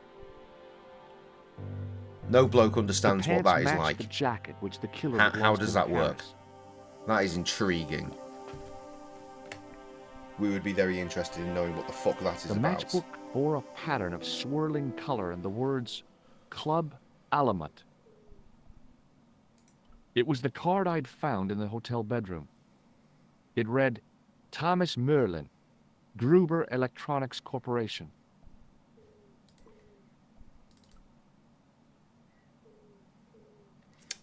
No bloke understands
The
what
pants
that is
matched
like.
the jacket which the killer
How
had lost
does
in
that
the
work?
house.
That is intriguing. We would be very interested in knowing what the fuck that is
The
about.
matchbook bore a pattern of swirling color and the words Club Alamut. It was the card I'd found in the hotel bedroom. It read, Thomas Merlin, Gruber Electronics Corporation.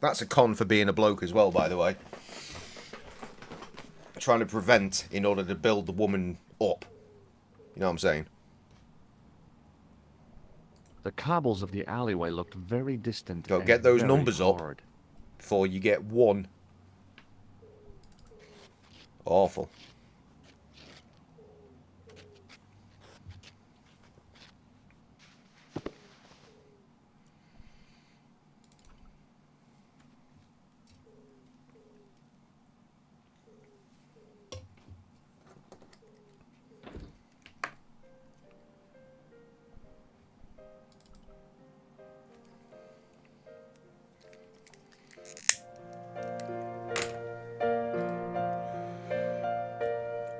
That's a con for being a bloke as well, by the way. Trying to prevent in order to build the woman up. You know what I'm saying?
The cobbles of the alleyway looked very distant.
Go
and
get those
very
numbers
hard.
up before you get one. Awful.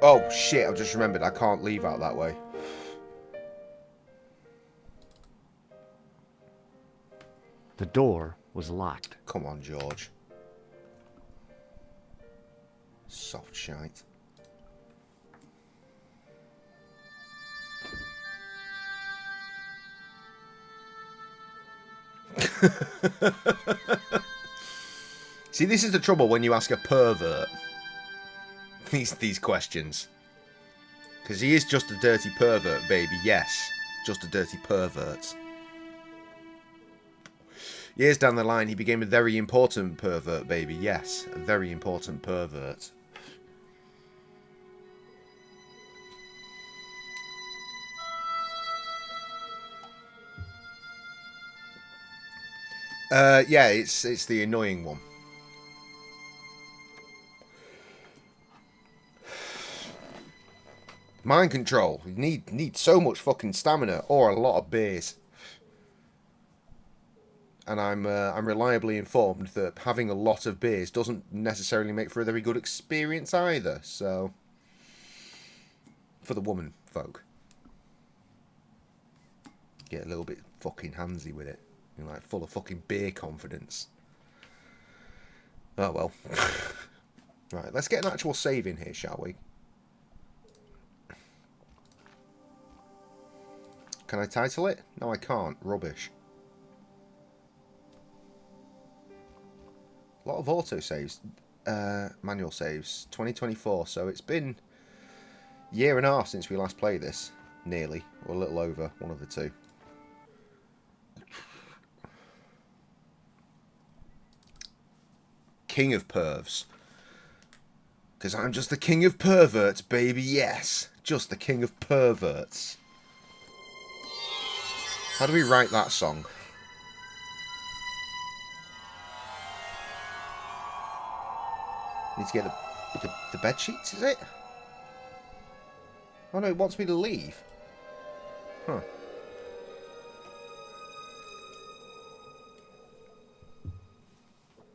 Oh shit, I've just remembered I can't leave out that way.
The door was locked.
Come on, George. Soft shite. See, this is the trouble when you ask a pervert these questions. Because he is just a dirty pervert, baby. Yes, just a dirty pervert. Years down the line, he became a very important pervert, baby. Yes, a very important pervert. Yeah, it's the annoying one. Mind control. You need so much fucking stamina or a lot of beers. And I'm reliably informed that having a lot of beers doesn't necessarily make for a very good experience either. So, for the woman folk, get a little bit fucking handsy with it. You're like full of fucking beer confidence. Oh well. Right, let's get an actual save in here, shall we? Can I title it? No, I can't. Rubbish. A lot of auto saves, manual saves. 2024, so it's been a year and a half since we last played this. Nearly, or a little over, one of the two. King of pervs. Because I'm just the king of perverts, baby, yes. Just the king of perverts. How do we write that song? Need to get the bed sheets, is it? Oh no, it wants me to leave. Huh.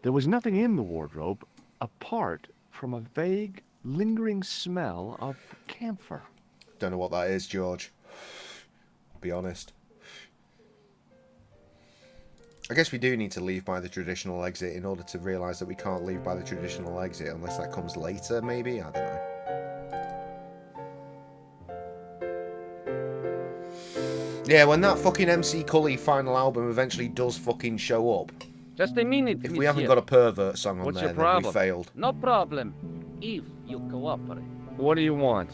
There was nothing in the wardrobe apart from a vague, lingering smell of camphor.
Don't know what that is, George. Be honest. I guess we do need to leave by the traditional exit in order to realise that we can't leave by the traditional exit unless that comes later, maybe? I don't know. Yeah, when that fucking MC Cully final album eventually does fucking show up.
Just a minute,
If we haven't got a pervert song on
What's
there,
your
then we
problem?
failed.
No problem. If you cooperate.
What do you want?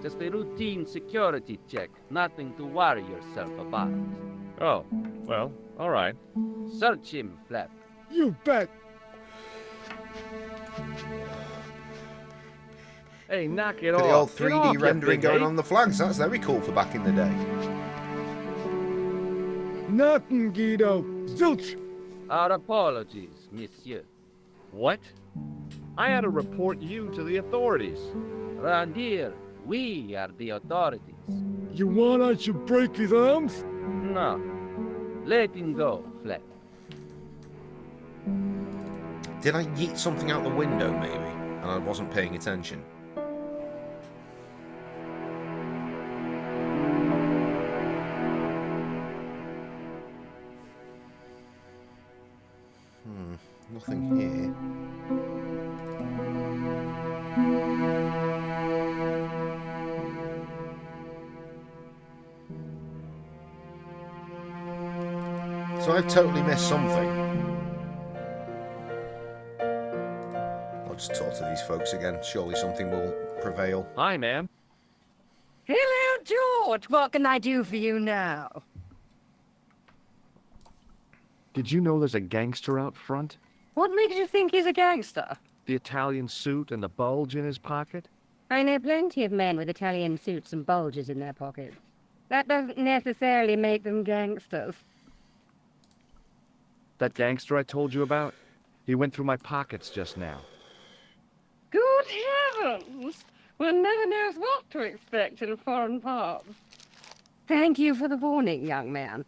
Just a routine security check. Nothing to worry yourself about.
Oh, well, all right.
Search him, Flap.
You bet.
Hey, knock it
Look
off.
at the old
Get
3D
off, you
rendering
big
going
ape.
on the flags. That's very cool for back in the day.
Nothing, Guido. Zilch.
Our apologies, monsieur.
What? I had to report you to the authorities.
Round here, we are the authorities.
You want I should break his arms?
No. Let him go, Flap.
Did I yeet something out the window, maybe? And I wasn't paying attention. Nothing here. So I've totally missed something. I'll just talk to these folks again. Surely something will prevail.
Hi, ma'am.
Hello, George. What can I do for you now?
Did you know there's a gangster out front?
What makes you think he's a gangster?
The Italian suit and the bulge in his pocket?
I know plenty of men with Italian suits and bulges in their pockets. That doesn't necessarily make them gangsters.
That gangster I told you about? He went through my pockets just now.
Good heavens! One never knows what to expect in foreign parts. Thank you for the warning, young man.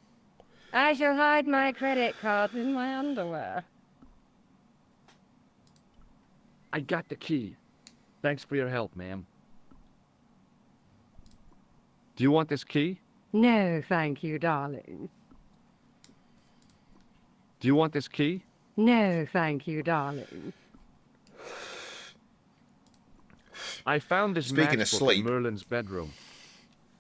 I shall hide my credit cards in my underwear.
I got the key. Thanks for your help, ma'am. Do you want this key?
No, thank you, darling.
Do you want this key?
No, thank you, darling.
I found this
Speaking of
matchbook
sleep.
in Merlin's bedroom.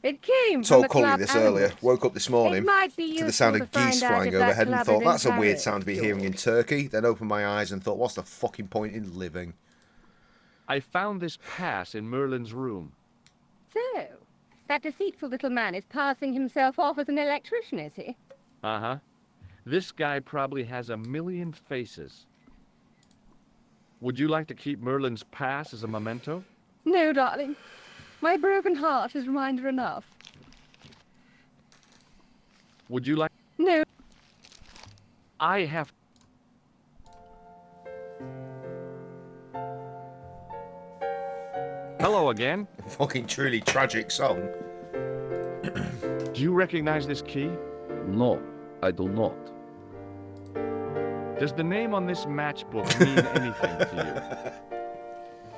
It came from
Told
the
Cully
club
this earlier.
animals.
Woke up this morning
It might be
to the
useful
sound
to
of geese
find out
flying
if that
overhead and
club
thought,
is in
that's a weird
Paris,
sound to be hearing in
George.
Turkey. Then opened my eyes and thought, what's the fucking point in living?
I found this pass in Merlin's room.
So, that deceitful little man is passing himself off as an electrician, is he?
Uh-huh. This guy probably has a million faces. Would you like to keep Merlin's pass as a memento?
No, darling. My broken heart is reminder enough.
Would you like...
No.
I have... Hello again.
Fucking truly tragic song.
Do you recognize this key?
No, I do not.
Does the name on this matchbook mean anything to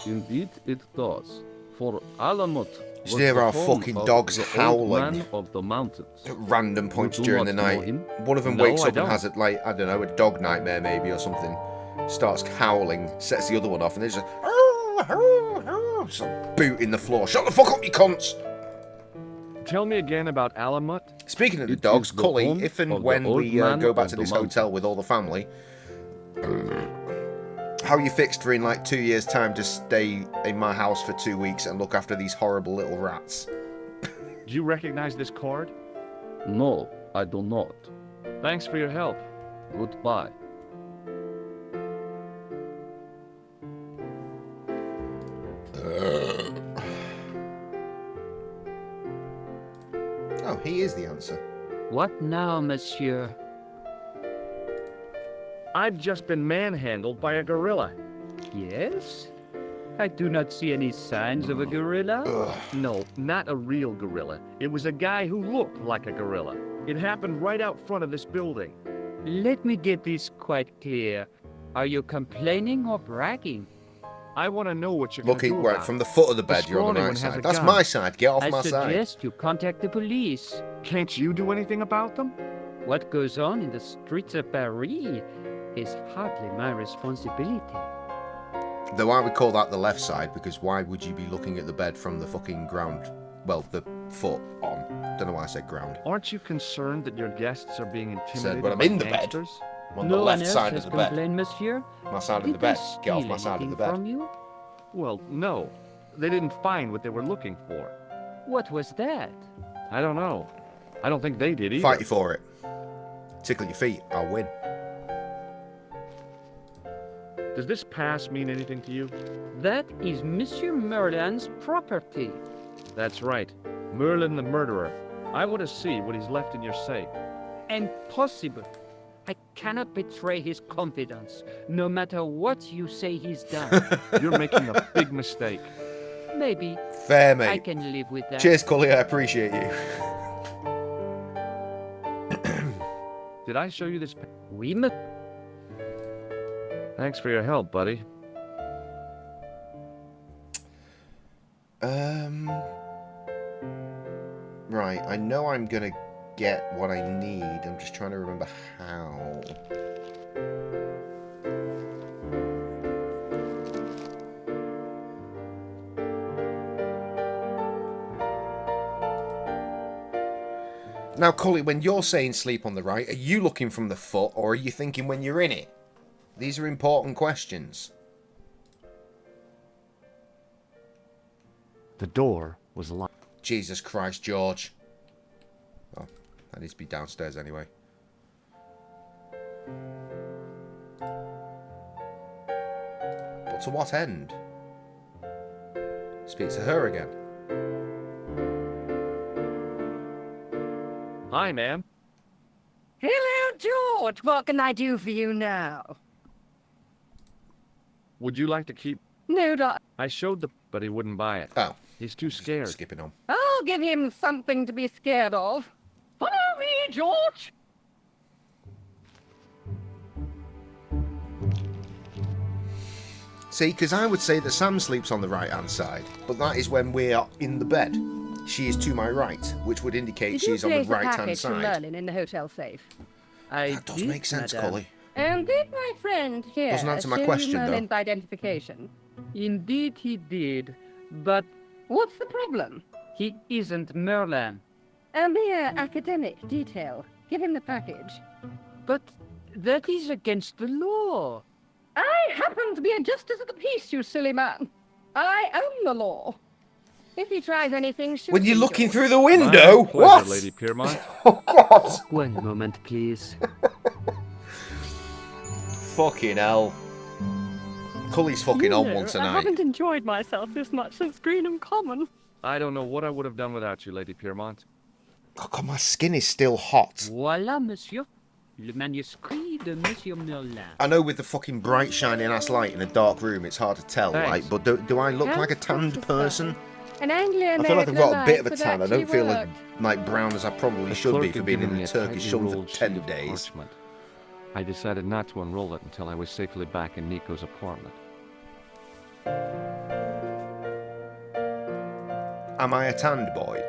you?
Indeed, it does. For Alamut was
You hear
the
our
home
fucking
of
dogs
the old
howling
man of the mountains.
at random points
You do
during the
not know
night.
him?
One of them
No,
wakes
I
up and
don't.
has it like, I don't know, a dog nightmare maybe or something. Starts howling, sets the other one off, and there's just some boot in the floor. Shut the fuck up, you cunts!
Tell me again about Alamut.
Speaking of the
It
dogs,
is the
Cully,
home
if and
of the
when
old
we
man
go back
of
to
the
this
mountain.
hotel with all the family, how are you fixed for in like 2 years' time to stay in my house for 2 weeks and look after these horrible little rats?
Do you recognize this cord?
No, I do not.
Thanks for your help.
Goodbye.
Oh, he is the answer.
What now, monsieur?
I've just been manhandled by a gorilla.
Yes? I do not see any signs of a gorilla.
No, not a real gorilla. It was a guy who looked like a gorilla. It happened right out front of this building.
Let me get this quite clear. Are you complaining or bragging?
I want to know what you're going to
Looking
do
right
about
from
it.
the foot of the bed,
The
you're on the
scrawny
right
one has
side.
a
That's
gun.
my side. Get off
I
my side.
suggest you contact the police.
Can't you do anything about them?
What goes on in the streets of Paris is hardly my responsibility.
Though I would call that the left side, because why would you be looking at the bed from the fucking ground? Well, the foot on. Don't know why I said ground.
Aren't you concerned that your guests are being intimidated
But I'm
by
in the bed.
gangsters?
I'm on
No
the
one
left
else
side
has
of the bed.
complained, monsieur?
My side of
Did
the bed.
they
Get off
steal
my side of the
anything
bed.
from you?
Well, no. They didn't find what they were looking for.
What was that?
I don't know. I don't think they did either.
Fight you for it. Tickle your feet. I'll win.
Does this pass mean anything to you?
That is Monsieur Merlin's property.
That's right. Merlin the murderer. I want to see what he's left in your safe.
Impossible. I cannot betray his confidence, no matter what you say he's done.
You're making a big mistake.
Maybe.
Fair, mate.
I can live with that.
Cheers, Cully. I appreciate you.
Did I show you this?
We must.
Thanks for your help, buddy.
Right. I know I'm gonna get what I need. I'm just trying to remember how. Now, Cully, when you're saying sleep on the right, are you looking from the foot or are you thinking when you're in it? These are important questions.
The door was locked.
Jesus Christ, George. Oh, that needs to be downstairs anyway. But to what end? Speak to her again.
Hi, ma'am.
Hello, George. What can I do for you now?
Would you like to keep...
No, Doc.
I showed the... But he wouldn't buy it.
Oh.
He's too scared.
Skipping on.
I'll give him something to be scared of. Follow me, George.
See, because I would say that Sam sleeps on the right-hand side, but that is when we are in the bed. She is to my right, which would indicate
Did
she's
you
on the
place a
right-hand
package from
side.
Merlin in the hotel safe?
That does make sense, Cully.
And did my friend here
Doesn't answer my
show
question,
you
though.
Merlin's identification?
Indeed he did, but
What's the problem?
He isn't Merlin.
A mere academic detail. Give him the package.
But that is against the law.
I happen to be a justice of the peace, you silly man. I own the law. If he tries anything, shoot
When you're
him,
looking
George.
through the window?
My pleasure,
What?
Lady Piermont.
Oh, God.
One moment, please.
Fucking hell. Cully's fucking on one
I
tonight.
haven't enjoyed myself this much since Greenham Common.
I don't know what I would have done without you, Lady Piermont.
Oh, God, my skin is still hot.
Voilà, monsieur. Le manuscrit de Monsieur Merlin.
I know with the fucking bright shining ass light in a dark room it's hard to tell,
Thanks.
right? But do I look like a tanned person?
An Anglia
I feel like I've got a bit of a
but
tan. I
actually
don't feel
worked.
like brown as I probably
The
should be
clerk
for
had
being in
given me
the
a
Turkish
tightly
sun for
rolled
10
sheet of
days.
parchment. I decided not to unroll it until I was safely back in Nico's apartment.
Am I a tanned boy?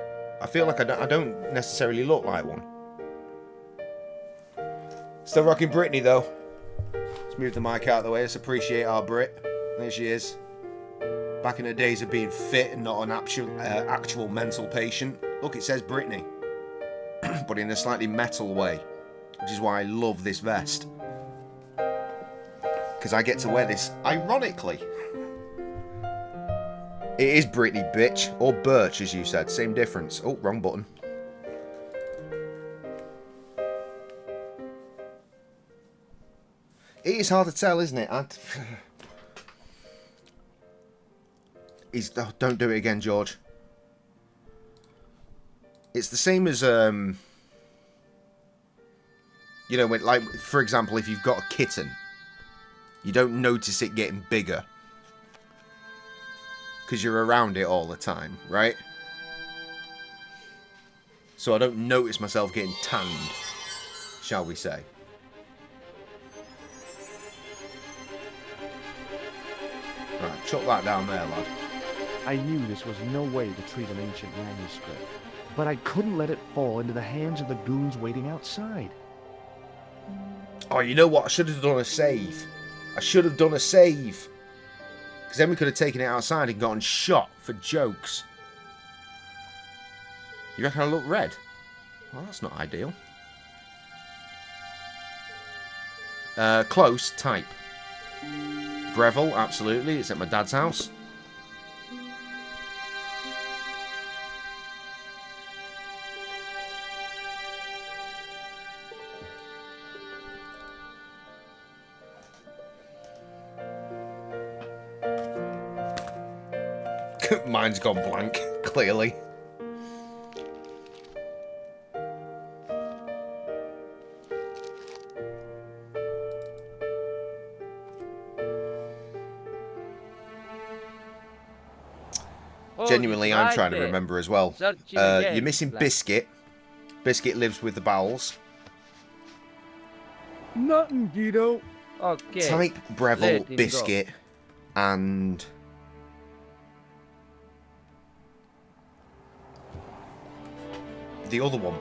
I feel like I don't necessarily look like one. Still rocking Brittany though. Let's move the mic out of the way. Let's appreciate our Brit. There she is. Back in her days of being fit and not an actual mental patient. Look, it says Brittany. But in a slightly metal way. Which is why I love this vest. Because I get to wear this ironically. It is Brittany, bitch. Or Birch, as you said. Same difference. Oh, wrong button. It is hard to tell, isn't it? Oh, don't do it again, George. It's the same as, you know, when, like, for example, if you've got a kitten, you don't notice it getting bigger. Because you're around it all the time, right? So I don't notice myself getting tanned, shall we say. Right, chuck that down there, lad.
I knew this was no way to treat an ancient manuscript, but I couldn't let it fall into the hands of the goons waiting outside.
Oh, you know what? I should have done a save. I should have done a save. Because then we could have taken it outside and gotten shot for jokes. You reckon I look red? Well, that's not ideal. Close, type. Breville, absolutely. It's at my dad's house. Mine's gone blank, clearly. Genuinely, I'm trying to remember as well. You're missing Biscuit. Biscuit lives with the bowels.
Nothing, Guido.
Okay.
Type Breville,
Let him
Biscuit, and... the other one.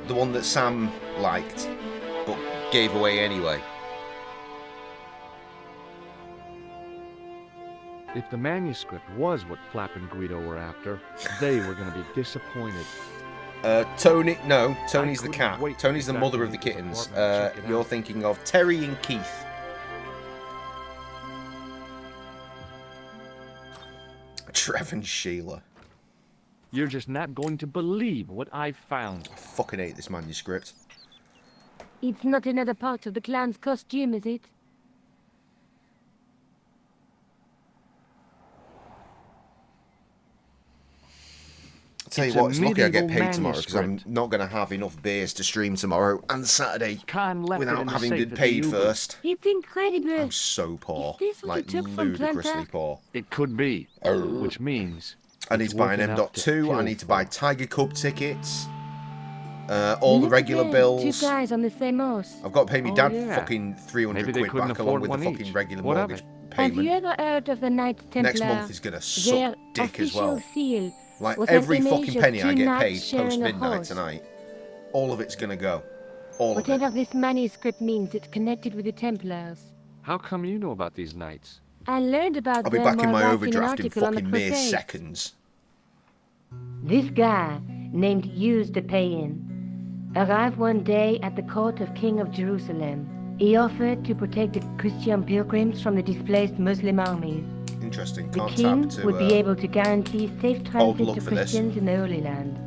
The one that Sam liked, but gave away anyway.
If the manuscript was what Flap and Guido were after, they were going to be disappointed.
Tony, no, Tony's the
couldn't
cat.
wait
Tony's the
to
mother
get
of the
back to
kittens.
his apartment and check it
You're
out.
thinking of Terry and Keith. Trev and Sheila.
You're just not going to believe what I found.
I fucking hate this manuscript.
It's not another part of the clown's costume, is it?
I'll tell you
It's a
what, it's lucky I get
medieval
paid tomorrow because I'm
manuscript.
not going to have enough beers to stream tomorrow and Saturday
Khan left it
without
in the
having
safe
been
at the
paid
Uber.
first.
It's incredible.
I'm so poor.
Is this what
Like,
you took from
ludicrously
Planta?
poor.
It could be,
Oh.
which means
I need
it's
to buy an
worth enough to
M.2, I
kill
need to buy
for.
Tiger Cub tickets, all the
Look
regular
there,
bills.
Two guys on the same horse.
I've got to pay me
Oh,
dad
yeah.
fucking 300
Maybe they
quid
couldn't
back along
afford
with the
one
fucking
each.
regular
What of
mortgage
Have you
payment.
ever heard of the Knights Templar?
Next month is going to
Their
suck dick as
official
well.
seal
Like
was
every
an
fucking
image of
penny I
two
get
knights
paid
sharing
post
a
midnight
horse.
tonight, all of it's going to go. All of it.
Whatever this manuscript means, it's connected with the Templars.
How come you know about these knights?
I learned about
I'll be
them
back in
while
my
writing an
overdraft in
article on the
fucking mere
Crusades.
seconds.
This guy, named Hughes de Payen, arrived one day at the court of King of Jerusalem. He offered to protect the Christian pilgrims from the displaced Muslim armies.
Interesting.
The
Can't
king
tap to
would be able to guarantee safe transit
look
to
for this.
Christians in the Holy Land.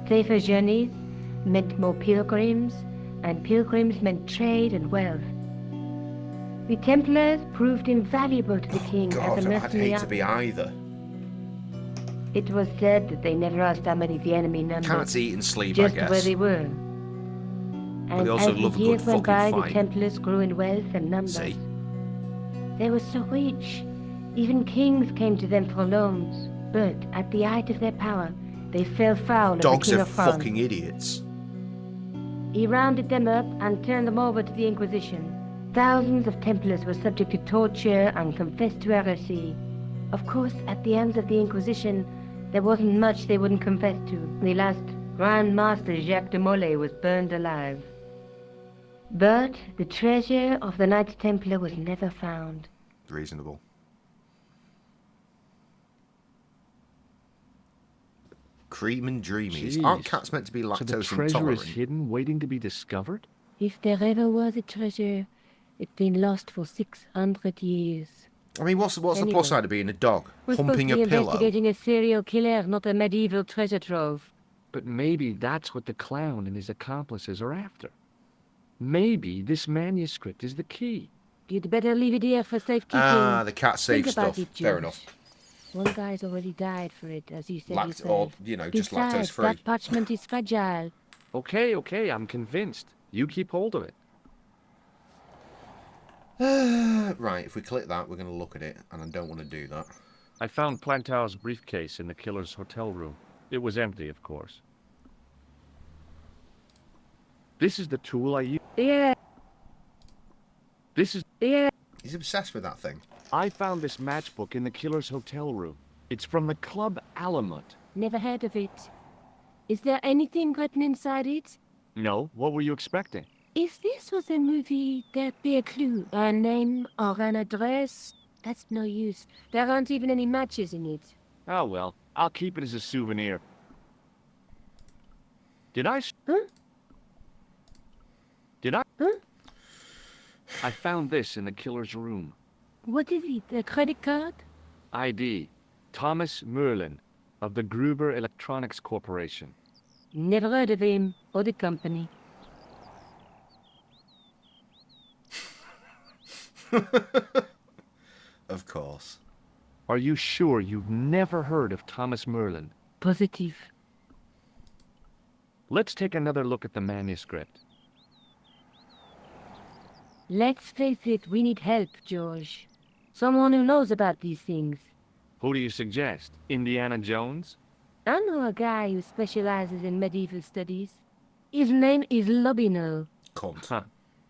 Safer journeys meant more pilgrims, and pilgrims meant trade and wealth. The Templars proved invaluable to the king
God,
as a
I'd
mercenary.
hate to be either.
It was said that they never asked how many the enemy numbered.
Can't eat and sleep,
just
I guess.
where they were.
But
And
they also
as the
love a good
years went
fucking
by,
fight.
the Templars grew in wealth and numbers.
See?
They were so rich, even kings came to them for loans. But at the height of their power, they fell foul of the
Dogs
King
are
of France.
fucking idiots.
He rounded them up and turned them over to the Inquisition. Thousands of Templars were subject to torture and confessed to heresy. Of course, at the hands of the Inquisition, there wasn't much they wouldn't confess to. The last Grand Master Jacques de Molay was burned alive. But the treasure of the Knights Templar was never found.
Reasonable. Cream and dreamies.
Jeez.
Aren't cats meant to be
So the
lactose
treasure
intolerant?
is hidden, waiting to be discovered?
If there ever was a treasure, it's been lost for 600 years.
I mean, what's the
Anyway,
plus side of being a dog?
We're supposed
Humping
to be
a pillow?
investigating a serial killer, not a medieval treasure trove.
But maybe that's what the clown and his accomplices are after. Maybe this manuscript is the key.
You'd better leave it here for safekeeping.
Ah, the cat
Think
safe
about
stuff.
it,
Fair
George.
enough.
One guy's already died for it, as you said
Just lactose free.
That parchment is fragile.
Okay, I'm convinced. You keep hold of it.
Right, if we click that, we're going to look at it, and I don't want to do that.
I found Plantow's briefcase in the killer's hotel room. It was empty, of course. This is the tool I use.
Yeah.
This is...
Yeah.
He's obsessed with that thing.
I found this matchbook in the killer's hotel room. It's from the Club Alamut.
Never heard of it. Is there anything written inside it?
No, what were you expecting?
If this was a movie, there'd be a clue. A name or an address. That's no use.
There aren't even any matches in it.
Oh well, I'll keep it as a souvenir. Did I...
Huh?
Did I...
Huh?
I found this in the killer's room.
What is it? A credit card?
ID. Thomas Merlin, of the Gruber Electronics Corporation.
Never heard of him or the company.
Of course.
Are you sure you've never heard of Thomas Merlin?
Positive.
Let's take another look at the manuscript.
Let's face it, we need help, George. Someone who knows about these things.
Who do you suggest? Indiana Jones?
I know a guy who specializes in medieval studies. His name is Lobino.
Cunt.
Huh.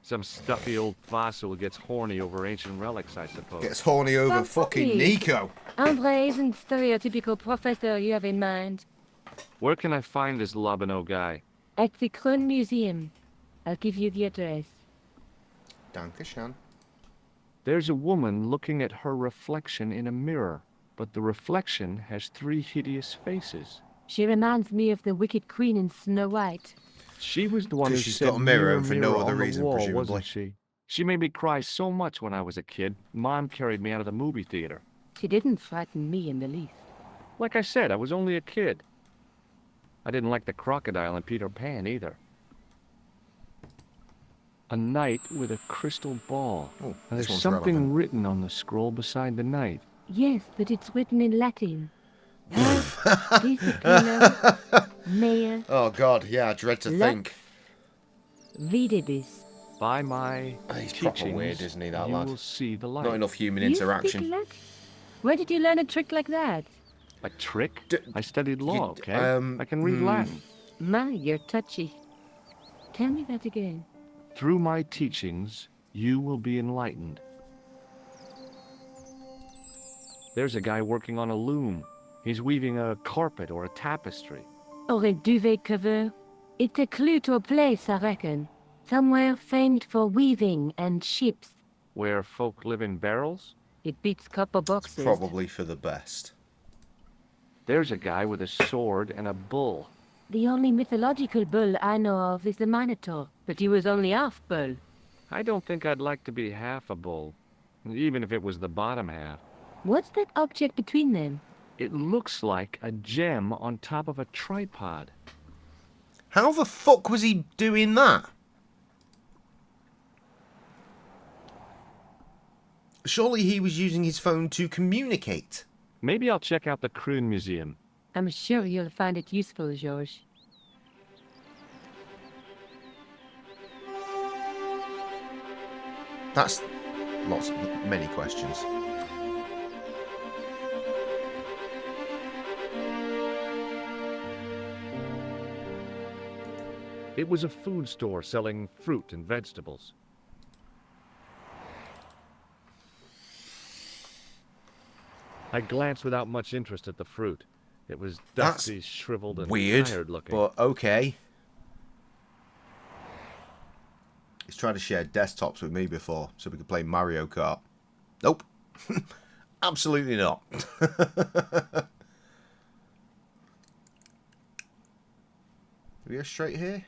Some stuffy old fossil who gets horny over ancient relics, I suppose.
Gets horny over
That's
fucking
funny.
Nico.
Andre isn't stereotypical professor you have in mind.
Where can I find this Lobino guy?
At the Kroon Museum. I'll give you the address.
Dankeschön.
There's a woman looking at her reflection in a mirror, but the reflection has 3 hideous faces.
She reminds me of the Wicked Queen in Snow White.
She was the one who
'Cause she's
said
got a mirror
mirror,
and for no
mirror
other
on the
reason,
wall,
presumably.
wasn't she? She made me cry so much when I was a kid. Mom carried me out of the movie theater.
She didn't frighten me in the least.
Like I said, I was only a kid. I didn't like the crocodile in Peter Pan either. A knight with a crystal ball.
Oh,
And
this
there's
one's
something
relevant.
written on the scroll beside the knight.
Yes, but it's written in Latin. Disciplina mea
Oh god, yeah, I dread to think.
videbis.
By my
He's proper
teachings,
weird, isn't he, that
you
lad?
will see the light.
Not enough human
You speak
interaction.
Latin? Where did you learn a trick like that?
A trick?
D-
I studied law,
you-
okay?
um,
I can read
hmm.
Latin.
My, you're touchy.
Tell me that again.
Through my teachings, you will be enlightened. There's a guy working on a loom. He's weaving a carpet or a tapestry.
Or a duvet cover. It's a clue to a place, I reckon. Somewhere famed for weaving and ships.
Where folk live in barrels?
It beats copper boxes.
Probably for the best.
There's a guy with a sword and a bull.
The only mythological bull I know of is the Minotaur.
But he was only half bull.
I don't think I'd like to be half a bull, even if it was the bottom half.
What's that object between them?
It looks like a gem on top of a tripod.
How the fuck was he doing that? Surely he was using his phone to communicate.
Maybe I'll check out the Kroon Museum.
I'm sure you'll find it useful, George.
That's many questions.
It was a food store selling fruit and vegetables. I glanced without much interest at the fruit. It was dusty, shriveled, and
weird,
tired looking.
but okay. He's tried to share desktops with me before so we could play Mario Kart. Nope. Absolutely not. Do we go straight here?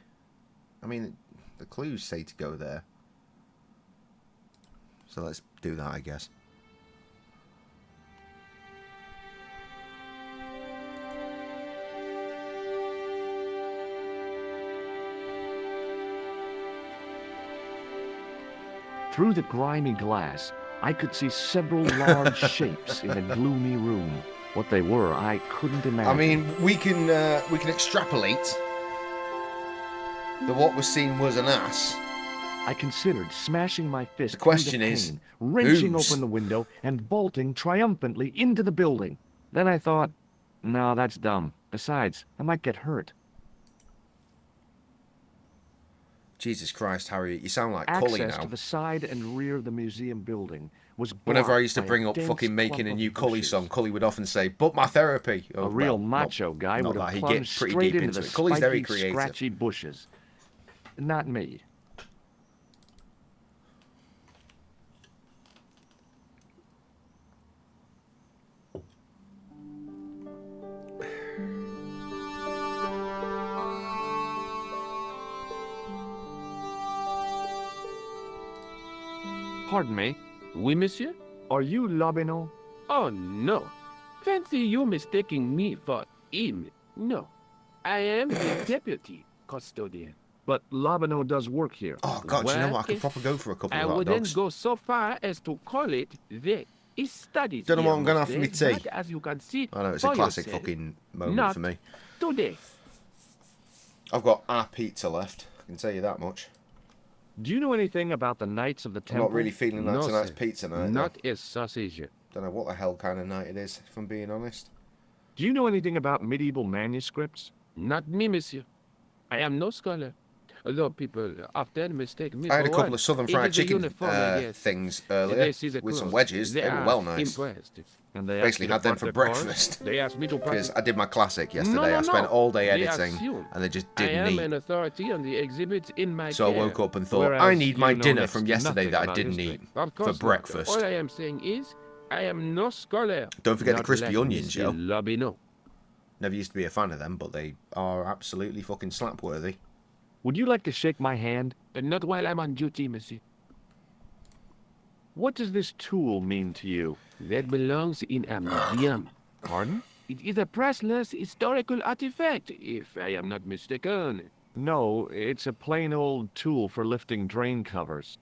I mean, the clues say to go there. So let's do that, I guess.
Through the grimy glass, I could see several large shapes in a gloomy room. What they were, I couldn't imagine.
I mean, we can extrapolate that what was seen was an ass.
I considered smashing my fist.
The question
through the
is,
pane, wrenching
whose?
open the window and bolting triumphantly into the building. Then I thought, no, that's dumb. Besides, I might get hurt.
Jesus Christ, Harry, you sound like Cully now.
Access to the side and rear of the museum building was
Whenever I used to
blocked by
bring
a
up
dense
fucking making
clump
a
of
new Cully
bushes.
song, Cully would often say, "But my therapy."
A real macho guy
not
would have
that. He
plunged
gets pretty
straight
deep
into
into
the
it. Cully's very
spiky,
creative.
scratchy bushes. Not me. Pardon me.
Oui, monsieur?
Are you Lobineau?
Oh, no. Fancy you mistaking me for him. No. I am the deputy custodian.
But Lobineau does work here.
Oh God, you know what? I could
Well,
proper go for a couple
I
of hot
wouldn't
dogs.
go so far as to call it the studies.
Don't know what
here,
I'm gonna have for
monsieur,
my tea.
but as you can see,
I know it's a
for
classic
yourself,
fucking moment
not
for me.
today.
I've got our pizza left. I can tell you that much.
Do you know anything about the Knights of the
I'm
Temple?
not really feeling like
No,
tonight's
sir.
pizza night.
Not a sausage.
Don't know what the hell kind of night it is, if I'm being honest.
Do you know anything about medieval manuscripts?
Not me, monsieur. I am no scholar. Although people often mistake me
I had a
for
couple
one.
of southern
It
fried
is the
chicken
uniform, I guess.
things
They
earlier
see the
with some
clothes.
wedges. They were
are
well nice.
impressed.
And they
Basically had them for
breakfast.
breakfast.
They asked me to
Because
pass.
I did my classic yesterday.
No, no,
I spent
no.
all day
They
editing
assume
and they just
I
didn't
am
eat.
an authority on the exhibits in my
So I
care.
woke up and thought,
Whereas
I need my
you know
dinner
next
from
to
yesterday
nothing
that I
about
didn't
history.
eat
Of
for
course not.
breakfast.
All I am saying is, I am no scholar.
Don't forget the
Not
crispy
like
onions,
Monsieur
Joe.
Lobineau.
Never used to be a fan of them, but they are absolutely fucking slap-worthy.
Would you like to shake my hand?
Not while I'm on duty, monsieur.
What does this tool mean to you?
That belongs in a museum.
Pardon?
It is a priceless historical artifact, if I am not mistaken.
No, it's a plain old tool for lifting drain covers.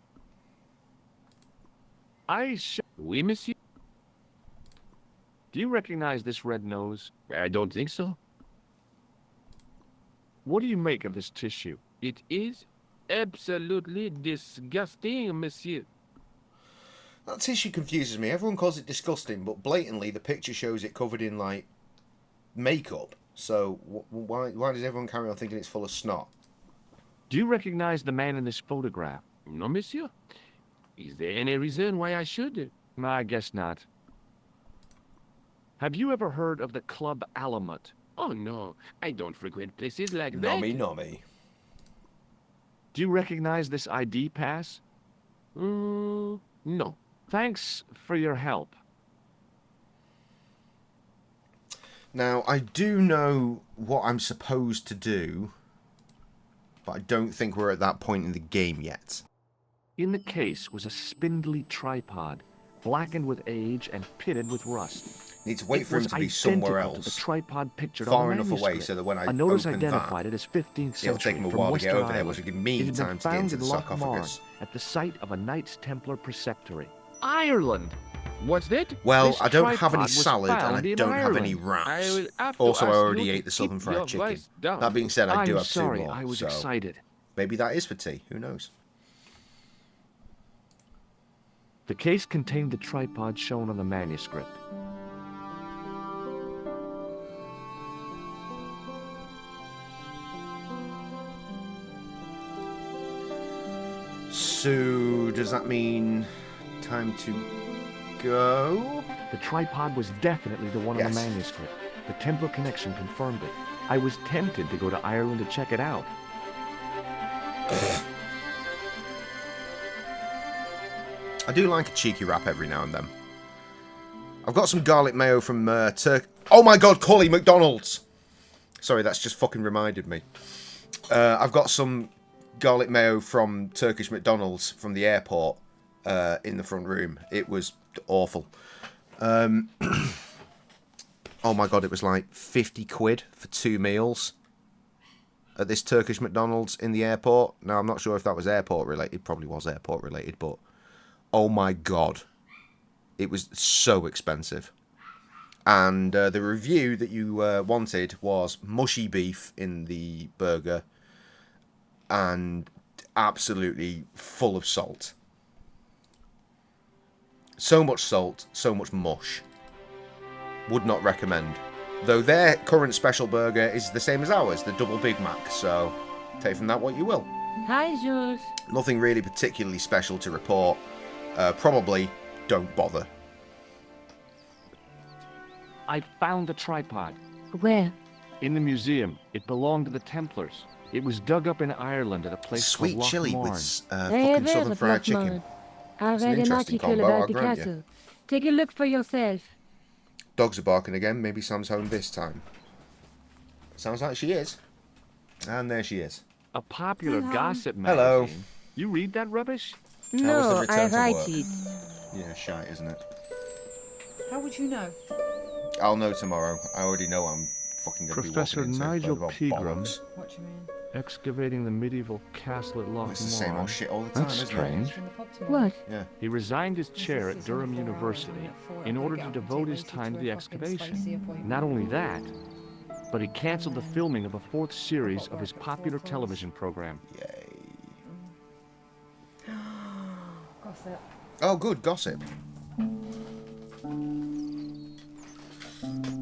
Oui, monsieur.
Do you recognize this red nose?
I don't think so.
What do you make of this tissue?
It is absolutely disgusting, monsieur.
That tissue confuses me. Everyone calls it disgusting, but blatantly the picture shows it covered in, like, makeup. So why does everyone carry on thinking it's full of snot?
Do you recognize the man in this photograph?
No, monsieur. Is there any reason why I should?
I guess not. Have you ever heard of the Club Alamut?
Oh, no. I don't frequent places like that.
Nommy, nommy.
Do you recognize this ID pass?
No.
Thanks for your help.
Now, I do know what I'm supposed to do, but I don't think we're at that point in the game yet.
In the case was a spindly tripod, blackened with age and pitted with rust.
Need to wait
It
for him
was
to be somewhere
identical to
else,
the tripod pictured
far
on the
enough away,
manuscript.
so that when I
A notice
open
identified
that,
it as 15th
it'll take
century
him a
from
while to get
Western
over there, which
Ireland.
will give me
It had
time
been
to get
found
into
in
the
Loch
sarcophagus.
Marne at the site of a Knights Templar preceptory. Ireland!
What's that?
Well,
This
I don't have any
tripod was
salad, and I
found in
don't have any
Ireland.
wraps.
I will have to
Also, I
ask you
already
to
ate the southern
keep your
fried chicken.
voice down.
That being said, I do
I'm
have
sorry,
two more,
I was
so
excited.
maybe that is for tea. Who knows?
The case contained the tripod shown on the manuscript.
So, does that mean time to go?
The tripod was definitely the one on
Yes.
the manuscript. The Templar connection confirmed it. I was tempted to go to Ireland to check it out.
I do like a cheeky wrap every now and then. I've got some garlic mayo from Oh my god, Cully McDonald's! Sorry, that's just fucking reminded me. I've got some garlic mayo from Turkish McDonald's from the airport in the front room. It was awful. Oh my god, it was like 50 quid for 2 meals at this Turkish McDonald's in the airport. Now, I'm not sure if that was airport related. It probably was airport related, but oh my god, it was so expensive. And the review that you wanted was mushy beef in the burger and absolutely full of salt. So much salt, so much mush. Would not recommend. Though their current special burger is the same as ours, the double Big Mac, so take from that what you will.
Hi, Jules.
Nothing really particularly special to report. Probably don't bother.
I found the tripod.
Where?
In the museum. It belonged to the Templars. It was dug up in Ireland at a place
Sweet
called Loch
chili
Marne.
with
I
fucking
have
southern
heard
fried
of
chicken.
Loch I
It's an
read an
interesting
article
combo, I'll
about the
grant you.
castle. Take a look for yourself.
Dogs are barking again. Maybe Sam's home this time. Sounds like she is. And there she is.
A popular gossip
Hello.
magazine. You read that rubbish?
How was the
No, I
return to
write
work?
it.
Yeah, shite, isn't it?
How would you know?
I'll know tomorrow. I already know I'm fucking going to be
Professor
walking into
Nigel
a load of
Pegram.
bollocks.
What do you mean?
Excavating the medieval castle at Loch
It's the same
Marne.
old shit all the time,
That's
isn't
strange.
it?
In the pub tomorrow?
What?
Yeah.
He resigned his chair at Durham University in order to devote his time to the excavation. Not only that, but he canceled the filming of a 4th series of his popular television program.
Yay.
Gossip.
Oh, good. Gossip.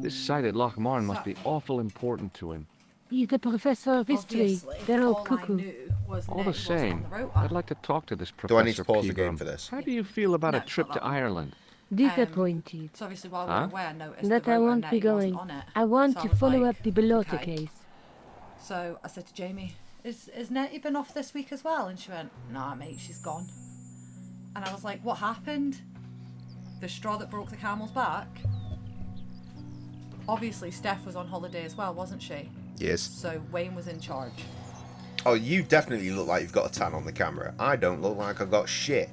This site at Loch Marne must be awful important to him.
He's the professor of history.
Obviously,
They're all
all I
cuckoo.
knew was
All
Ned
the
wasn't
same,
on the rotor.
I'd like to talk to this Professor
Do I need to pause the
Pegram.
game for this?
How do you feel about
No,
a trip
not
to
that one.
Ireland?
Disappointed.
So obviously while we
Huh?
were aware, noticed
That
the
I
rotor
won't
Nettie
be going.
wasn't on it.
I want
So
to
was
follow
like,
up the Bellotta
okay.
case.
So I said to Jamie, is Nettie been off this week as well? And she went, nah mate, she's gone. And I was like, what happened? The straw that broke the camel's back? Obviously Steph was on holiday as well, wasn't she?
Yes.
So Wayne was in charge.
Oh, you definitely look like you've got a tan on the camera. I don't look like I've got shit.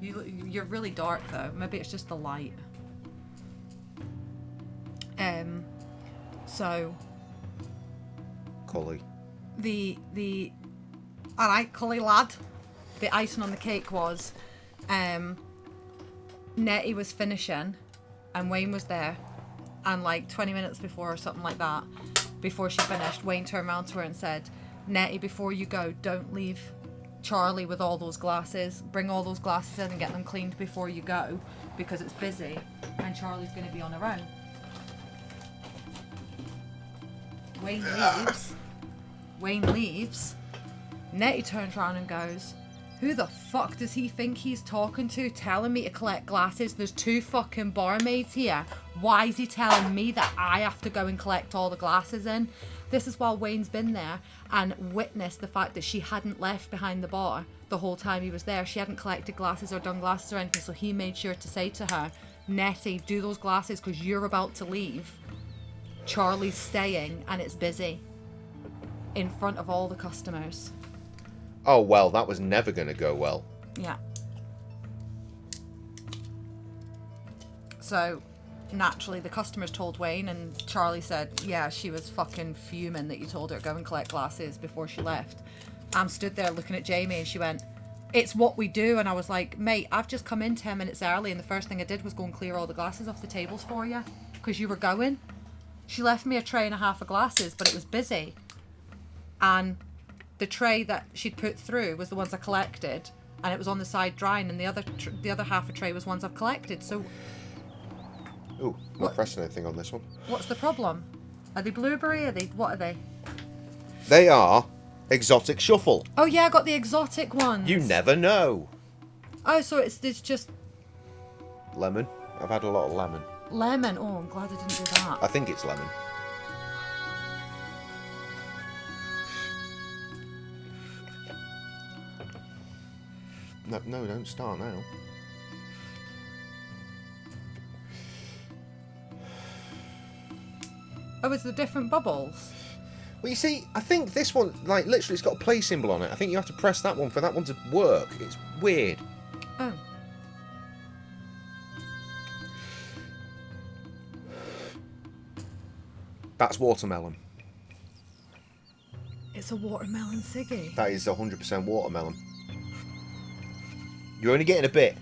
You're really dark though. Maybe it's just the light. So
Cully.
alright, Cully lad. The icing on the cake was Nettie was finishing and Wayne was there, and like 20 minutes before or something like that, before she finished, Wayne turned around to her and said, Nettie, before you go, don't leave Charlie with all those glasses. Bring all those glasses in and get them cleaned before you go, because it's busy and Charlie's going to be on her own. Wayne leaves. Nettie turns around and goes, who the fuck does he think he's talking to, telling me to collect glasses? There's 2 fucking barmaids here. Why is he telling me that I have to go and collect all the glasses in? This is while Wayne's been there and witnessed the fact that she hadn't left behind the bar the whole time he was there. She hadn't collected glasses or done glasses or anything, so he made sure to say to her, Nettie, do those glasses because you're about to leave. Charlie's staying and it's busy. In front of all the customers.
Oh, well, that was never going to go well.
Yeah. So, naturally, the customers told Wayne, and Charlie said, yeah, she was fucking fuming that you told her to go and collect glasses before she left. I'm stood there looking at Jamie, and she went, it's what we do. And I was like, mate, I've just come in 10 minutes early, and the first thing I did was go and clear all the glasses off the tables for you, because you were going. She left me a tray and a half of glasses, but it was busy. And the tray that she'd put through was the ones I collected, and it was on the side drying, and the other half a tray was ones I've collected. So,
ooh, not pressing anything on this one.
What's the problem? Are they blueberry? What are they?
They are exotic shuffle.
Oh yeah, I got the exotic ones.
You never know.
Oh, so it's just
Lemon. I've had a lot of lemon.
lemon. Oh, I'm glad I didn't do that.
I think it's lemon. No, don't start now.
Oh, it's the different bubbles.
Well, you see, I think this one, like, literally, it's got a play symbol on it. I think you have to press that one for that one to work. It's weird.
Oh.
That's watermelon.
It's a watermelon ciggy.
That is 100% watermelon. You're only getting a bit.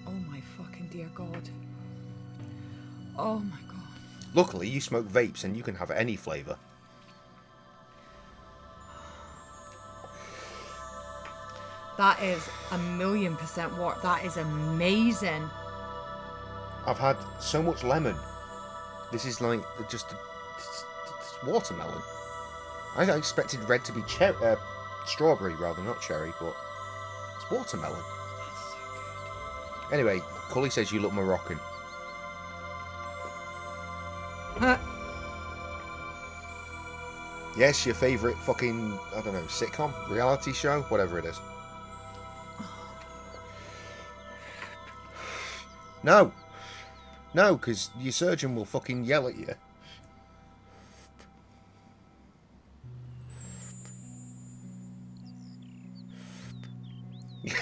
Oh my fucking dear God. Oh my God.
Luckily, you smoke vapes and you can have any flavour.
That is 1,000,000% water. That is amazing.
I've had so much lemon. This is like just it's watermelon. I expected red to be strawberry rather, not cherry, but it's watermelon.
That's so good.
Anyway, Cully says you look Moroccan. Yes, your favourite fucking, I don't know, sitcom, reality show, whatever it is. No, because your surgeon will fucking yell at you.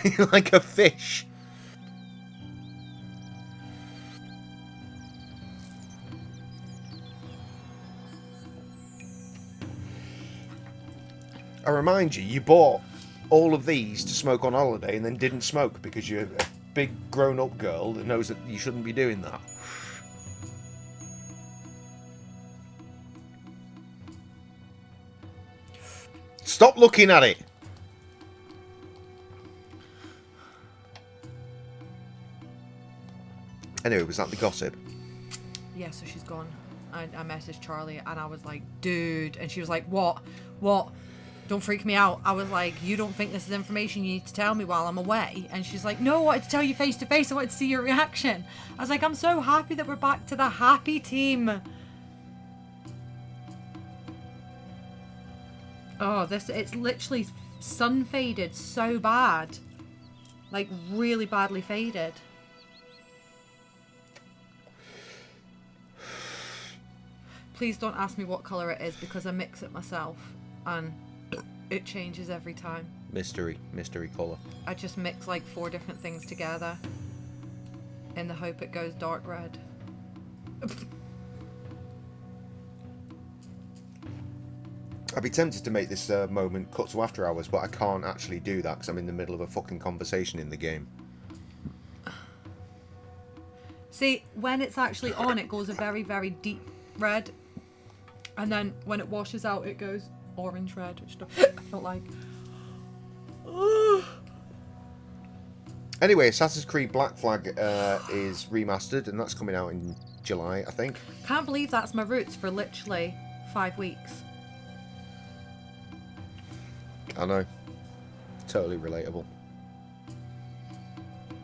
You're like a fish. I remind you, you bought all of these to smoke on holiday and then didn't smoke because you're a big grown-up girl that knows that you shouldn't be doing that. Stop looking at it. Anyway, was that the gossip?
Yeah, so she's gone. I messaged Charlie and I was like, dude. And she was like, what? What? Don't freak me out. I was like, you don't think this is information you need to tell me while I'm away? And she's like, no, I wanted to tell you face to face. I wanted to see your reaction. I was like, I'm so happy that we're back to the happy team. Oh, it's literally sun faded so bad. Like, really badly faded. Please don't ask me what colour it is because I mix it myself and it changes every time.
Mystery colour.
I just mix like 4 different things together in the hope it goes dark red.
I'd be tempted to make this moment cut to after hours, but I can't actually do that because I'm in the middle of a fucking conversation in the game.
See, when it's actually on, it goes a very, very deep red. And then when it washes out, it goes orange red, which I don't like.
Anyway, Assassin's Creed Black Flag is remastered, and that's coming out in July, I think.
Can't believe that's my roots for literally 5 weeks.
I know. Totally relatable.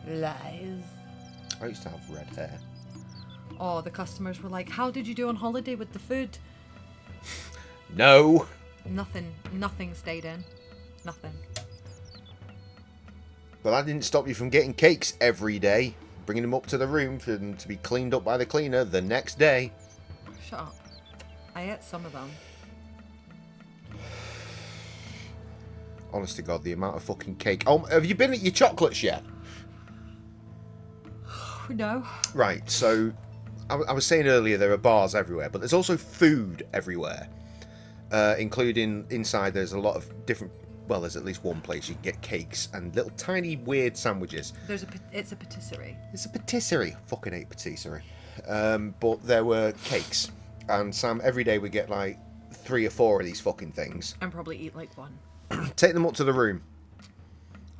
Lies.
I used to have red hair.
Oh, the customers were like, how did you do on holiday with the food?
No.
Nothing stayed in. Nothing.
But that didn't stop you from getting cakes every day, bringing them up to the room for them to be cleaned up by the cleaner the next day.
Shut up. I ate some of them.
Honest to God, the amount of fucking cake. Oh, have you been at your chocolates yet?
No.
Right, so I was saying earlier there are bars everywhere, but there's also food everywhere. Including inside there's a lot of different... Well, there's at least one place you can get cakes and little tiny weird sandwiches.
It's a patisserie.
It's a patisserie. Fucking hate patisserie. But there were cakes. And Sam, every day we get like 3 or 4 of these fucking things.
And probably eat like one.
Take them up to the room.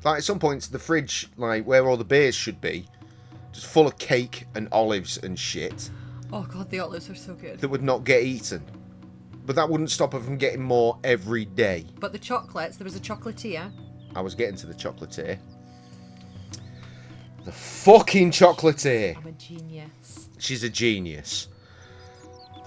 Like at some points the fridge, like where all the beers should be, just full of cake and olives and shit.
Oh god, the olives are so good.
That would not get eaten. But that wouldn't stop her from getting more every day.
But the chocolates, there was a chocolatier.
I was getting to the chocolatier. The fucking chocolatier.
I'm a genius.
She's a genius.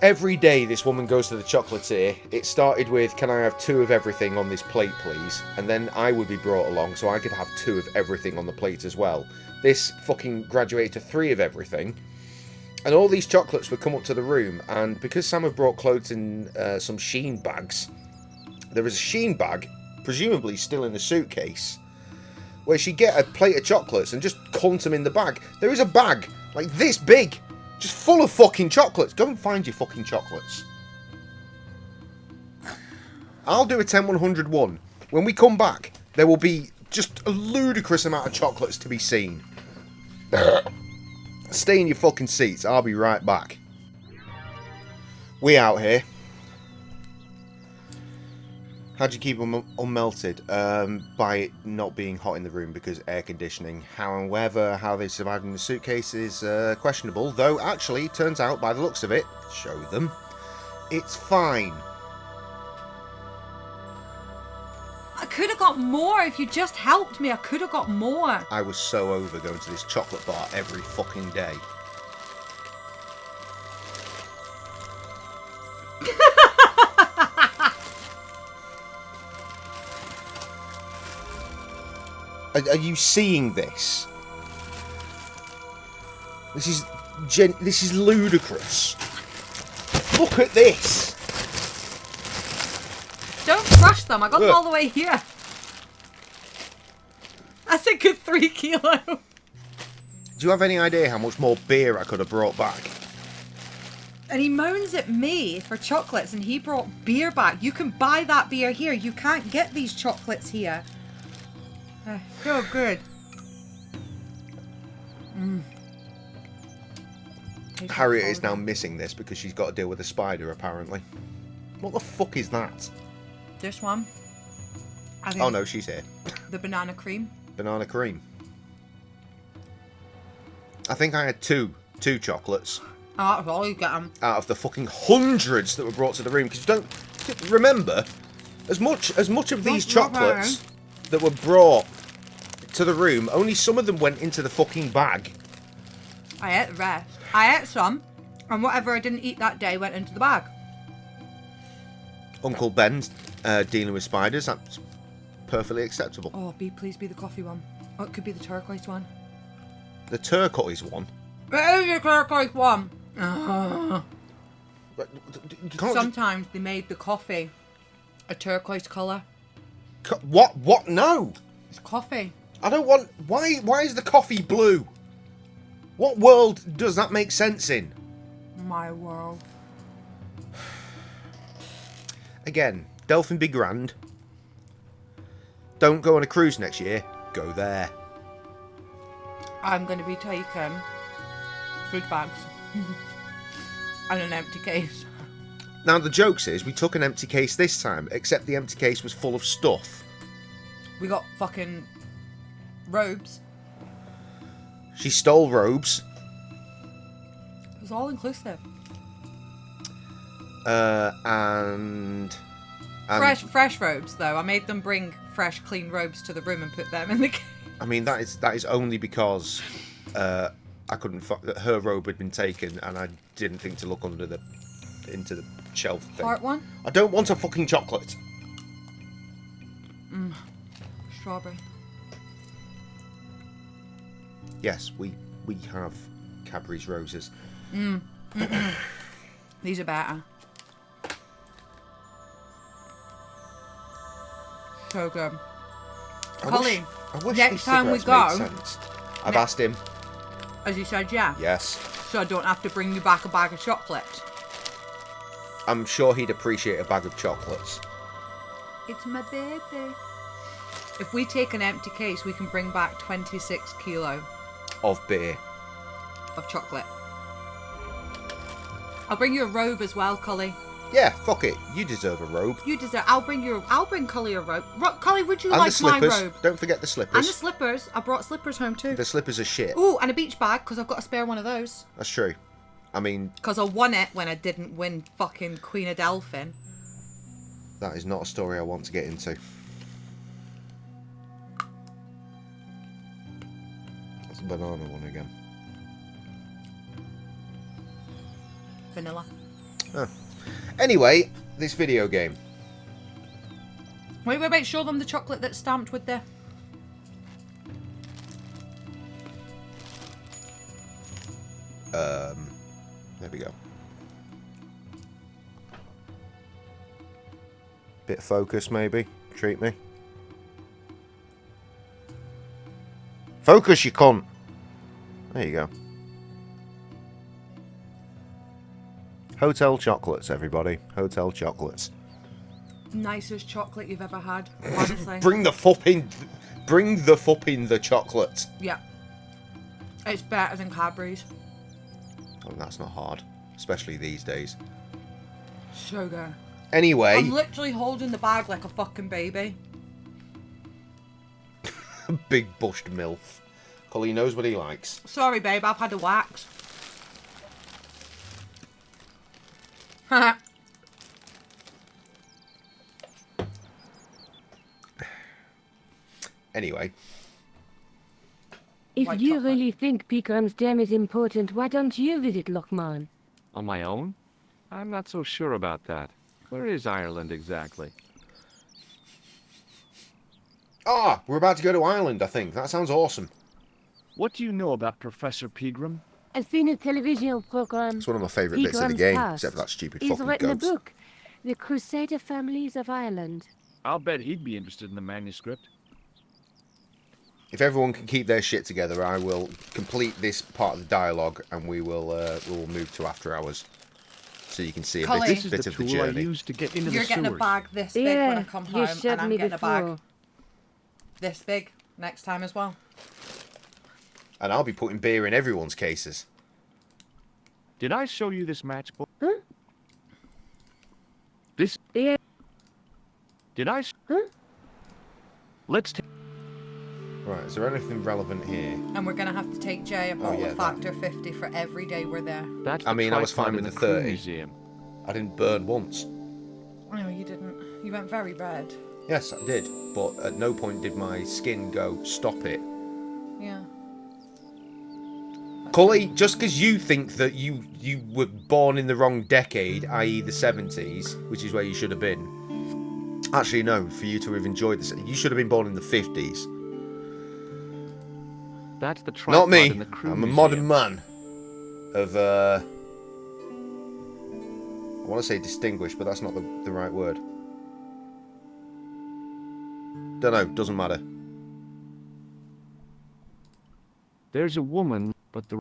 Every day this woman goes to the chocolatier. It started with, can I have 2 of everything on this plate, please? And then I would be brought along so I could have 2 of everything on the plate as well. This fucking graduated to 3 of everything. And all these chocolates would come up to the room, and because Sam had brought clothes in some Sheen bags, there was a Sheen bag, presumably still in the suitcase, where she'd get a plate of chocolates and just cunt them in the bag. There is a bag, like this big, just full of fucking chocolates. Go and find your fucking chocolates. I'll do a 10-101. When we come back, there will be just a ludicrous amount of chocolates to be seen. Stay in your fucking seats. I'll be right back. We out here. How'd you keep them unmelted? By it not being hot in the room because air conditioning. However, how they survived in the suitcase is questionable. Though, actually, it turns out, by the looks of it, show them, it's fine.
I could have got more if you just helped me. I could have got more.
I was so over going to this chocolate bar every fucking day. Are you seeing this? This is ludicrous. Look at this.
Don't crush them. I got them all the way here. That's a good 3 kilo.
Do you have any idea how much more beer I could have brought back?
And he moans at me for chocolates and he brought beer back. You can buy that beer here. You can't get these chocolates here. So good.
Harriet is now missing this because she's got to deal with a spider, apparently. What the fuck is that?
This one.
Oh no, she's here.
The banana cream.
Banana cream. I think I had two chocolates.
Oh, that's all you get them.
Out of the fucking hundreds that were brought to the room. Because don't remember, as much of these chocolates that were brought to the room, only some of them went into the fucking bag.
I ate the rest. I ate some, and whatever I didn't eat that day went into the bag.
Uncle Ben's dealing with spiders. That's perfectly acceptable.
Oh, please be the coffee one. Oh, it could be the turquoise one.
The turquoise one?
It is the turquoise one. Sometimes they made the coffee a turquoise colour.
What? No.
It's coffee.
I don't want... Why is the coffee blue? What world does that make sense in?
My world.
Again, Delphin be grand. Don't go on a cruise next year. Go there.
I'm going to be taking food bags and an empty case.
Now, the jokes is we took an empty case this time, except the empty case was full of stuff.
We got fucking robes.
She stole robes.
It was all inclusive.
And
fresh robes though. I made them bring fresh, clean robes to the room and put them in the case.
I mean, that is only because I couldn't. That her robe had been taken, and I didn't think to look into the shelf thing.
Heart one?
I don't want a fucking chocolate.
Strawberry.
Yes, we have Cadbury's roses.
These are better. So good. Colleen,
I wish
next
these
time we
cigarettes
go,
made sense. I've asked him.
as you said, yeah.
Yes.
So I don't have to bring you back a bag of chocolates.
I'm sure he'd appreciate a bag of chocolates.
It's my baby. If we take an empty case, we can bring back 26 kilo
Of beer.
of chocolate. I'll bring you a robe as well, Collie.
Yeah, fuck it. You deserve a robe.
You deserve. I'll bring Collie a robe. Collie, would you
And
like
the
my
slippers.
robe?
Don't forget the slippers.
And the slippers. I brought slippers home too.
The slippers are shit.
Ooh, and a beach bag because I've got a spare one of those.
That's true. I mean,
Because I won it when I didn't win fucking Queen of Delphin.
that is not a story I want to get into. That's a banana one again.
Vanilla.
Oh. Anyway, this video game.
Wait. Show them the chocolate that's stamped with the...
There we go. Bit of focus, maybe. Treat me. Focus, you cunt. There you go. Hotel chocolates, everybody. Hotel chocolates.
nicest chocolate you've ever had, honestly.
Bring the fup in. Bring the fup in the chocolate.
Yeah. It's better than Cadbury's.
Oh, that's not hard. Especially these days.
So good.
Anyway.
I'm literally holding the bag like a fucking baby.
Big bushed MILF. Collie knows what he likes.
Sorry, babe, I've had a wax. Haha.
Anyway.
If
White
you
chocolate.
really think Peakram's Dam is important, why don't you visit Lochmarn?
On my own? I'm not so sure about that. Where is Ireland exactly?
Ah, we're about to go to Ireland, I think. That sounds awesome.
What do you know about Professor Pegram?
I've seen a television program.
It's one of my favourite bits of the
Peakram's
game,
past.
except for that stupid
He's
fucking
written
goats.
a book, The Crusader Families of Ireland.
I'll bet he'd be interested in the manuscript.
If everyone can keep their shit together, I will complete this part of the dialogue, and we will move to after hours, so you can see a
Collie.
bit,
This
is
bit
the
of the
tool I
journey.
use to get into
You're
the
getting a
sewers.
bag this big when I
Yeah,
come
you
home,
showed
and I'm
me
getting a bag
before.
this big next time as well.
And I'll be putting beer in everyone's cases.
Did I show you this matchbook?
Huh?
This?
Yeah.
Did I?
Huh?
Let's take.
Right, is there anything relevant here?
And we're going to have to take Jay a bottle
yeah,
of Factor 50 for every day we're there.
That's
I
the
mean, I was
tripod
fine
in
with the
crew
30.
Museum.
I didn't burn once.
No, you didn't. You went very red.
Yes, I did, but at no point did my skin go, stop it.
Yeah.
Cully, just because you think that you were born in the wrong decade, i.e. the 70s, which is where you should have been. Actually, no, for you to have enjoyed this, you should have been born in the 50s.
That's the tripod
Not me.
in the crew
I'm a
museum.
modern man of, I want to say distinguished, but that's not the right word. Don't know, doesn't matter.
There's a woman, but through.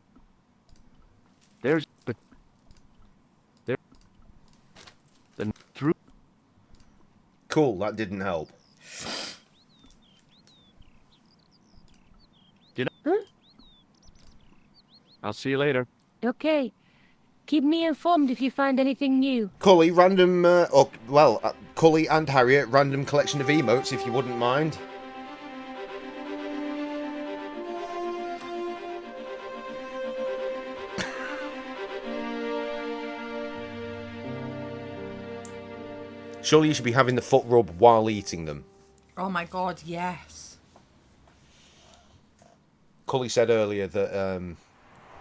Cool, that didn't help.
I'll see you later.
Okay. Keep me informed if you find anything new.
Cully, Cully and Harriet, random collection of emotes, if you wouldn't mind. Surely you should be having the foot rub while eating them.
Oh my god, yes.
Cully said earlier that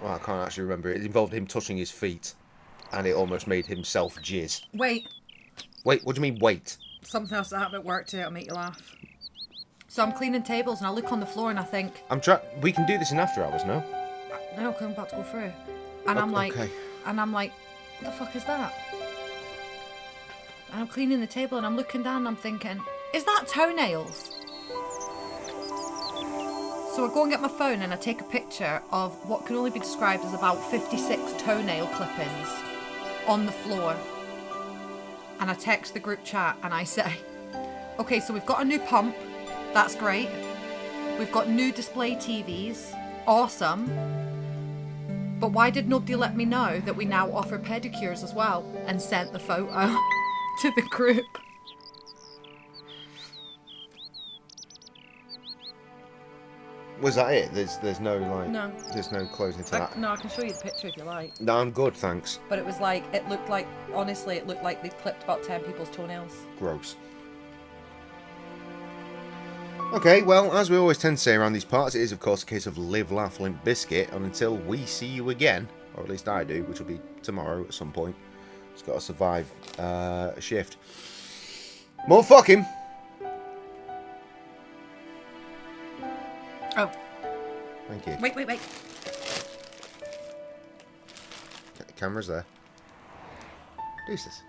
Well, I can't actually remember. It involved him touching his feet, and it almost made himself jizz.
Wait.
Wait, what do you mean, wait?
Something else that happened at work today, it'll make you laugh. So I'm cleaning tables and I look on the floor and I think...
We can do this in after hours, no?
No, I'm about to go through. And I'm like...
Okay.
And I'm like, what the fuck is that? And I'm cleaning the table and I'm looking down and I'm thinking, is that toenails? So I go and get my phone and I take a picture of what can only be described as about 56 toenail clippings on the floor. And I text the group chat and I say, okay, so we've got a new pump. That's great. We've got new display TVs. Awesome. But why did nobody let me know that we now offer pedicures as well? And sent the photo to the group.
Was that it? There's no like.
No.
There's no closing to that.
No, I can show you the picture if you like.
No, I'm good, thanks.
But it was like, it looked like, honestly, it looked like they clipped about 10 people's toenails.
Gross. Okay, well, as we always tend to say around these parts, it is of course a case of live, laugh, limp biscuit, and until we see you again, or at least I do, which will be tomorrow at some point. Just got to survive a shift. More fuck him.
Oh.
Thank you.
Wait.
Camera's there. Deuces.